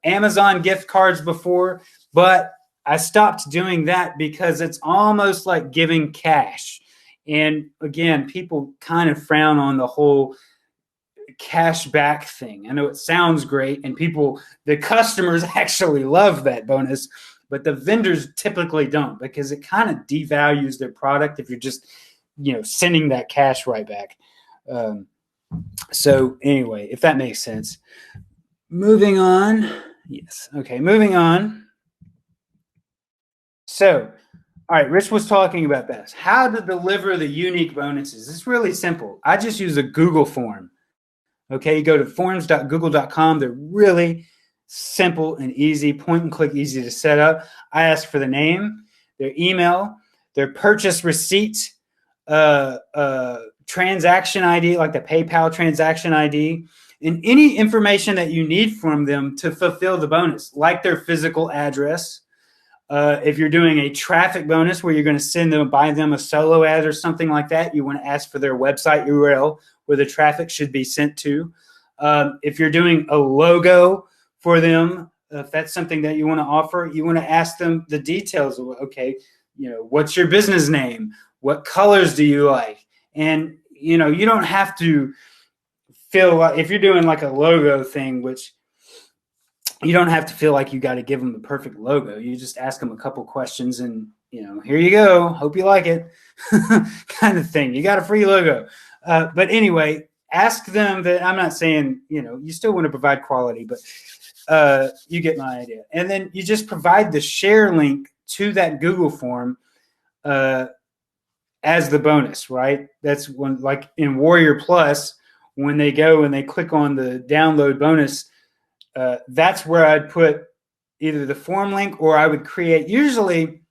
Amazon gift cards before, but I stopped doing that because it's almost like giving cash. And again, people kind of frown on the whole cash back thing. I know it sounds great, and the customers actually love that bonus, but the vendors typically don't, because it kind of devalues their product if you're just, sending that cash right back. So anyway, if that makes sense. Moving on. Yes. Okay, moving on. So, all right, Rich was talking about this. How to deliver the unique bonuses. It's really simple. I just use a Google form. Okay, you go to forms.google.com. They're really simple and easy, point and click, easy to set up. I ask for the name, their email, their purchase receipt, transaction ID, like the PayPal transaction ID, and any information that you need from them to fulfill the bonus, like their physical address. If you're doing a traffic bonus where you're going to buy them a solo ad or something like that, you want to ask for their website URL where the traffic should be sent to. If you're doing a logo for them, if that's something that you want to offer, you want to ask them the details of, okay, what's your business name? What colors do you like? And, you don't have to feel like, if you're doing like a logo thing, which you don't have to feel like you got to give them the perfect logo. You just ask them a couple questions and, here you go. Hope you like it kind of thing. You got a free logo. But anyway, ask them that. I'm not saying, you still want to provide quality, but you get my idea. And then you just provide the share link to that Google form as the bonus, right? That's when, like in Warrior Plus, when they go and they click on the download bonus, that's where I'd put either the form link, or I would create, usually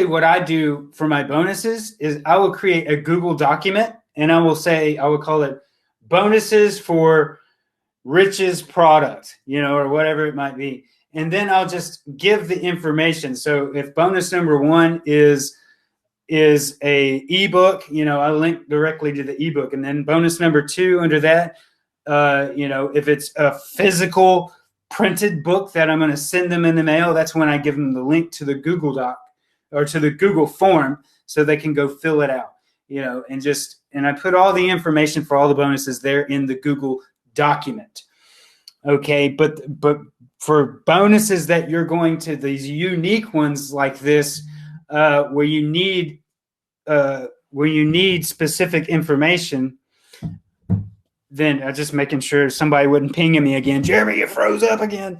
what I do for my bonuses is I will create a Google document, and I will call it bonuses for Rich's product, or whatever it might be. And then I'll just give the information. So if bonus number 1 is a ebook, I link directly to the ebook. And then bonus number 2 under that, if it's a physical printed book that I'm going to send them in the mail, that's when I give them the link to the Google Doc or to the Google form so they can go fill it out, and I put all the information for all the bonuses there in the Google document. Okay. But for bonuses that you're going to, these unique ones like this, where you need specific information, then I'm just making sure somebody wouldn't ping me again. Jeremy, you froze up again.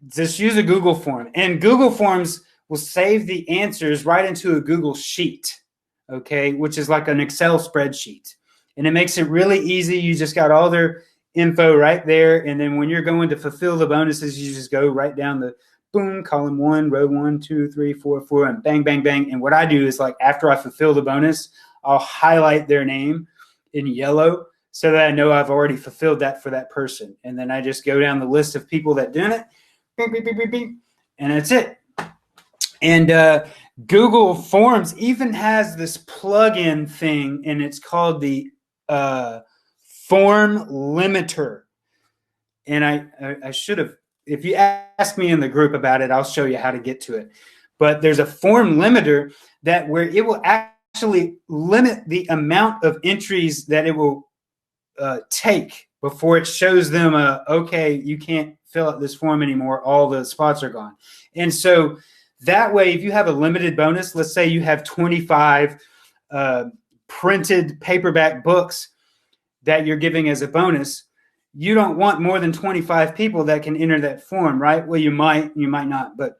Just use a Google form, and Google Forms will save the answers right into a Google Sheet, okay, which is like an Excel spreadsheet. And it makes it really easy. You just got all their info right there. And then when you're going to fulfill the bonuses, you just go right down the boom, column 1, row 1, 2, 3, 4, 4, and bang, bang, bang. And what I do is, like, after I fulfill the bonus, I'll highlight their name in yellow so that I know I've already fulfilled that for that person. And then I just go down the list of people that did it, beep, beep, beep, beep, beep, and that's it. And Google Forms even has this plugin thing, and it's called the Form Limiter. And I should have, if you ask me in the group about it, I'll show you how to get to it. But there's a form limiter that where it will actually limit the amount of entries that it will take before it shows them, okay, you can't fill out this form anymore. All the spots are gone. And so that way, if you have a limited bonus, let's say you have 25 printed paperback books that you're giving as a bonus, you don't want more than 25 people that can enter that form, right? Well, you might not, but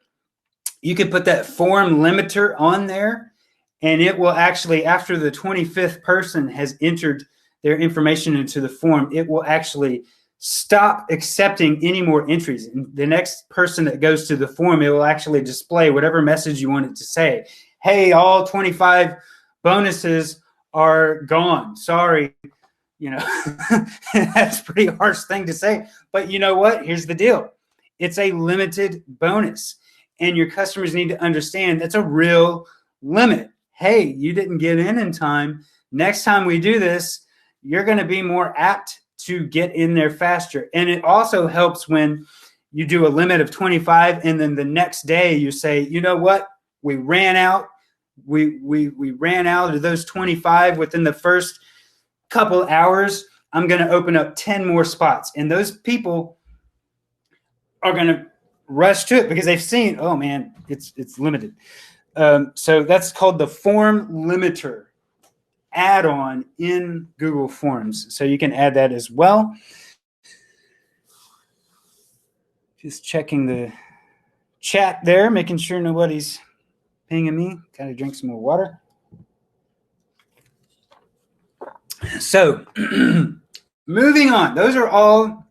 you could put that form limiter on there, and it will actually, after the 25th person has entered their information into the form, it will actually stop accepting any more entries. And the next person that goes to the form, it will actually display whatever message you want it to say. Hey, all 25 bonuses are gone. Sorry. You know, that's a pretty harsh thing to say. But you know what? Here's the deal. It's a limited bonus. And your customers need to understand that's a real limit. Hey, you didn't get in time. Next time we do this, you're going to be more apt to get in there faster. And it also helps when you do a limit of 25 and then the next day you say, you know what? We ran out. We ran out of those 25 within the first couple hours. I'm going to open up 10 more spots. And those people are going to rush to it because they've seen, oh man, it's limited. So that's called the Form Limiter add-on in Google Forms. So you can add that as well. Just checking the chat there, making sure nobody's pinging me. Gotta drink some more water. So moving on, those are all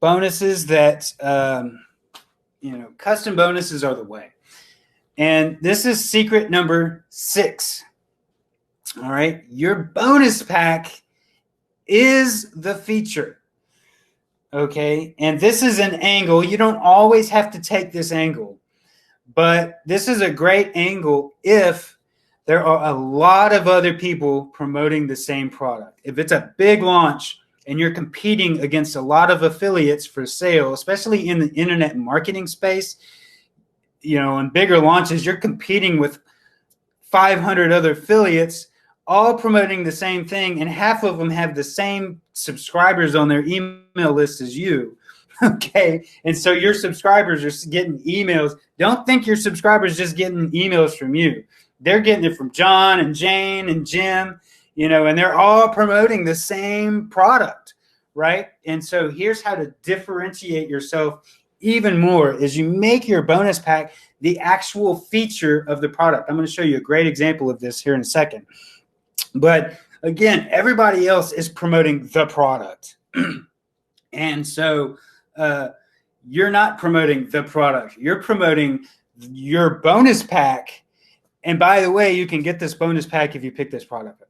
bonuses that, custom bonuses are the way. And this is secret number 6. All right. Your bonus pack is the feature. Okay. And this is an angle. You don't always have to take this angle, but this is a great angle if there are a lot of other people promoting the same product. If it's a big launch and you're competing against a lot of affiliates for sale, especially in the internet marketing space, in bigger launches, you're competing with 500 other affiliates all promoting the same thing, and half of them have the same subscribers on their email list as you. Okay. And so your subscribers are getting emails. Don't think your subscribers just getting emails from you. They're getting it from John and Jane and Jim, and they're all promoting the same product, right? And so here's how to differentiate yourself even more is you make your bonus pack the actual feature of the product. I'm going to show you a great example of this here in a second. But again, everybody else is promoting the product. And so you're not promoting the product. You're promoting your bonus pack. And by the way, you can get this bonus pack if you pick this product up,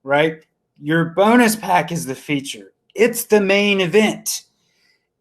right? Your bonus pack is the feature. It's the main event.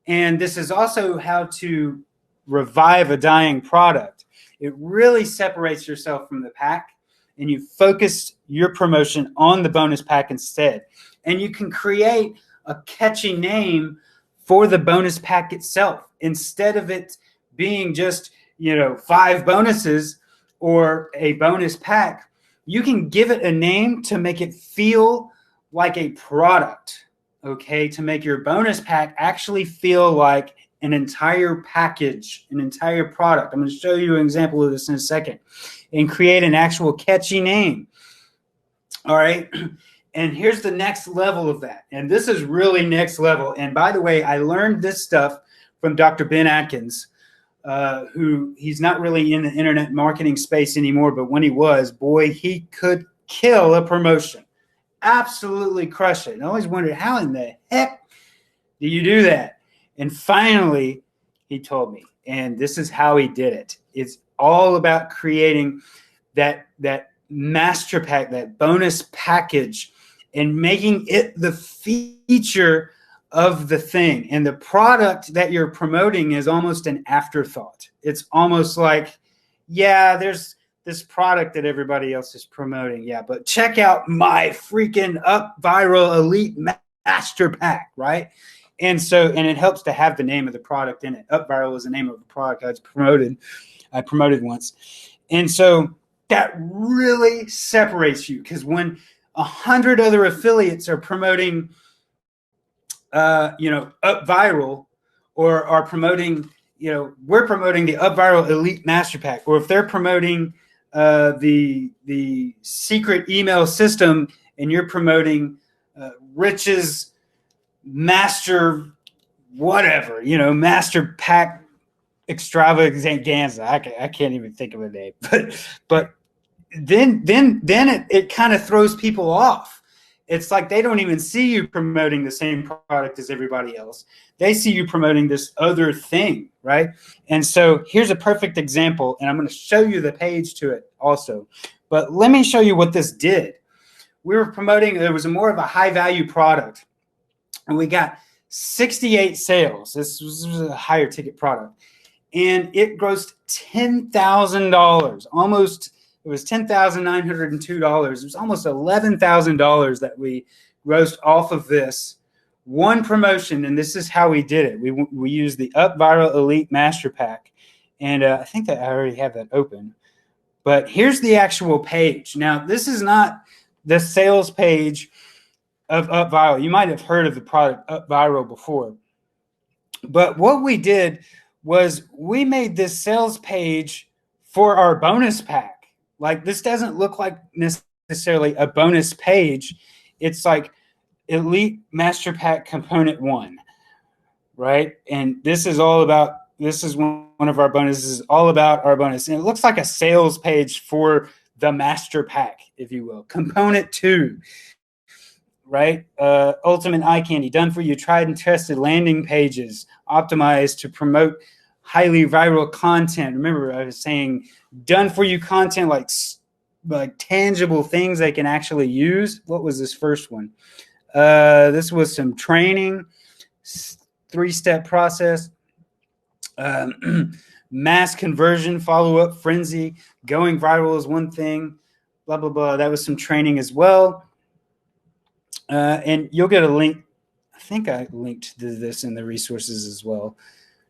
And this is also how to revive a dying product. It really separates yourself from the pack, and you focus your promotion on the bonus pack instead. And you can create a catchy name for the bonus pack itself. Instead of it being just, 5 bonuses or a bonus pack, you can give it a name to make it feel like a product, okay? To make your bonus pack actually feel like an entire package, an entire product. I'm going to show you an example of this in a second. And create an actual catchy name. All right. And here's the next level of that. And this is really next level. And by the way, I learned this stuff from Dr. Ben Atkins, who he's not really in the internet marketing space anymore. But when he was, boy, he could kill a promotion. Absolutely crush it. And I always wondered, how in the heck do you do that? And finally, he told me. And this is how he did it. It's all about creating that master pack, that bonus package, and making it the feature of the thing. And the product that you're promoting is almost an afterthought. It's almost like, yeah, there's this product that everybody else is promoting. Yeah, but check out my freaking Up Viral Elite Master Pack, right? And it helps to have the name of the product in it. Up Viral is the name of the product I promoted once. And so that really separates you, because when 100 other affiliates are promoting, Up Viral, or are promoting, we're promoting the Up Viral Elite Master Pack, or if they're promoting the secret email system and you're promoting Rich's Master whatever, Master Pack Extravaganza. I can't even think of a name, but then it kind of throws people off. it's like they don't even see you promoting the same product as everybody else. They see you promoting this other thing, right? And so here's a perfect example, and I'm going to show you the page to it also. But let me show you what this did. We were promoting, it was more of a high value product, and we got 68 sales. This was a higher ticket product, and it grossed $10,000, almost. It was $10,902. It was almost $11,000 that we grossed off of this one promotion, and this is how we did it. We used the UpViral Elite Master Pack, and I think that I already have that open. But here's the actual page. Now, this is not the sales page of UpViral. You might have heard of the product UpViral before, but what we did was we made this sales page for our bonus pack. Like, this doesn't look like necessarily a bonus page. It's like Elite Master Pack Component 1, right? And this is all about, this is one of our bonuses, all about our bonus. And it looks like a sales page for the Master Pack, if you will. Component 2, right? Ultimate Eye Candy, done for you, tried and tested landing pages, optimized to promote highly viral content. Remember, I was saying done for you content, like tangible things they can actually use. What was this first one? This was some training, 3-step process, mass conversion, follow-up frenzy, going viral is one thing, blah, blah, blah. That was some training as well. And you'll get a link. I think I linked to this in the resources as well.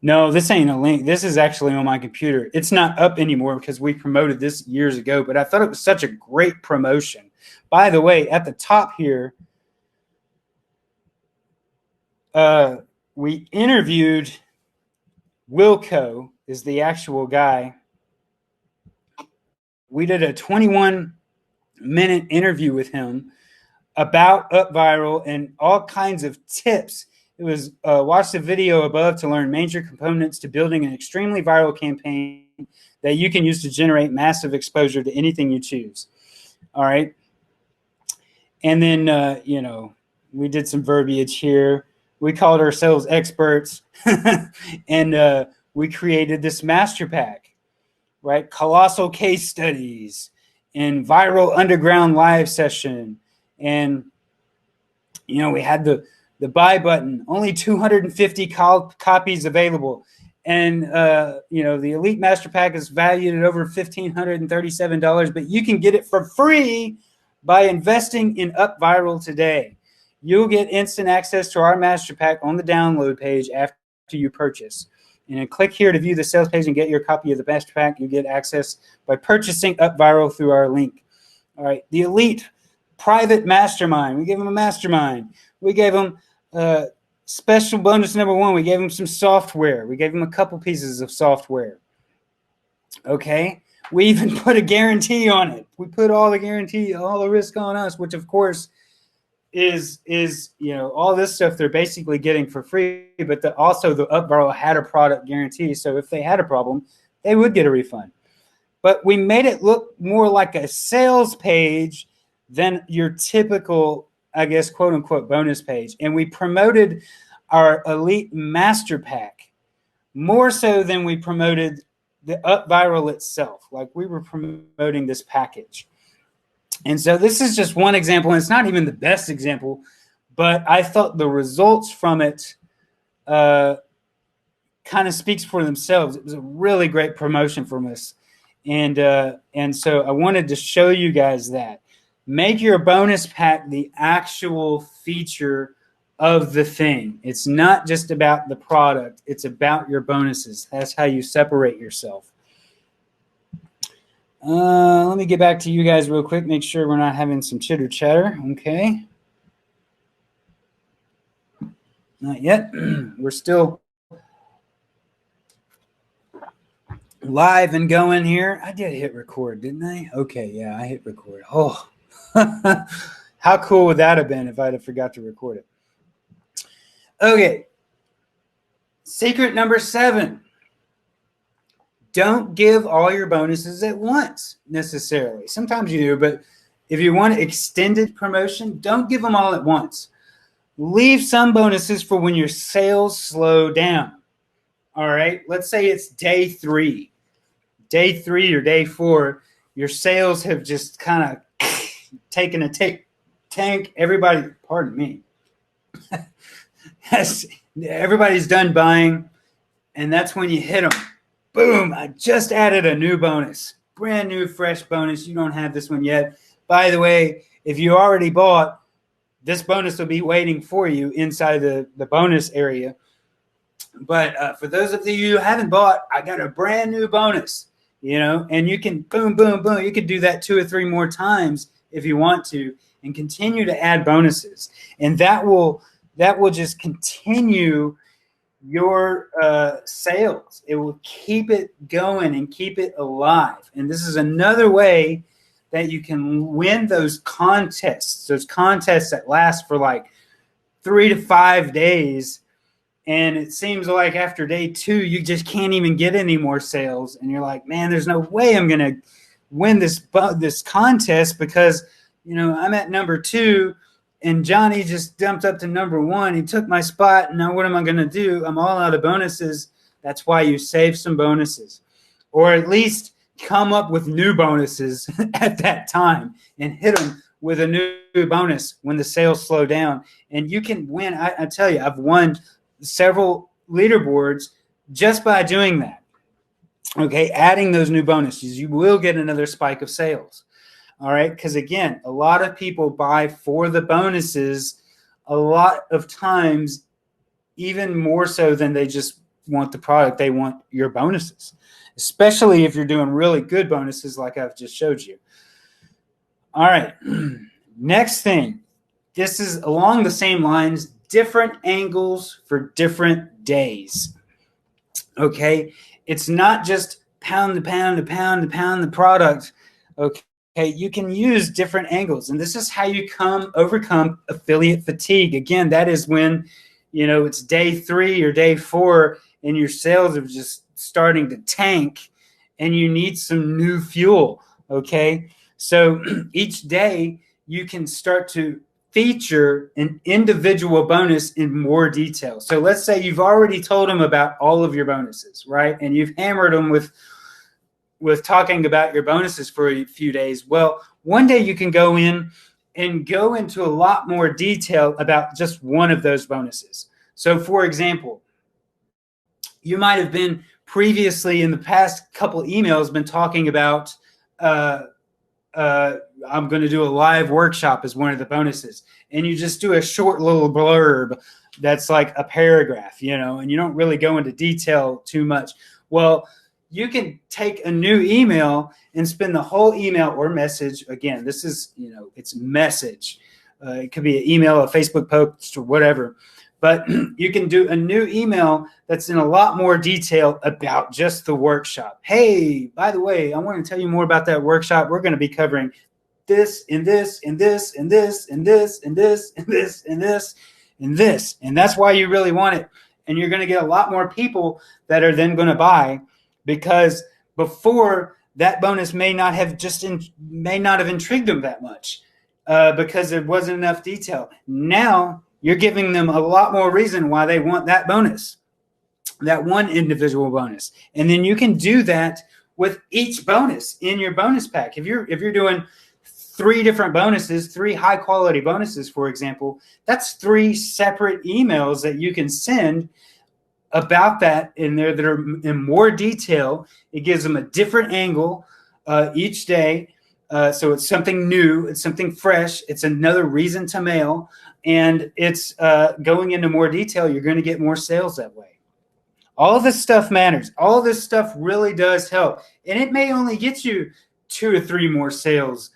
No, this ain't a link. This is actually on my computer. It's not up anymore because we promoted this years ago, but I thought it was such a great promotion. By the way, at the top here, we interviewed Wilco, is the actual guy. We did a 21-minute interview with him about UpViral and all kinds of tips. It was watch the video above to learn major components to building an extremely viral campaign that you can use to generate massive exposure to anything you choose. All right. And then, we did some verbiage here. We called ourselves experts and we created this master pack, right? Colossal case studies and viral underground live session. And, we had the buy button, only 250 copies available. And, the Elite Master Pack is valued at over $1,537, but you can get it for free by investing in UpViral today. You'll get instant access to our Master Pack on the download page after you purchase. And then click here to view the sales page and get your copy of the Master Pack. You get access by purchasing UpViral through our link. All right, the Elite Private Mastermind. We gave them a mastermind. We gave them special bonus number 1. We gave them some software. We gave them a couple pieces of software. Okay. We even put a guarantee on it. We put all the guarantee, all the risk on us, which of course is all this stuff they're basically getting for free. But also the UpViral had a product guarantee. So if they had a problem, they would get a refund. But we made it look more like a sales page than your typical, I guess, quote unquote, bonus page. And we promoted our Elite Master Pack more so than we promoted the UpViral itself. Like, we were promoting this package. And so this is just one example, and it's not even the best example, but I thought the results from it kind of speaks for themselves. It was a really great promotion from us. And so I wanted to show you guys that. Make your bonus pack the actual feature of the thing. It's not just about the product. It's about your bonuses. That's how you separate yourself. Let me get back to you guys real quick. Make sure we're not having some chitter chatter. Okay. Not yet. We're still live and going here. I did hit record, didn't I? Okay, yeah, I hit record. Oh, how cool would that have been if I'd have forgot to record it? Okay. Secret number 7. Don't give all your bonuses at once necessarily. Sometimes you do, but if you want extended promotion, don't give them all at once. Leave some bonuses for when your sales slow down. All right. Let's say it's day 3 or day 4. Your sales have just kind of taken a tank. Everybody, pardon me. Everybody's done buying, and that's when you hit them. Boom, I just added a new bonus. Brand new, fresh bonus. You don't have this one yet. By the way, if you already bought, this bonus will be waiting for you inside the bonus area. But for those of you who haven't bought, I got a brand new bonus, and you can boom, boom, boom. You can do that 2 or 3 more times if you want to, and continue to add bonuses. And that will just continue your sales. It will keep it going and keep it alive. And this is another way that you can win those contests that last for like 3 to 5 days. And it seems like after day 2, you just can't even get any more sales. And you're like, man, there's no way I'm going to win this contest because, I'm at number 2 and Johnny just jumped up to number 1. He took my spot. Now what am I going to do? I'm all out of bonuses. That's why you save some bonuses, or at least come up with new bonuses at that time and hit them with a new bonus when the sales slow down. And you can win. I tell you, I've won several leaderboards just by doing that. Okay, adding those new bonuses, you will get another spike of sales. All right, because again, a lot of people buy for the bonuses a lot of times, even more so than they just want the product. They want your bonuses, especially if you're doing really good bonuses like I've just showed you. All right, next thing. This is along the same lines, different angles for different days. Okay, it's not just pound the product. Okay, you can use different angles, and this is how you overcome affiliate fatigue. Again, that is when it's day 3 or day 4 and your sales are just starting to tank and you need some new fuel. Okay, so each day you can start to feature an individual bonus in more detail. So let's say you've already told them about all of your bonuses, right? And you've hammered them with talking about your bonuses for a few days. Well, one day you can go in and go into a lot more detail about just one of those bonuses. So for example, you might have been previously in the past couple emails been talking about I'm going to do a live workshop as one of the bonuses. And you just do a short little blurb that's like a paragraph, and you don't really go into detail too much. Well, you can take a new email and spend the whole email or message. Again, this is, it's message. It could be an email, a Facebook post, or whatever. But you can do a new email that's in a lot more detail about just the workshop. Hey, by the way, I want to tell you more about that workshop. We're going to be covering this and this and this and this and this and this and this and this and this. And that's why you really want it. And you're going to get a lot more people that are then going to buy, because before that bonus may not have intrigued them that much because there wasn't enough detail. Now you're giving them a lot more reason why they want that bonus, that one individual bonus. And then you can do that with each bonus in your bonus pack. If you're doing 3 different bonuses, 3 high quality bonuses, for example, that's 3 separate emails that you can send about that in there that are in more detail. It gives them a different angle each day. So it's something new, it's something fresh, it's another reason to mail, and it's going into more detail. You're going to get more sales that way. All of this stuff matters. All of this stuff really does help. And it may only get you 2 or 3 more sales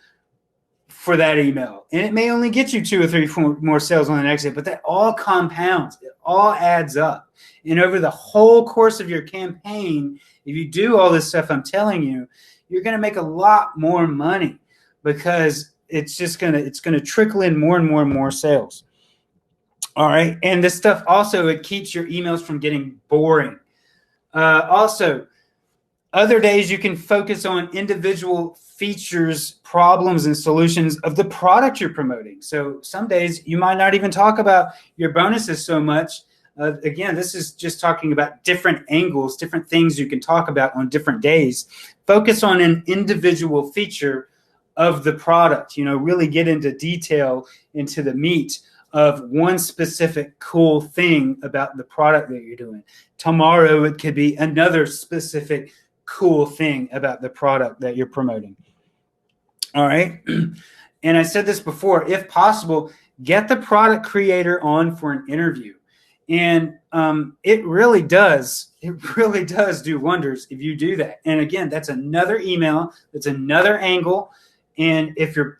for that email. And it may only get you 2 or 3 more sales on the next day, but that all compounds. It all adds up. And over the whole course of your campaign, if you do all this stuff I'm telling you, you're going to make a lot more money, because it's going to trickle in more and more and more sales. All right. And this stuff also, it keeps your emails from getting boring. Also, Other days you can focus on individual features, problems, and solutions of the product you're promoting. So some days you might not even talk about your bonuses so much. Again, this is just talking about different angles, different things you can talk about on different days. Focus on an individual feature of the product, really get into detail, into the meat of one specific cool thing about the product that you're doing. Tomorrow it could be another specific cool thing about the product that you're promoting. All right. And I said this before, if possible, get the product creator on for an interview. And it really does do wonders if you do that. And again, that's another email, that's another angle. And if your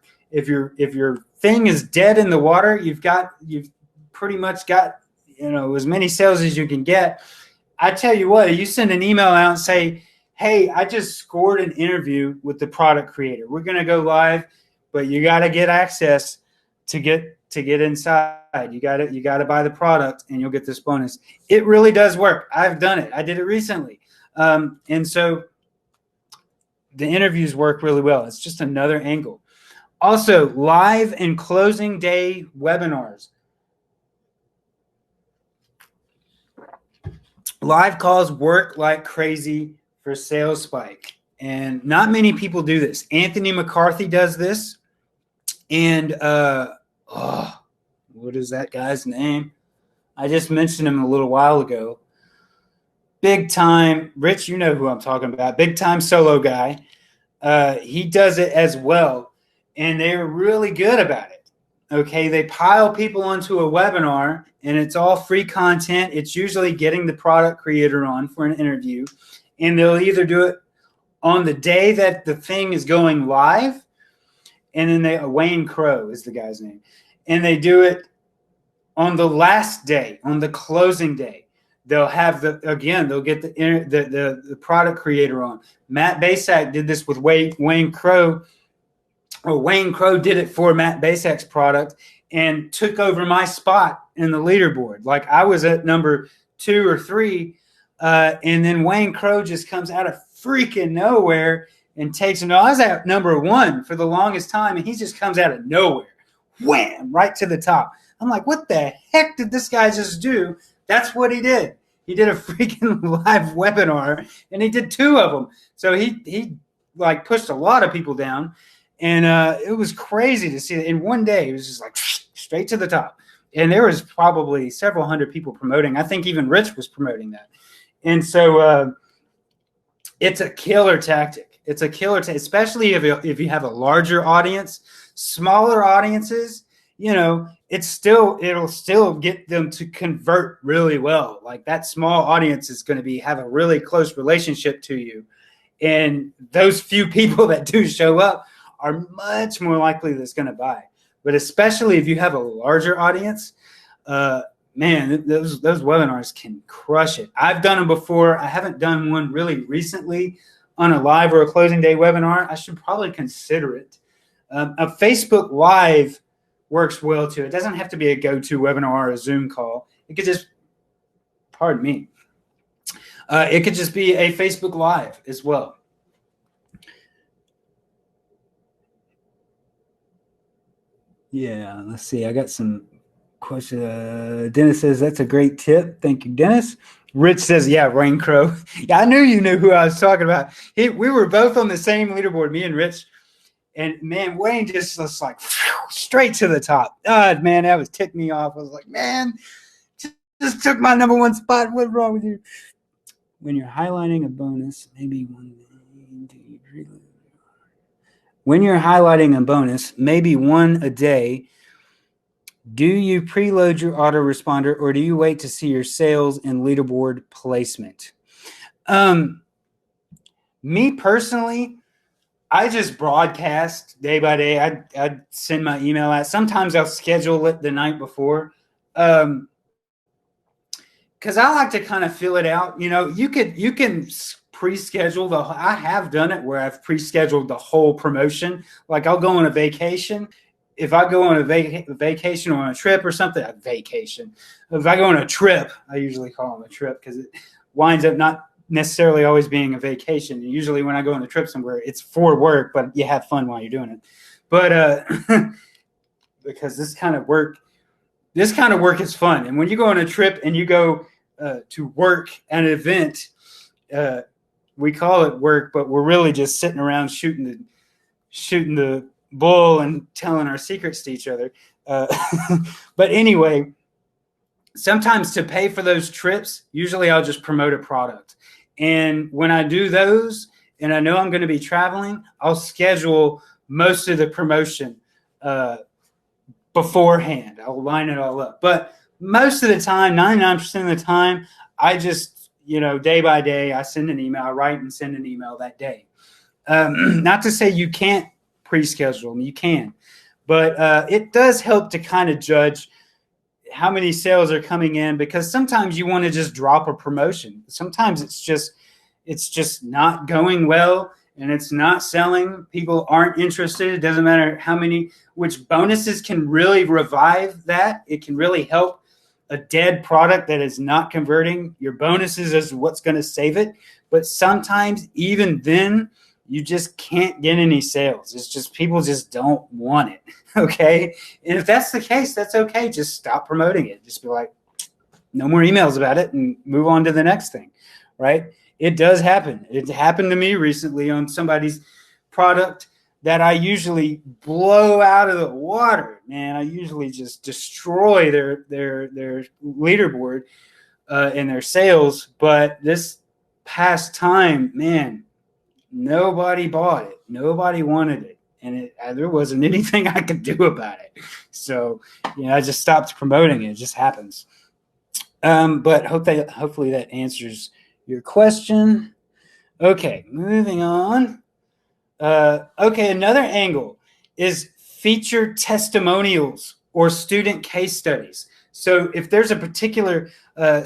thing is dead in the water, you've pretty much got as many sales as you can get. I tell you what, you send an email out and say, hey, I just scored an interview with the product creator. We're going to go live, but you got to get access to get inside. You got to buy the product and you'll get this bonus. It really does work. I've done it. I did it recently. And so the interviews work really well. It's just another angle. Also, live and closing day webinars. Live calls work like crazy for sales spike. And not many people do this. Anthony McCarthy does this. And what is that guy's name? I just mentioned him a little while ago. Big time, Rich, you know who I'm talking about. Big time solo guy. He does it as well. And they're really good about it. Okay, they pile people onto a webinar and it's all free content. It's usually getting the product creator on for an interview. And they'll either do it on the day that the thing is going live, and then Wayne Crow is the guy's name. And they do it on the last day, on the closing day. They'll have they'll get the product creator on. Matt Basak did this with Wayne Crow. Or Wayne Crow did it for Matt Basak's product and took over my spot in the leaderboard. Like I was at number 2 or 3, and then Wayne Crow just comes out of freaking nowhere and takes it. No, I was at number 1 for the longest time, and he just comes out of nowhere, wham, right to the top. I'm like, what the heck did this guy just do? That's what he did. He did a freaking live webinar, and he did 2 of them. So he like pushed a lot of people down. And it was crazy to see it. In one day, it was just like straight to the top. And there was probably several hundred people promoting. I think even Rich was promoting that. And so it's a killer tactic. It's a killer tactic, especially if you have a larger audience. Smaller audiences, it'll still get them to convert really well. Like that small audience is going to have a really close relationship to you. And those few people that do show up are much more likely that's going to buy. But especially if you have a larger audience, man, those webinars can crush it. I've done them before. I haven't done one really recently on a live or a closing day webinar. I should probably consider it. A Facebook Live works well too. It doesn't have to be a GoToWebinar or a Zoom call. It could just, pardon me, it could just be a Facebook Live as well. Yeah, let's see. I got some questions. Dennis says, that's a great tip. Thank you, Dennis. Rich says, yeah, Wayne Crow. Yeah, I knew you knew who I was talking about. We were both on the same leaderboard, me and Rich. And, man, Wayne just was like straight to the top. Man, that was ticked me off. I was like, man, just took my number 1 spot. What's wrong with you? When you're highlighting a bonus, maybe one. When you're highlighting a bonus, maybe one a day, do you preload your autoresponder or do you wait to see your sales and leaderboard placement? Me personally, I just broadcast day by day. I'd send my email out. Sometimes I'll schedule it the night before. Because I like to kind of fill it out. You can pre-schedule I have done it where I've pre-scheduled the whole promotion. Like I'll go on a vacation. If I go on a vacation or on a trip or something, a vacation. If I go on a trip, I usually call them a trip because it winds up not necessarily always being a vacation. Usually when I go on a trip somewhere, it's for work, but you have fun while you're doing it. But because this kind of work is fun. And when you go on a trip and you go to work at an event, we call it work, but we're really just sitting around shooting the bull and telling our secrets to each other. But anyway, sometimes to pay for those trips, usually I'll just promote a product. And when I do those and I know I'm going to be traveling, I'll schedule most of the promotion beforehand. I'll line it all up. But most of the time, 99% of the time, I just, day by day, I send an email. I write and send an email that day. Not to say you can't pre-schedule them. You can. But it does help to kind of judge how many sales are coming in, because sometimes you want to just drop a promotion. Sometimes it's just not going well and it's not selling. People aren't interested. It doesn't matter which bonuses can really revive that. It can really help a dead product that is not converting. Your bonuses is what's going to save it. But sometimes even then, you just can't get any sales. It's just people just don't want it. Okay. And if that's the case, that's okay. Just stop promoting it. Just be like, no more emails about it and move on to the next thing. Right. It does happen. It happened to me recently on somebody's product that I usually blow out of the water. Man, I usually just destroy their leaderboard and their sales. But this past time, man, nobody bought it. Nobody wanted it. And there wasn't anything I could do about it. So, I just stopped promoting it. It just happens. But hopefully that answers your question. Okay, moving on. Okay, another angle is feature testimonials or student case studies. So if there's a particular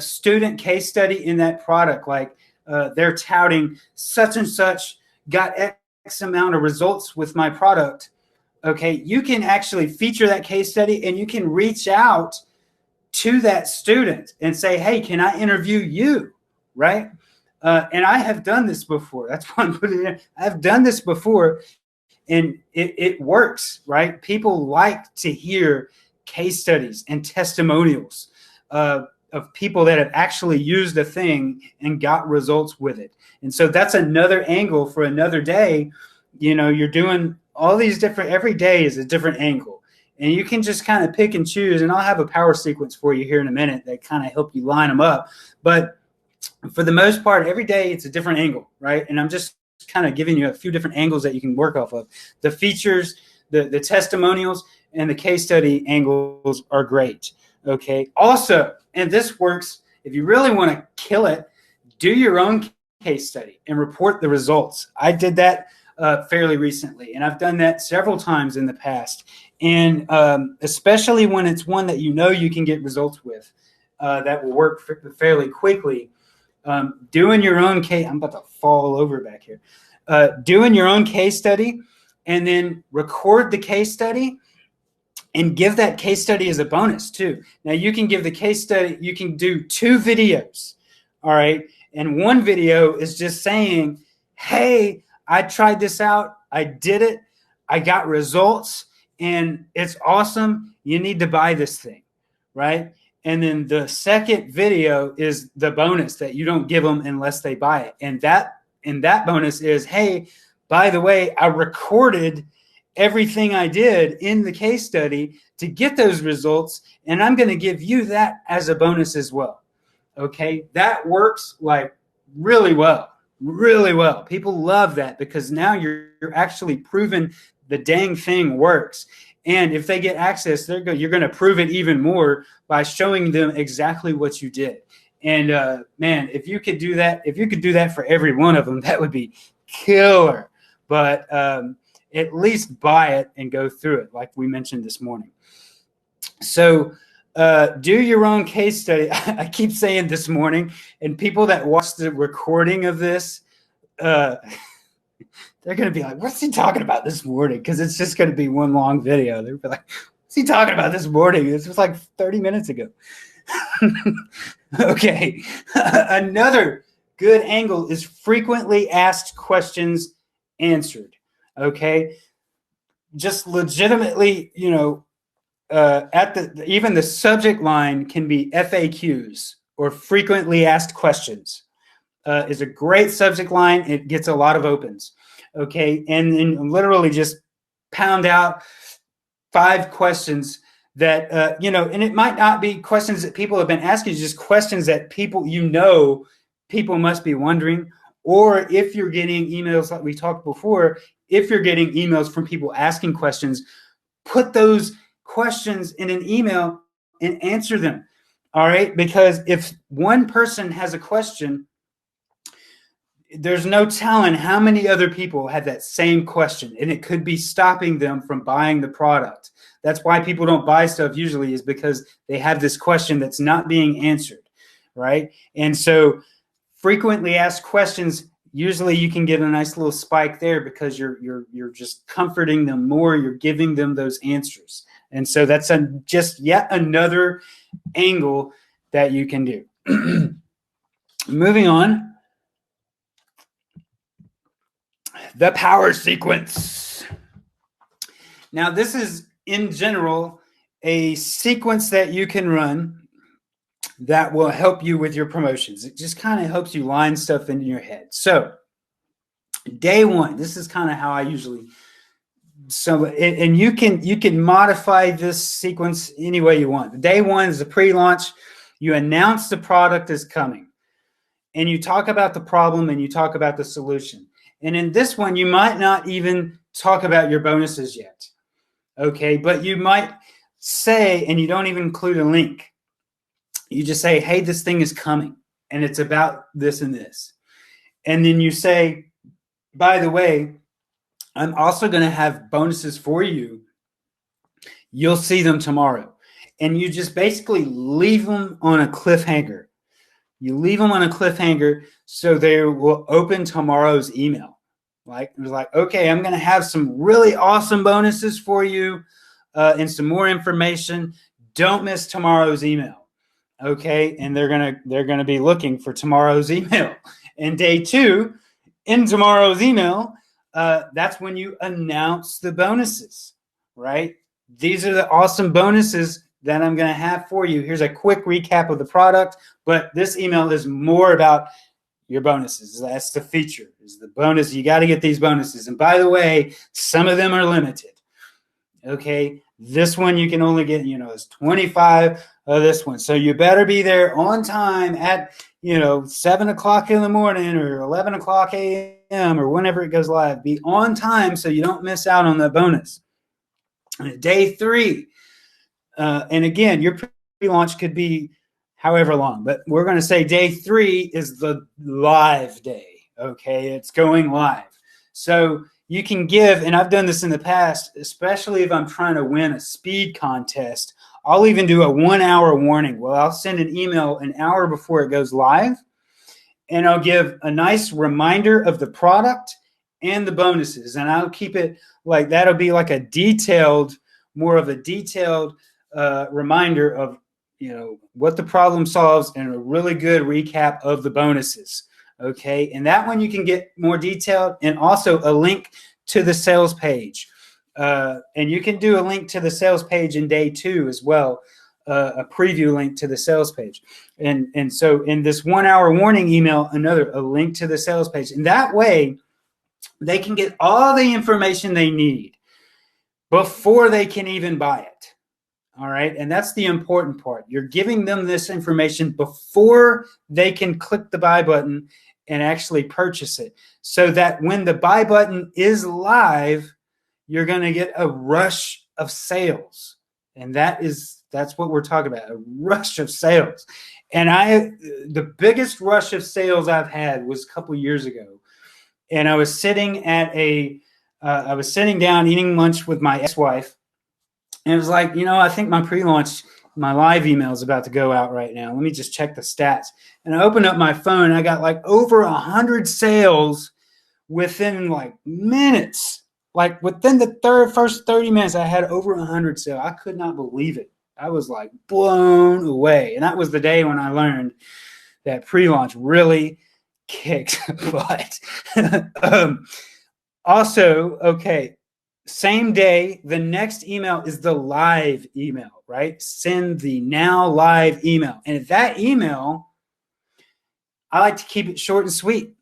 student case study in that product, like they're touting such and such got X amount of results with my product, okay, you can actually feature that case study and you can reach out to that student and say, hey, can I interview you, right? And I have done this before. That's why I'm putting it in. I've done this before, and it works, right? People like to hear case studies and testimonials of people that have actually used a thing and got results with it. And so that's another angle for another day. You're doing all these different, every day is a different angle. And you can just kind of pick and choose. And I'll have a power sequence for you here in a minute that kind of help you line them up. But for the most part, every day it's a different angle, right? And I'm just kind of giving you a few different angles that you can work off of. The features, the testimonials, and the case study angles are great. Okay. Also, and this works if you really want to kill it, do your own case study and report the results. I did that fairly recently, and I've done that several times in the past. And especially when it's one that you can get results with that will work fairly quickly. Doing your own case, I'm about to fall over back here. Doing your own case study and then record the case study and give that case study as a bonus too. Now you can give the case study, you can do 2 videos, all right? And one video is just saying, hey, I tried this out. I did it. I got results and it's awesome. You need to buy this thing, right? And then the second video is the bonus that you don't give them unless they buy it. And that bonus is, hey, by the way, I recorded everything I did in the case study to get those results, and I'm going to give you that as a bonus as well. Okay, that works like really well, really well. People love that because now you're actually proving the dang thing works. And if they get access, you're going to prove it even more by showing them exactly what you did. And man, if you could do that for every one of them, that would be killer. But at least buy it and go through it, like we mentioned this morning. So do your own case study. I keep saying this morning, and people that watch the recording of this, they're going to be like, what's he talking about this morning? Because it's just going to be one long video. They'll be like, what's he talking about this morning? This was like 30 minutes ago. Okay. Another good angle is frequently asked questions answered. Okay. Just legitimately, at even the subject line can be FAQs or frequently asked questions. Is a great subject line. It gets a lot of opens. Okay. And then literally just pound out 5 questions that, and it might not be questions that people have been asking, just questions that people must be wondering. Or if you're getting emails like we talked before, if you're getting emails from people asking questions, put those questions in an email and answer them. All right. Because if one person has a question, there's no telling how many other people have that same question, and it could be stopping them from buying the product. That's why people don't buy stuff usually, is because they have this question that's not being answered, right? And so frequently asked questions, usually you can get a nice little spike there because you're just comforting them more, you're giving them those answers. And so that's just yet another angle that you can do. Moving on. The power sequence. Now, this is, in general, a sequence that you can run that will help you with your promotions. It just kind of helps you line stuff into your head. So, day 1, this is kind of how I usually. So, and you can modify this sequence any way you want. Day 1 is the pre-launch. You announce the product is coming, and you talk about the problem and you talk about the solution. And in this one, you might not even talk about your bonuses yet. Okay, but you might say, and you don't even include a link. You just say, hey, this thing is coming, and it's about this and this. And then you say, by the way, I'm also going to have bonuses for you. You'll see them tomorrow. And you just basically leave them on a cliffhanger. You leave them on a cliffhanger so they will open tomorrow's email. Like, it was like, okay, I'm going to have some really awesome bonuses for you and some more information. Don't miss tomorrow's email. Okay, and they're gonna be looking for tomorrow's email. And day 2, in tomorrow's email, that's when you announce the bonuses. Right? These are the awesome bonuses that I'm going to have for you. Here's a quick recap of the product, but this email is more about your bonuses. That's the feature, is the bonus. You got to get these bonuses. And by the way, some of them are limited. Okay, this one you can only get, it's 25 of this one. So you better be there on time at, 7 o'clock in the morning or 11 o'clock a.m. or whenever it goes live. Be on time so you don't miss out on the bonus. And day 3, and again, your pre-launch could be however long, but we're going to say day 3 is the live day. Okay, it's going live. So you can give, and I've done this in the past, especially if I'm trying to win a speed contest, I'll even do a 1-hour warning. Well, I'll send an email an hour before it goes live, and I'll give a nice reminder of the product and the bonuses. And I'll keep it like, that'll be like more of a detailed reminder of, what the problem solves and a really good recap of the bonuses. Okay. And that one you can get more detailed, and also a link to the sales page. And you can do a link to the sales page in day 2 as well, a preview link to the sales page. And so in this 1-hour warning email, a link to the sales page. And that way they can get all the information they need before they can even buy it. All right. And that's the important part. You're giving them this information before they can click the buy button and actually purchase it, so that when the buy button is live, you're going to get a rush of sales. And that's what we're talking about, a rush of sales. And the biggest rush of sales I've had was a couple years ago. And I was sitting at I was sitting down eating lunch with my ex-wife. And it was like, I think my pre-launch, my live email is about to go out right now. Let me just check the stats. And I opened up my phone, and I got like over 100 sales within like minutes. Like within the first 30 minutes, I had over 100 sales. I could not believe it. I was like blown away. And that was the day when I learned that pre-launch really kicked butt. Also, okay, same day, the next email is the live email, right? Send the now live email. And that email, I like to keep it short and sweet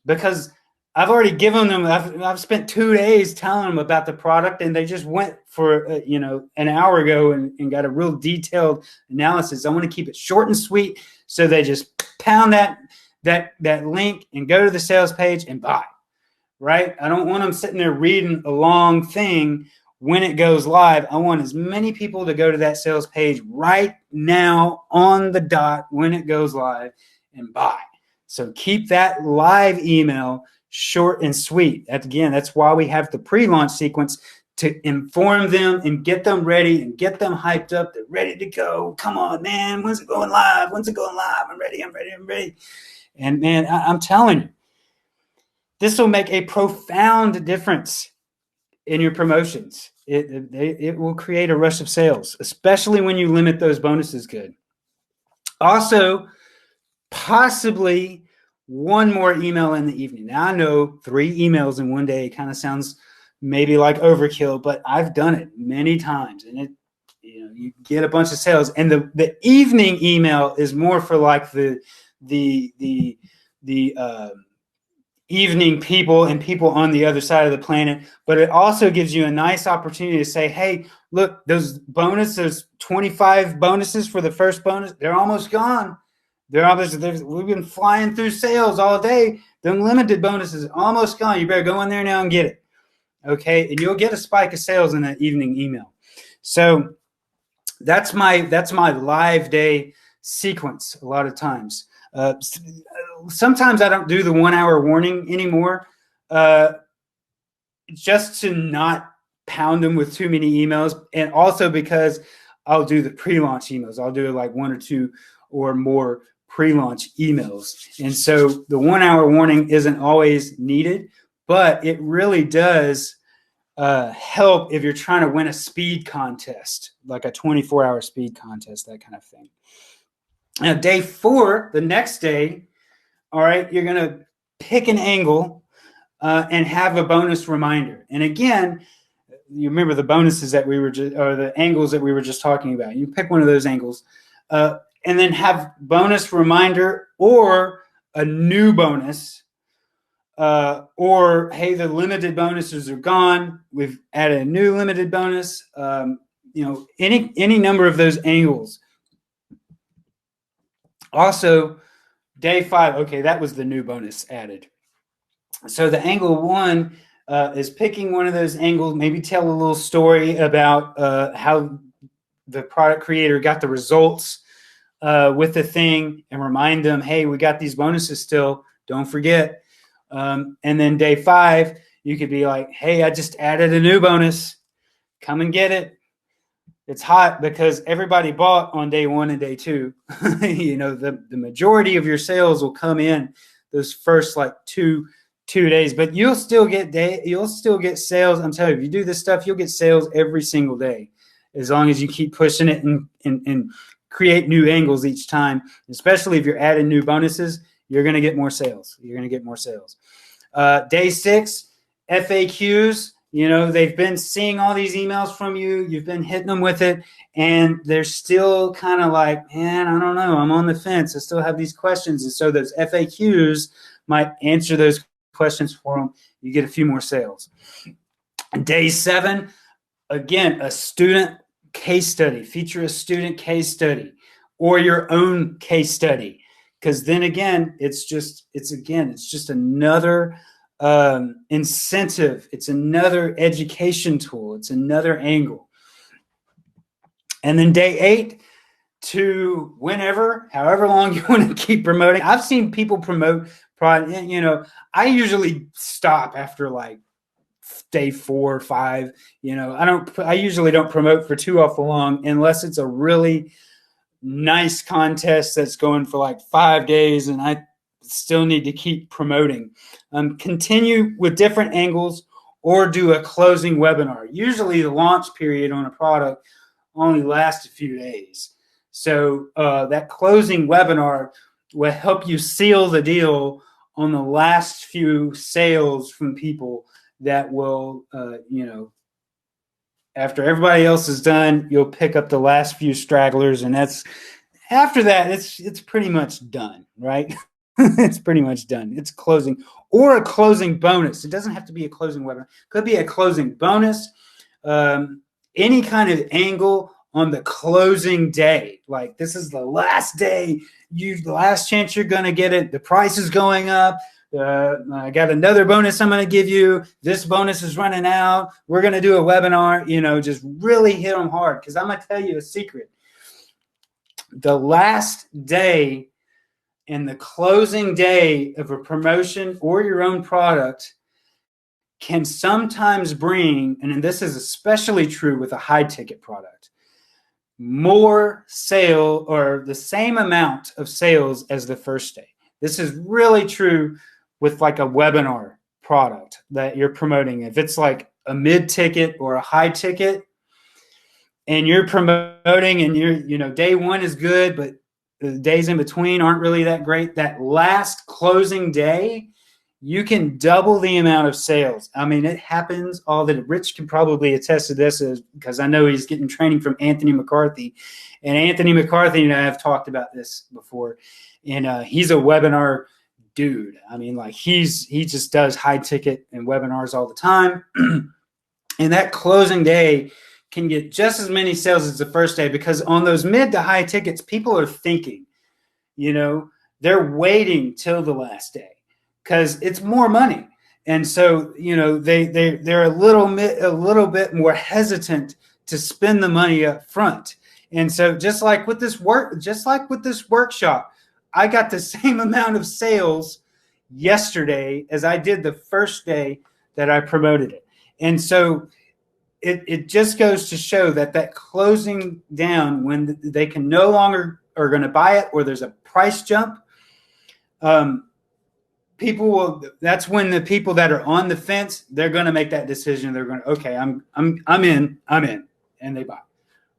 because I've already given them, I've spent 2 days telling them about the product, and they just went for, an hour ago and got a real detailed analysis. I want to keep it short and sweet. So they just pound that link and go to the sales page and buy, right? I don't want them sitting there reading a long thing when it goes live. I want as many people to go to that sales page right now on the dot when it goes live and buy. So keep that live email short and sweet. Again, that's why we have the pre-launch sequence, to inform them and get them ready and get them hyped up. They're ready to go. Come on, man. When's it going live? When's it going live? I'm ready. And man, I'm telling you, this will make a profound difference in your promotions. It will create a rush of sales, especially when you limit those bonuses good. Also, possibly one more email in the evening. Now, I know 3 emails in one day kind of sounds maybe like overkill, but I've done it many times, and you get a bunch of sales. And the evening email is more for like the evening people and people on the other side of the planet, but it also gives you a nice opportunity to say, hey, look, those 25 bonuses for the first bonus, they're almost gone. We've been flying through sales all day. The unlimited bonuses almost gone. You better go in there now and get it. Okay, and you'll get a spike of sales in that evening email. So that's my live day sequence a lot of times. Sometimes I don't do the 1 hour warning anymore, just to not pound them with too many emails, and also because I'll do the pre-launch emails. I'll do like 1 or 2 or more pre-launch emails. And so the 1 hour warning isn't always needed, but it really does help if you're trying to win a speed contest, like a 24-hour speed contest, that kind of thing. Now, day 4, the next day, all right, you're going to pick an angle and have a bonus reminder. And again, you remember the bonuses that we were or the angles that we were just talking about. You pick one of those angles. And then have bonus reminder or a new bonus, or hey, the limited bonuses are gone. We've added a new limited bonus. Any number of those angles. Also, day 5. Okay, that was the new bonus added. So the angle 1 is picking one of those angles. Maybe tell a little story about how the product creator got the results with the thing, and remind them, hey, we got these bonuses still, don't forget. And then day 5, you could be like, hey, I just added a new bonus, come and get it. It's hot because everybody bought on day 1 and day 2. The majority of your sales will come in those first like two days, but you'll still get sales. I'm telling you, if you do this stuff, you'll get sales every single day, as long as you keep pushing it and create new angles each time. Especially if you're adding new bonuses, you're going to get more sales. Day 6, FAQs. They've been seeing all these emails from you. You've been hitting them with it, and they're still kind of like, man, I don't know. I'm on the fence. I still have these questions. And so those FAQs might answer those questions for them. You get a few more sales. Day 7, again, a student case study. Feature a student case study or your own case study, because then again, it's just another incentive. It's another education tool. It's another angle. And then day 8 to however long you want to keep promoting. I've seen people promote product. I usually stop after like day 4 or 5. I usually don't promote for too awful long unless it's a really nice contest that's going for like 5 days and I still need to keep promoting. Continue with different angles or do a closing webinar. Usually the launch period on a product only lasts a few days. So that closing webinar will help you seal the deal on the last few sales from people that will, after everybody else is done, you'll pick up the last few stragglers, and after that, it's pretty much done, right? It's pretty much done. It's closing or a closing bonus. It doesn't have to be a closing webinar. It could be a closing bonus, any kind of angle on the closing day. Like, this is the last day, the last chance you're going to get it. The price is going up. I got another bonus I'm going to give you. This bonus is running out. We're going to do a webinar. Just really hit them hard, because I'm going to tell you a secret. The last day and the closing day of a promotion or your own product can sometimes bring, and this is especially true with a high ticket product, more sale or the same amount of sales as the first day. This is really true with like a webinar product that you're promoting. If it's like a mid ticket or a high ticket, and you're promoting, and day one is good, but the days in between aren't really that great, that last closing day, you can double the amount of sales. I mean, it happens all the time. Rich can probably attest to this, because I know he's getting training from Anthony McCarthy. And Anthony McCarthy and I have talked about this before. And he's a webinar dude. I mean, like, he just does high ticket and webinars all the time. And that closing day can get just as many sales as the first day, because on those mid to high tickets, people are thinking, they're waiting till the last day because it's more money. And so, they're a little bit more hesitant to spend the money up front. And so just like with this workshop, I got the same amount of sales yesterday as I did the first day that I promoted it. And so it just goes to show that closing down, when they can no longer are going to buy it, or there's a price jump, that's when the people that are on the fence, they're going to make that decision. They're going to, okay, I'm in, and they buy,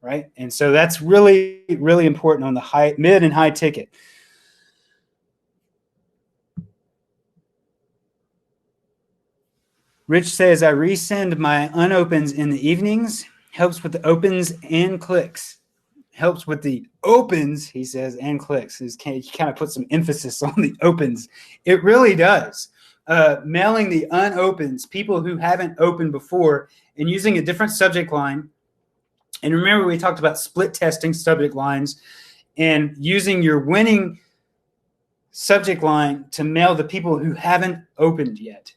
right? And so that's really, really important on the mid and high ticket. Rich says, I resend my unopens in the evenings. Helps with the opens and clicks. Helps with the opens, he says, and clicks. He kind of put some emphasis on the opens. It really does. Mailing the unopens, people who haven't opened before, and using a different subject line. And remember, we talked about split testing subject lines, and using your winning subject line to mail the people who haven't opened yet.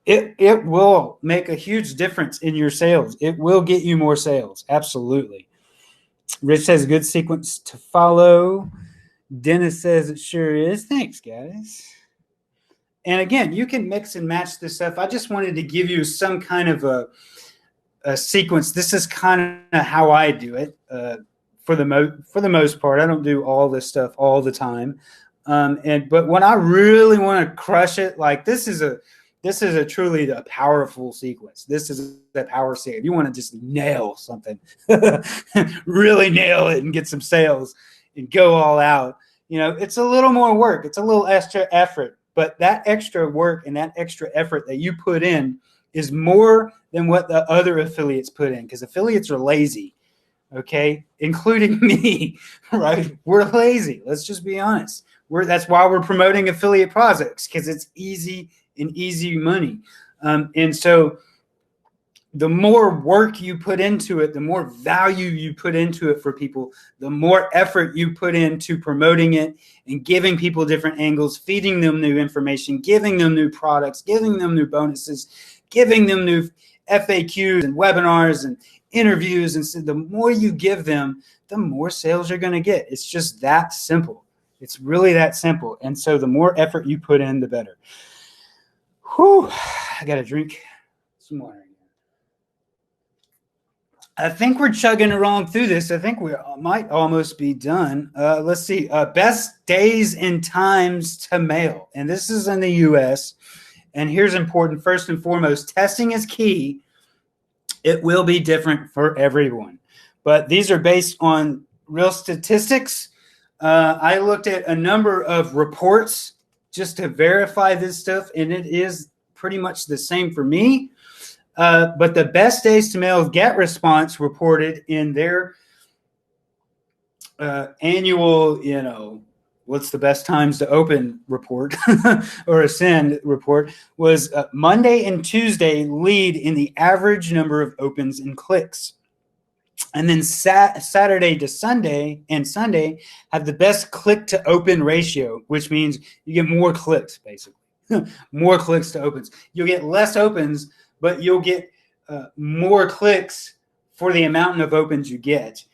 It will make a huge difference in your sales. It will get you more sales. Absolutely. Rich says, good sequence to follow. Dennis says it sure is. Thanks, guys. And again, you can mix and match this stuff. I just wanted to give you some kind of a sequence. This is kind of how I do it for the most part. I don't do all this stuff all the time. But when I really want to crush it, like this is a truly a powerful sequence. This is a power sequence. You want to just nail something, really nail it and get some sales and go all out. It's a little more work. It's a little extra effort, but that extra work and that extra effort that you put in is more than what the other affiliates put in, because affiliates are lazy, okay? Including me, right? We're lazy. Let's just be honest. That's why we're promoting affiliate projects, because it's easy and easy money. And so the more work you put into it, the more value you put into it for people, the more effort you put into promoting it and giving people different angles, feeding them new information, giving them new products, giving them new bonuses, giving them new FAQs and webinars and interviews. And so the more you give them, the more sales you're going to get. It's just that simple. It's really that simple. And so the more effort you put in, the better. Whew, I got to drink some water. I think we're chugging along through this. I think we might almost be done. Let's see. Best days and times to mail. And this is in the U.S. And here's important. First and foremost, testing is key. It will be different for everyone. But these are based on real statistics. I looked at a number of reports, just to verify this stuff, and it is pretty much the same for me. But the best days to mail GetResponse reported in their annual, what's the best times to open report or a send report, was Monday and Tuesday lead in the average number of opens and clicks. And then Saturday to Sunday and Sunday have the best click to open ratio, which means you get more clicks, basically. More clicks to opens. You'll get less opens, but you'll get more clicks for the amount of opens you get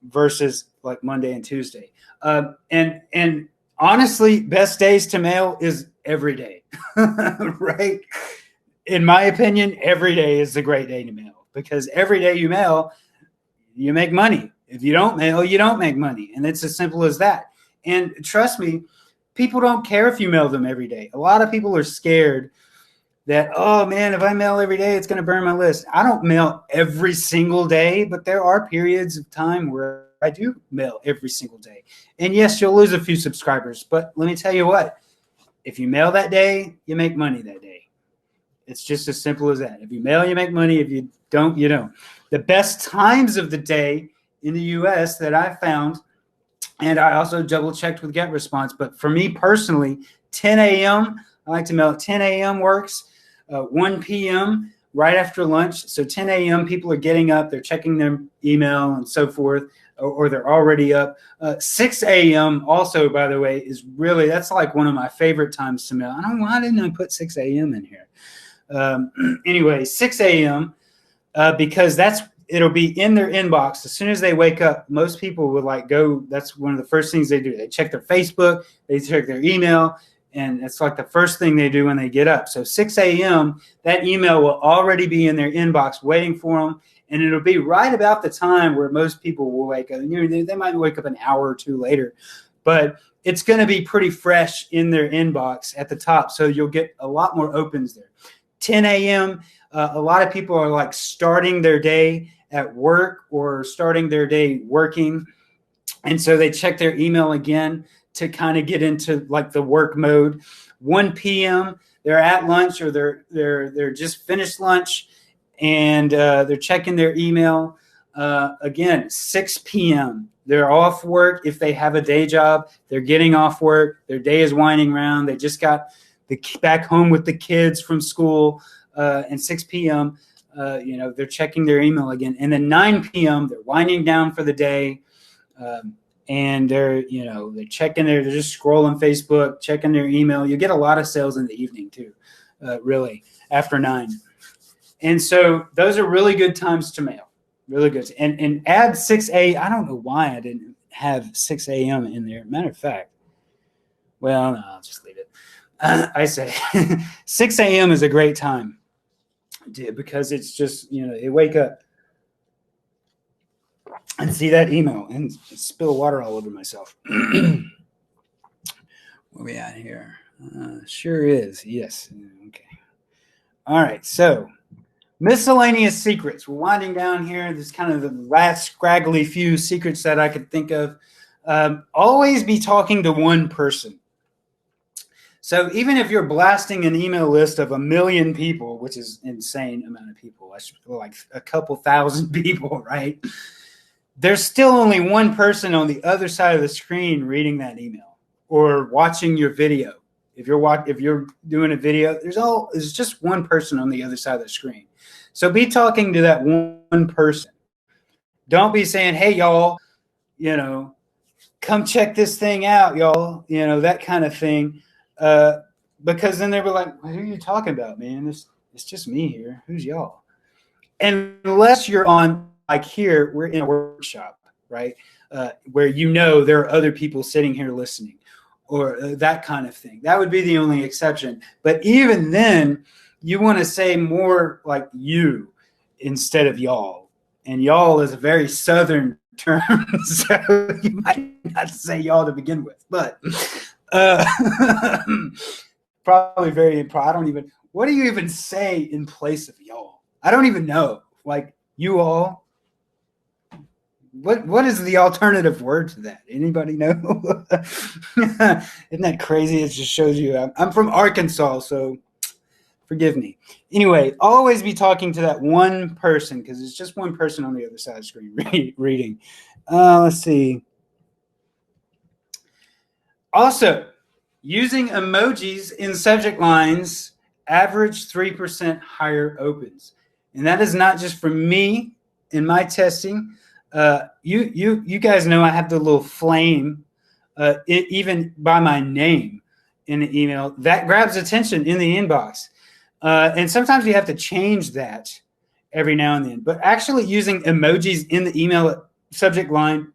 versus like Monday and Tuesday. And honestly, best days to mail is every day, right? In my opinion, every day is a great day to mail, because every day you mail, you make money. If you don't mail, you don't make money. And it's as simple as that. And trust me, people don't care if you mail them every day. A lot of people are scared that, oh man, if I mail every day, it's going to burn my list. I don't mail every single day, but there are periods of time where I do mail every single day. And yes, you'll lose a few subscribers, but let me tell you what, if you mail that day, you make money that day. It's just as simple as that. If you mail, you make money. If you don't, you don't. The best times of the day in the US that I found, and I also double checked with GetResponse, but for me personally, 10 a.m., I like to mail at 10 a.m. works, 1 p.m. right after lunch. So 10 a.m. people are getting up, they're checking their email and so forth, or they're already up. 6 a.m. also, by the way, is really, that's like one of my favorite times to mail. I don't know, why didn't I put 6 a.m. in here? Anyway, 6 a.m. Because it'll be in their inbox as soon as they wake up. Most people would go. That's one of the first things they do. They check their Facebook, they check their email, and it's like the first thing they do when they get up. So 6 a.m., that email will already be in their inbox waiting for them, and it'll be right about the time where most people will wake up. And they might wake up an hour or two later, but it's going to be pretty fresh in their inbox at the top, so you'll get a lot more opens there. 10 a.m., a lot of people are starting their day at work or starting their day working. And so they check their email again to kind of get into the work mode. 1 p.m., they're at lunch or they're just finished lunch, and they're checking their email. Again, 6 p.m., they're off work. If they have a day job, they're getting off work. Their day is winding around. They just got back home with the kids from school. And 6 p.m., they're checking their email again. And then 9 p.m., they're winding down for the day. And they're checking they're just scrolling Facebook, checking their email. You get a lot of sales in the evening too, really, after 9. And so those are really good times to mail, really good. And add 6 a.m. I don't know why I didn't have 6 a.m. in there. Matter of fact, well, no, I'll just leave it. I say 6 a.m. is a great time because it's just, they wake up and see that email and spill water all over myself. Where we at here? Sure is. Yes. Okay. All right. So miscellaneous secrets. We're winding down here. This is kind of the last scraggly few secrets that I could think of. Always be talking to one person. So even if you're blasting an email list of 1 million people, which is insane amount of people, like a couple thousand people, right? There's still only one person on the other side of the screen reading that email or watching your video. If you're doing a video, there's just one person on the other side of the screen. So be talking to that one person. Don't be saying, "Hey, y'all, come check this thing out, y'all," that kind of thing. Because then they were like, "Who are you talking about, man? It's just me here. Who's y'all?" And unless you're on, here, we're in a workshop, right? Where there are other people sitting here listening, or that kind of thing. That would be the only exception. But even then, you want to say more like you instead of y'all. And y'all is a very Southern term, so you might not say y'all to begin with, but probably very improper. What do you even say in place of y'all? I don't even know. You all, what is the alternative word to that? Anybody know? Isn't that crazy? It just shows you I'm from Arkansas, so forgive me. Anyway, always be talking to that one person because it's just one person on the other side of the screen reading. Let's see. Also, using emojis in subject lines average 3% higher opens. And that is not just from me in my testing. You guys know I have the little flame, even by my name in the email. That grabs attention in the inbox. And sometimes you have to change that every now and then. But actually using emojis in the email subject line,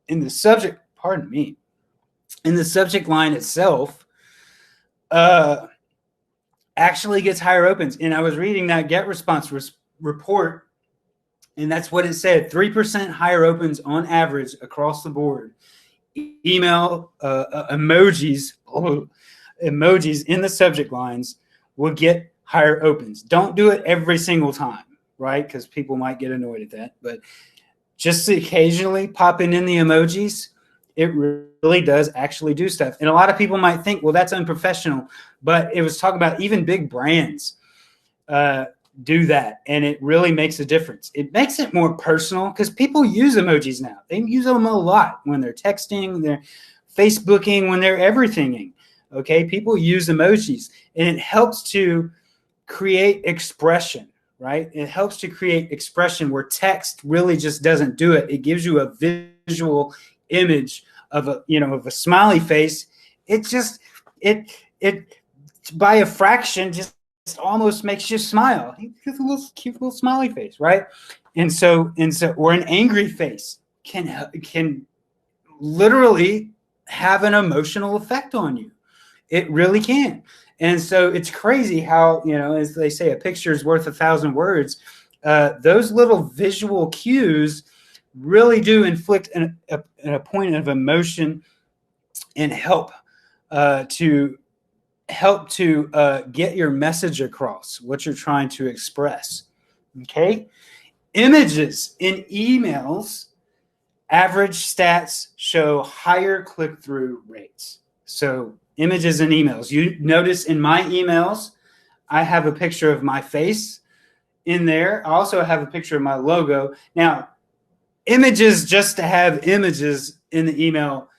in the subject, pardon me, in the subject line itself, actually gets higher opens. And I was reading that GetResponse report, and that's what it said: 3% higher opens on average across the board. Email emojis in the subject lines will get higher opens. Don't do it every single time, right? Because people might get annoyed at that. But just occasionally popping in the emojis, it really does actually do stuff. And a lot of people might think, well, that's unprofessional. But it was talking about even big brands do that. And it really makes a difference. It makes it more personal because people use emojis now. They use them a lot when they're texting, they're Facebooking, when they're everythinging. Okay, people use emojis, and it helps to create expression, right? It helps to create expression where text really just doesn't do it. It gives you a visual image of a smiley face. It just it by a fraction just almost makes you smile. It's a little cute little smiley face, right? And so or an angry face can literally have an emotional effect on you. It really can. And so it's crazy how, as they say, a picture is worth 1,000 words. Those little visual cues really do inflict a point of emotion and help to get your message across, what you're trying to express. Okay? Images in emails, average stats show higher click-through rates. So images in emails. You notice in my emails, I have a picture of my face in there. I also have a picture of my logo. Now, images just to have images in the email,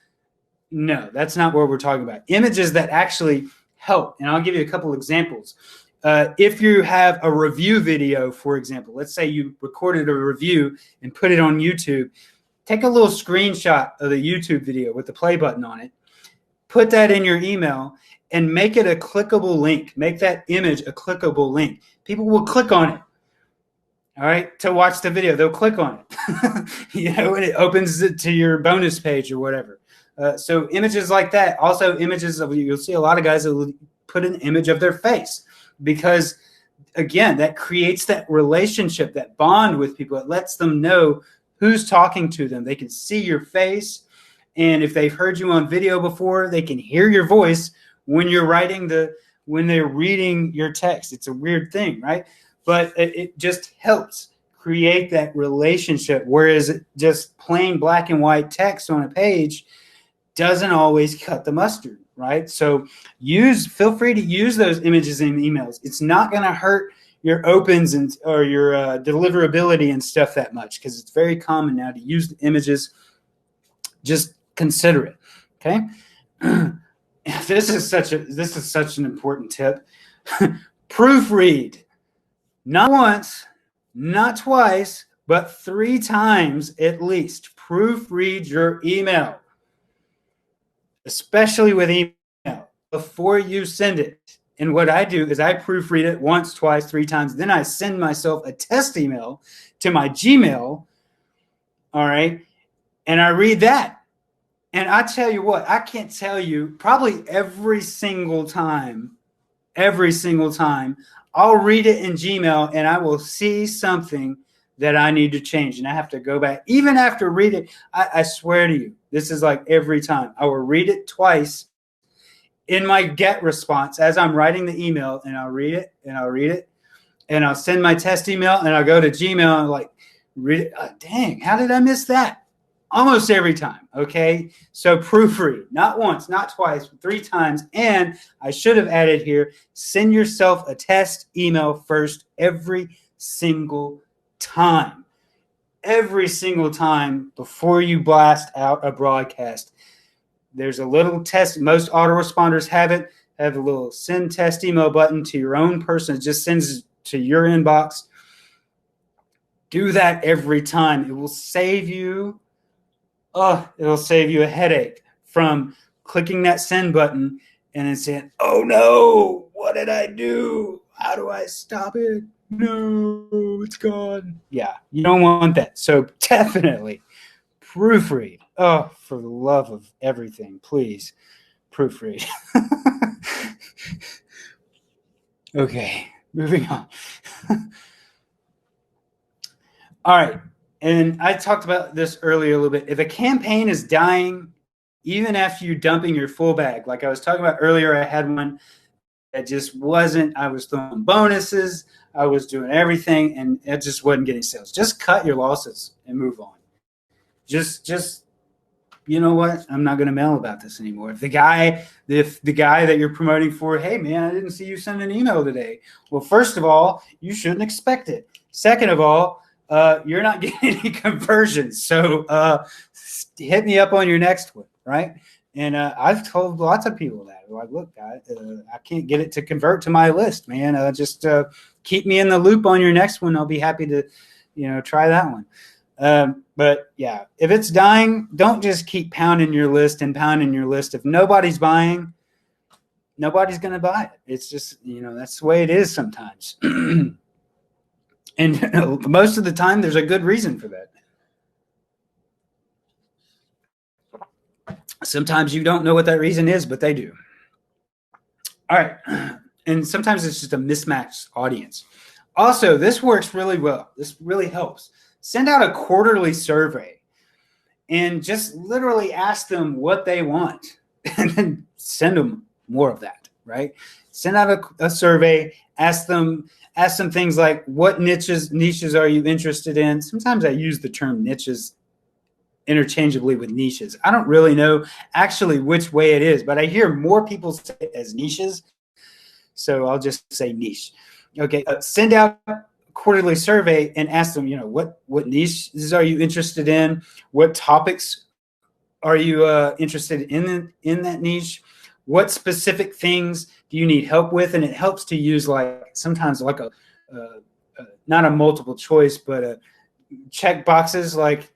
no, that's not what we're talking about. Images that actually help. And I'll give you a couple examples. If you have a review video, for example, let's say you recorded a review and put it on YouTube, take a little screenshot of the YouTube video with the play button on it, put that in your email, and make it a clickable link. Make that image a clickable link. People will click on it, all right, to watch the video. They'll click on it, and it opens it to your bonus page or whatever. So images like that. Also images of, you'll see a lot of guys that will put an image of their face because, again, that creates that relationship, that bond with people. It lets them know who's talking to them. They can see your face. And if they've heard you on video before, they can hear your voice when you're when they're reading your text. It's a weird thing, right? But it just helps create that relationship. Whereas just plain black and white text on a page doesn't always cut the mustard, right? So feel free to use those images in emails. It's not going to hurt your opens or your deliverability and stuff that much because it's very common now to use the images. Just consider it. Okay. This is such an important tip. Proofread. Not once, not twice, but 3 times at least. Proofread your email, especially with email, before you send it. And what I do is I proofread it once, twice, 3 times. Then I send myself a test email to my Gmail. All right. And I read that. And I tell you what, I can't tell you, probably every single time, I'll read it in Gmail and I will see something that I need to change. And I have to go back. Even after reading, I swear to you, this is like every time. I will read it twice in my GetResponse as I'm writing the email, and I'll read it and I'll read it. And I'll send my test email and I'll go to Gmail and like Dang, how did I miss that? Almost every time. Okay. So proofread, not once, not twice, but 3 times. And I should have added here, send yourself a test email first every single time. Every single time before you blast out a broadcast. There's a little test. Most autoresponders have it. Have a little send test email button to your own person. It just sends to your inbox. Do that every time. It will save you. It'll save you a headache from clicking that send button and then saying, "Oh no, what did I do? How do I stop it? No, it's gone." Yeah, you don't want that. So definitely proofread. Oh, for the love of everything, please proofread. Okay, moving on. All right. And I talked about this earlier a little bit. If a campaign is dying, even after you dumping your full bag, like I was talking about earlier, I had one that just wasn't, I was throwing bonuses, I was doing everything, and it just wasn't getting sales. Just cut your losses and move on. Just you know what? I'm not going to mail about this anymore. If the guy that you're promoting for, hey man, I didn't see you send an email today. Well, first of all, you shouldn't expect it. Second of all, you're not getting any conversions. So hit me up on your next one, right? And I've told lots of people that. Like, look, I can't get it to convert to my list, man. Just keep me in the loop on your next one. I'll be happy to, try that one. But yeah, if it's dying, don't just keep pounding your list and pounding your list. If nobody's buying, nobody's going to buy it. It's just, that's the way it is sometimes. And most of the time, there's a good reason for that. Sometimes you don't know what that reason is, but they do. All right. And sometimes it's just a mismatched audience. Also, this works really well. This really helps. Send out a quarterly survey and just literally ask them what they want and then send them more of that, right? Send out a survey, ask them things like, what niches are you interested in? Sometimes I use the term niches interchangeably with niches. I don't really know actually which way it is, but I hear more people say it as niches. So I'll just say niche. Okay, send out a quarterly survey and ask them, what niches are you interested in? What topics are you interested in that niche? What specific things do you need help with? And it helps to use sometimes like a not a multiple choice, but a check boxes like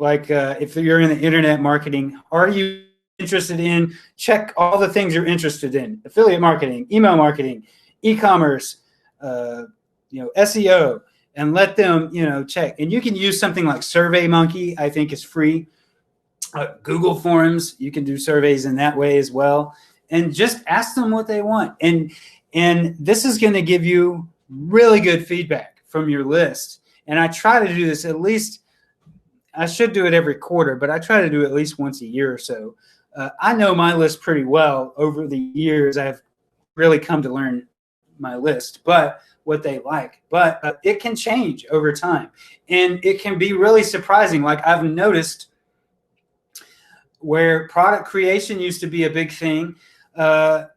if you're in the internet marketing, are you interested in, check all the things you're interested in: affiliate marketing, email marketing, e-commerce, SEO, and let them, check. And you can use something like SurveyMonkey, I think is free. Google Forms, you can do surveys in that way as well. And just ask them what they want. And this is going to give you really good feedback from your list. And I try to do this at least, I should do it every quarter, but I try to do it at least once a year or so. I know my list pretty well. Over the years, I've really come to learn my list, but what they like. But it can change over time. And it can be really surprising. Like I've noticed where product creation used to be a big thing, and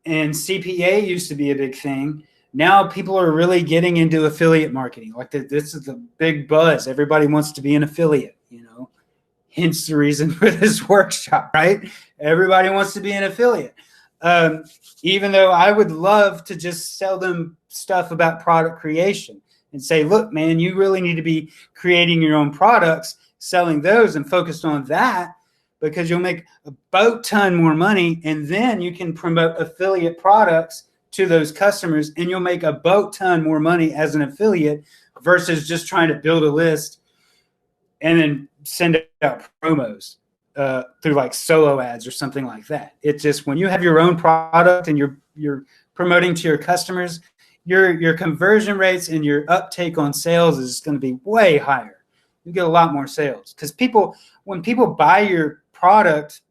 CPA used to be a big thing. Now people are really getting into affiliate marketing. Like this is the big buzz. Everybody wants to be an affiliate, hence the reason for this workshop, right? Everybody wants to be an affiliate. Even though I would love to just sell them stuff about product creation and say, look, man, you really need to be creating your own products, selling those and focused on that, because you'll make a boat ton more money, and then you can promote affiliate products to those customers, and you'll make a boat ton more money as an affiliate versus just trying to build a list and then send out promos through like solo ads or something like that. It's just when you have your own product and you're promoting to your customers, your conversion rates and your uptake on sales is going to be way higher. You get a lot more sales because when people buy your product,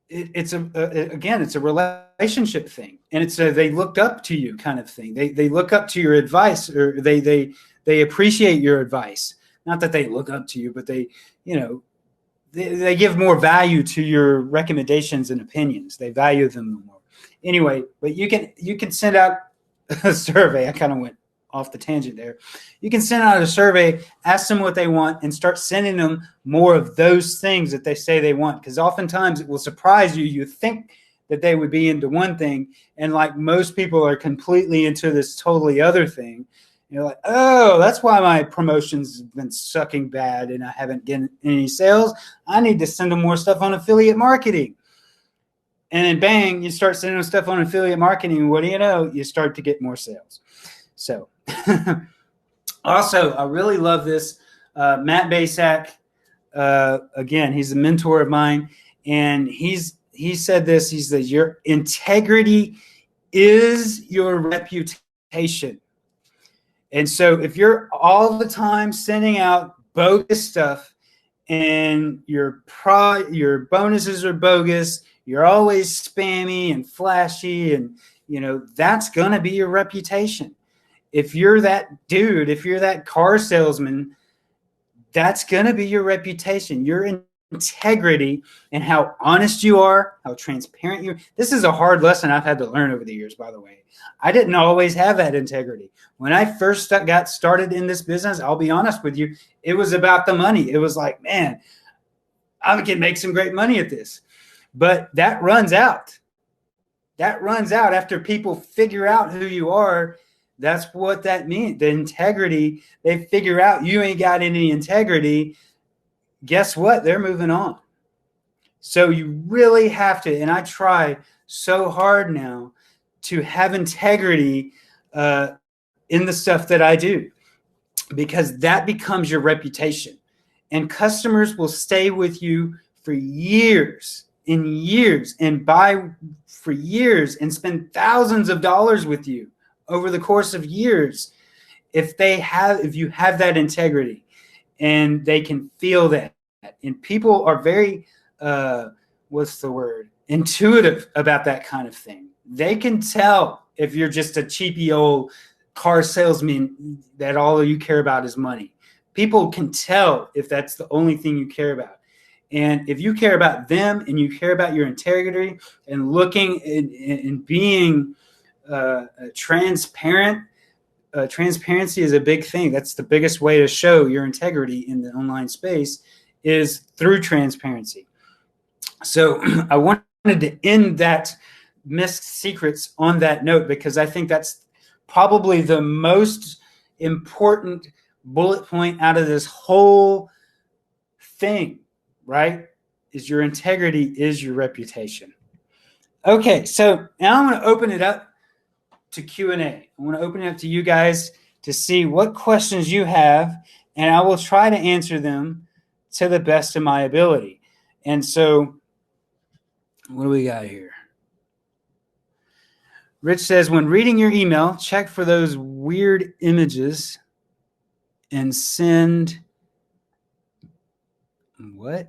it's a relationship thing, and they looked up to you kind of thing. They look up to your advice, or they they appreciate your advice. Not that they look up to you, but they, they give more value to your recommendations and opinions. They value them more. Anyway, but you can send out a survey. I kind of went off the tangent there. You can send out a survey, ask them what they want, and start sending them more of those things that they say they want. Because oftentimes it will surprise you. You think that they would be into one thing, and like most people are completely into this totally other thing. You're like, oh, that's why my promotions have been sucking bad and I haven't gotten any sales. I need to send them more stuff on affiliate marketing. And then bang, you start sending them stuff on affiliate marketing. What do you know? You start to get more sales. So also, I really love this. Matt Basak, again, he's a mentor of mine. And he said this, he says, your integrity is your reputation. And so if you're all the time sending out bogus stuff and your bonuses are bogus, you're always spammy and flashy, and that's going to be your reputation. If you're that dude, if you're that car salesman, that's going to be your reputation. Your integrity and how honest you are, how transparent you are. This is a hard lesson I've had to learn over the years, by the way. I didn't always have that integrity. When I first got started in this business, I'll be honest with you, it was about the money. It was like, man, I can make some great money at this. But that runs out. That runs out after people figure out who you are. That's what that means. The integrity, they figure out you ain't got any integrity. Guess what? They're moving on. So you really have to, and I try so hard now to have integrity in the stuff that I do, because that becomes your reputation. And customers will stay with you for years and years and buy for years and spend thousands of dollars with you over the course of years if you have that integrity, and they can feel that. And people are very intuitive about that kind of thing. They can tell if you're just a cheapy old car salesman that all you care about is money. People can tell if that's the only thing you care about. And if you care about them and you care about your integrity and looking and being transparent, transparency is a big thing. That's the biggest way to show your integrity in the online space, is through transparency. So I wanted to end that missed secrets on that note, because I think that's probably the most important bullet point out of this whole thing, right? Is your integrity is your reputation. Okay, so now I'm going to open it up to Q&A. I want to open it up to you guys to see what questions you have, and I will try to answer them to the best of my ability. And so what do we got here? Rich says, when reading your email, check for those weird images and send what?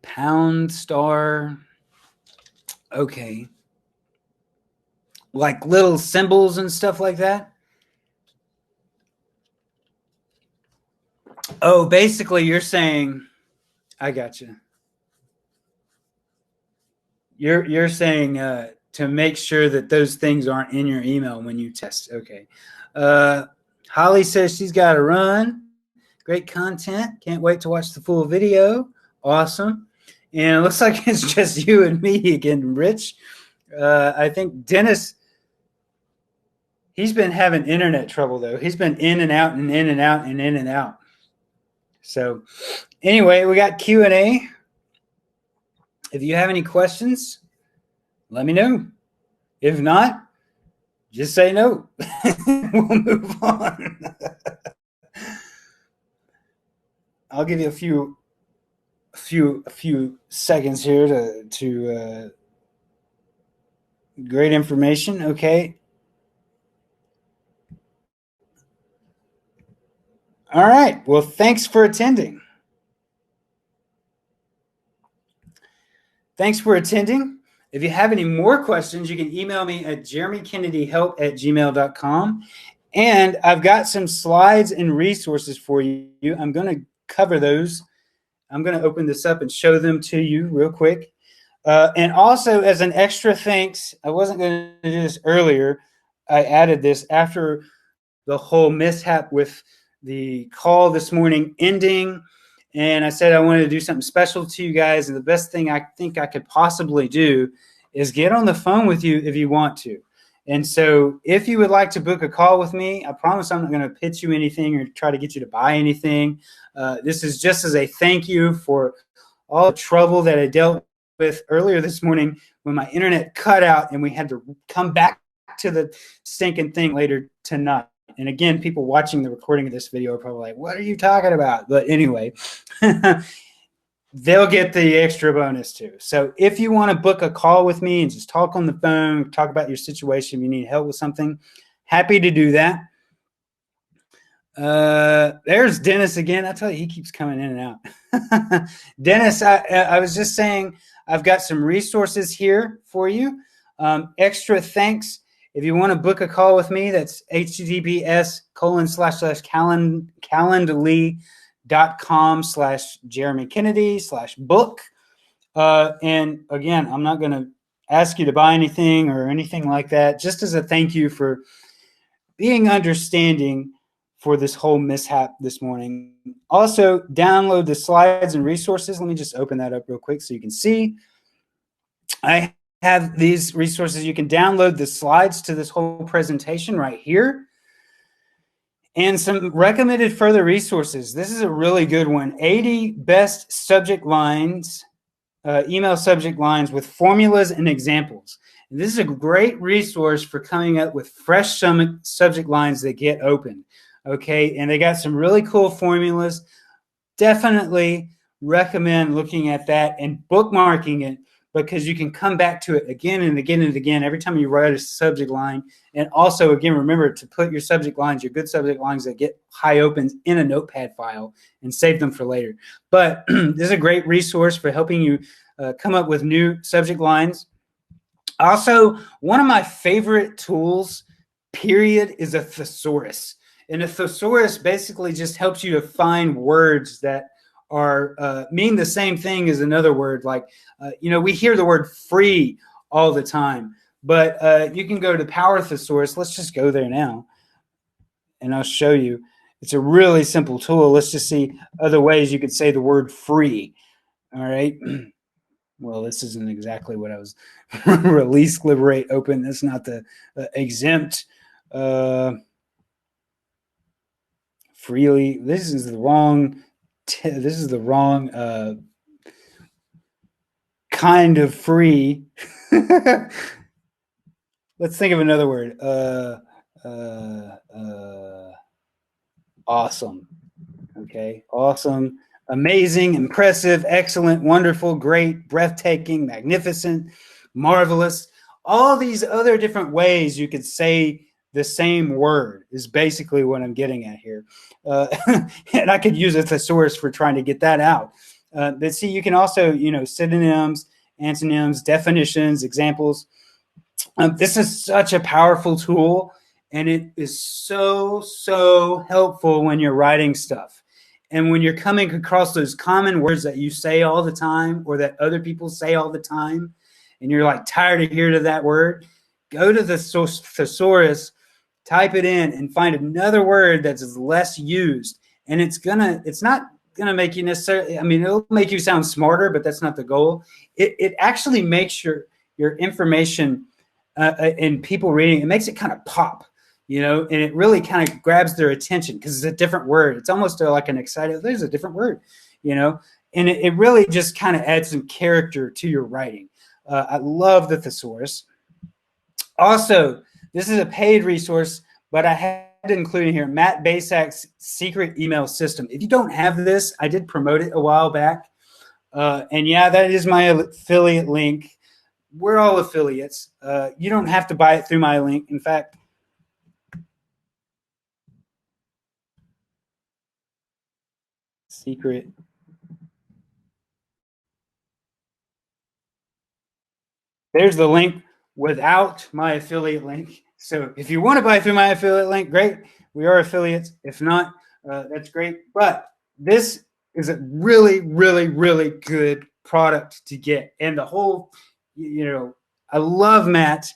$. Okay. Like little symbols and stuff like that? Oh, basically you're saying, I got you. You're saying to make sure that those things aren't in your email when you test. Okay. Holly says she's got to run. Great content. Can't wait to watch the full video. Awesome. And it looks like it's just you and me again, Rich. I think Dennis, he's been having internet trouble, though. He's been in and out and in and out and in and out. So anyway, we got Q&A. If you have any questions, let me know. If not, just say no. We'll move on. I'll give you a few seconds here to great information. Okay. All right. Well, thanks for attending. Thanks for attending. If you have any more questions, you can email me at jeremykennedyhelp@gmail.com. And I've got some slides and resources for you. I'm going to cover those. I'm going to open this up and show them to you real quick. And also, as an extra thanks, I wasn't going to do this earlier. I added this after the whole mishap with the call this morning ending. And I said I wanted to do something special to you guys. And the best thing I think I could possibly do is get on the phone with you if you want to. And so if you would like to book a call with me, I promise I'm not going to pitch you anything or try to get you to buy anything. This is just as a thank you for all the trouble that I dealt with earlier this morning when my internet cut out and we had to come back to the stinking thing later tonight. And again, people watching the recording of this video are probably like, what are you talking about? But anyway, they'll get the extra bonus too. So if you want to book a call with me and just talk on the phone, talk about your situation, you need help with something, happy to do that. There's Dennis again. I tell you, he keeps coming in and out. Dennis, I was just saying, I've got some resources here for you. Extra thanks. If you want to book a call with me, that's https://calendly.com/Jeremy Kennedy/book. And again, I'm not going to ask you to buy anything or anything like that, just as a thank you for being understanding for this whole mishap this morning. Also, download the slides and resources. Let me just open that up real quick so you can see. I have these resources. You can download the slides to this whole presentation right here. And some recommended further resources. This is a really good one. 80 best subject lines, email subject lines with formulas and examples. And this is a great resource for coming up with fresh subject lines that get open. Okay, and they got some really cool formulas. Definitely recommend looking at that and bookmarking it, because you can come back to it again and again and again every time you write a subject line. And also, again, remember to put your subject lines, your good subject lines that get high opens, in a notepad file and save them for later. But this is a great resource for helping you come up with new subject lines. Also, one of my favorite tools, period, is a thesaurus. And a thesaurus basically just helps you to find words that are mean the same thing as another word. Like, we hear the word free all the time, but you can go to Power Thesaurus. Let's just go there now, and I'll show you. It's a really simple tool. Let's just see other ways you could say the word free. All right. Well, this isn't exactly what I was release, liberate, open. That's not the exempt. Freely. This is the wrong. This is the wrong kind of free. Let's think of another word. Awesome. Okay. Awesome. Amazing, impressive, excellent, wonderful, great, breathtaking, magnificent, marvelous. All these other different ways you could say the same word is basically what I'm getting at here. And I could use a thesaurus for trying to get that out. But see, you can also, synonyms, antonyms, definitions, examples. This is such a powerful tool, and it is so, so helpful when you're writing stuff. And when you're coming across those common words that you say all the time or that other people say all the time, and you're like tired of hearing that word, go to the thesaurus, type it in, and find another word that's less used. And it's not gonna make you necessarily, it'll make you sound smarter, but that's not the goal. It actually makes your information and people reading, it makes it kind of pop. And it really kind of grabs their attention because it's a different word. It's almost like an excited, there's a different word, and it really just kind of adds some character to your writing. I love the thesaurus. Also, this is a paid resource, but I had to include in here Matt Basak's secret email system. If you don't have this, I did promote it a while back. And yeah, that is my affiliate link. We're all affiliates. You don't have to buy it through my link. In fact, secret. There's the link without my affiliate link. So if you want to buy through my affiliate link, great. We are affiliates. If not, that's great. But this is a really, really, really good product to get. And the whole, I love Matt,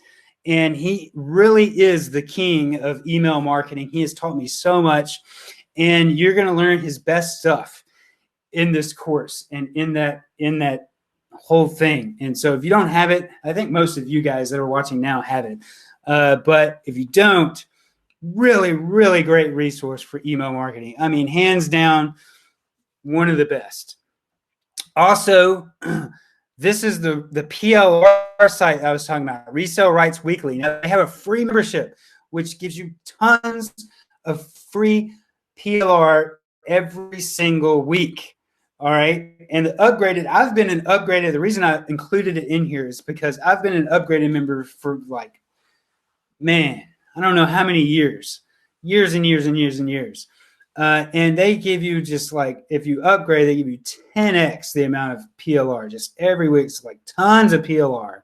and he really is the king of email marketing. He has taught me so much, and you're going to learn his best stuff in this course and in that whole thing. And so if you don't have it, I think most of you guys that are watching now have it. But if you don't, really, really great resource for email marketing. I mean, hands down, one of the best. Also, this is the PLR site I was talking about, Resale Rights Weekly. Now, they have a free membership, which gives you tons of free PLR every single week. All right. And the upgraded, I've been an upgraded. The reason I included it in here is because I've been an upgraded member for like, man, I don't know how many years and years and years and years. And they give you just like, if you upgrade, they give you 10x the amount of PLR just every week. It's like tons of PLR,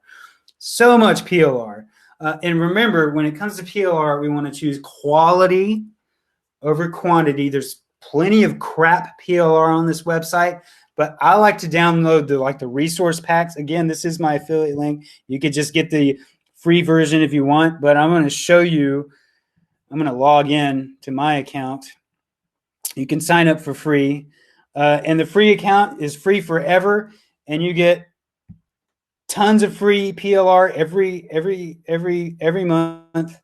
so much PLR. And remember, when it comes to PLR, we want to choose quality over quantity. There's plenty of crap PLR on this website, but I like to download the resource packs. Again, this is my affiliate link. You could just get the free version if you want, but I'm going to show you. I'm going to log in to my account. You can sign up for free, and the free account is free forever, and you get tons of free PLR every month.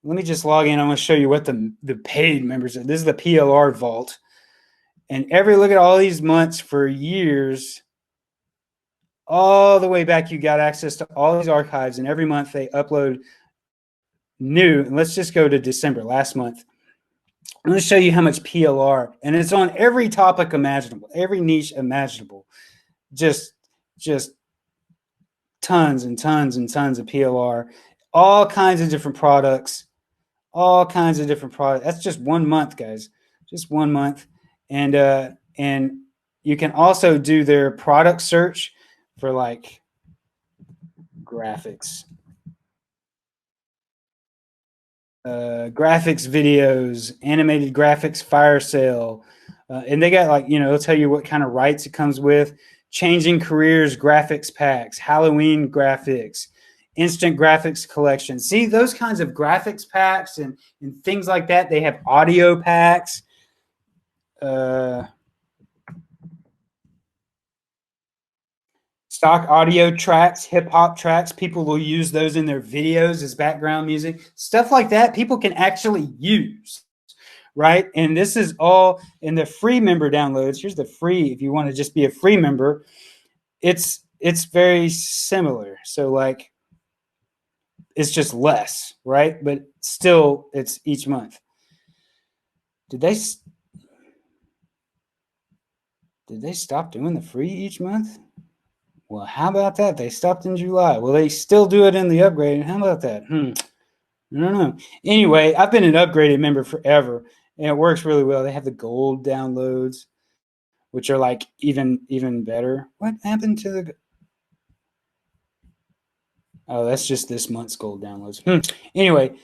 Let me just log in. I'm going to show you what the paid members are. This is the PLR vault, and look at all these months for years, all the way back. You got access to all these archives, and every month they upload new. And let's just go to December, last month. I'm going to show you how much PLR, and it's on every topic imaginable, every niche imaginable. Just tons and tons and tons of PLR, all kinds of different products, That's just 1 month, guys, just 1 month. And you can also do their product search for like graphics. Graphics videos, animated graphics fire sale. And they got like, it'll tell you what kind of rights it comes with. Changing Careers graphics packs, Halloween graphics, instant graphics collection. See, those kinds of graphics packs and things like that. They have audio packs. Stock audio tracks, hip hop tracks. People will use those in their videos as background music. Stuff like that people can actually use, right? And this is all in the free member downloads. Here's the free, if you want to just be a free member. It's very similar. So like, it's just less, right? But still, it's each month. Did they stop doing the free each month? Well, how about that? They stopped in July. Well, they still do it in the upgrade. How about that? I don't know. Anyway, I've been an upgraded member forever, and it works really well. They have the gold downloads, which are like even better. What happened to the... Oh, that's just this month's gold downloads. Anyway,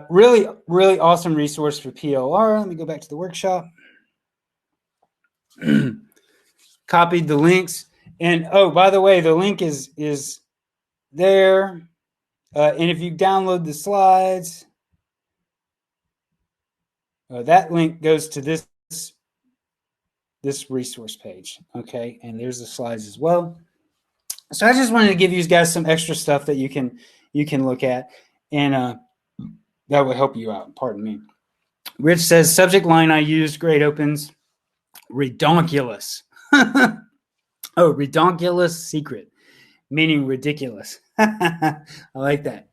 really, really awesome resource for PLR. Let me go back to the workshop. Copied the links. And oh, by the way, the link is there. And if you download the slides, that link goes to this resource page. Okay, and there's the slides as well. So I just wanted to give you guys some extra stuff that you can look at, and that will help you out. Pardon me. Rich says, subject line I used, great opens, redonkulous. Oh, redonkulous secret, meaning ridiculous. I like that.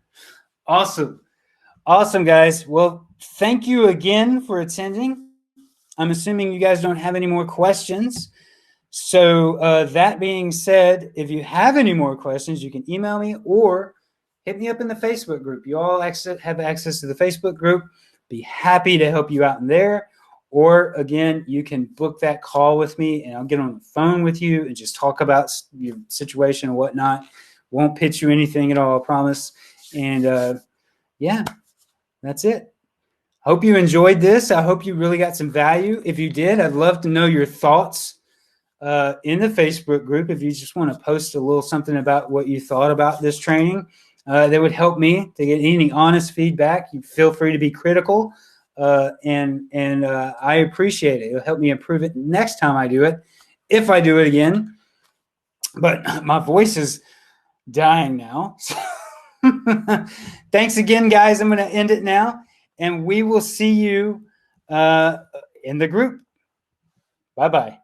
Awesome, guys. Well, thank you again for attending. I'm assuming you guys don't have any more questions. So that being said, if you have any more questions, you can email me or hit me up in the Facebook group. You all have access to the Facebook group. Be happy to help you out in there. Or again, you can book that call with me and I'll get on the phone with you and just talk about your situation and whatnot. Won't pitch you anything at all, I promise. And yeah, that's it. Hope you enjoyed this. I hope you really got some value. If you did, I'd love to know your thoughts in the Facebook group. If you just want to post a little something about what you thought about this training, that would help me to get any honest feedback. You feel free to be critical, and I appreciate it. It'll help me improve it next time I do it, if I do it again. But my voice is dying now. Thanks again, guys. I'm going to end it now, and we will see you in the group. Bye-bye.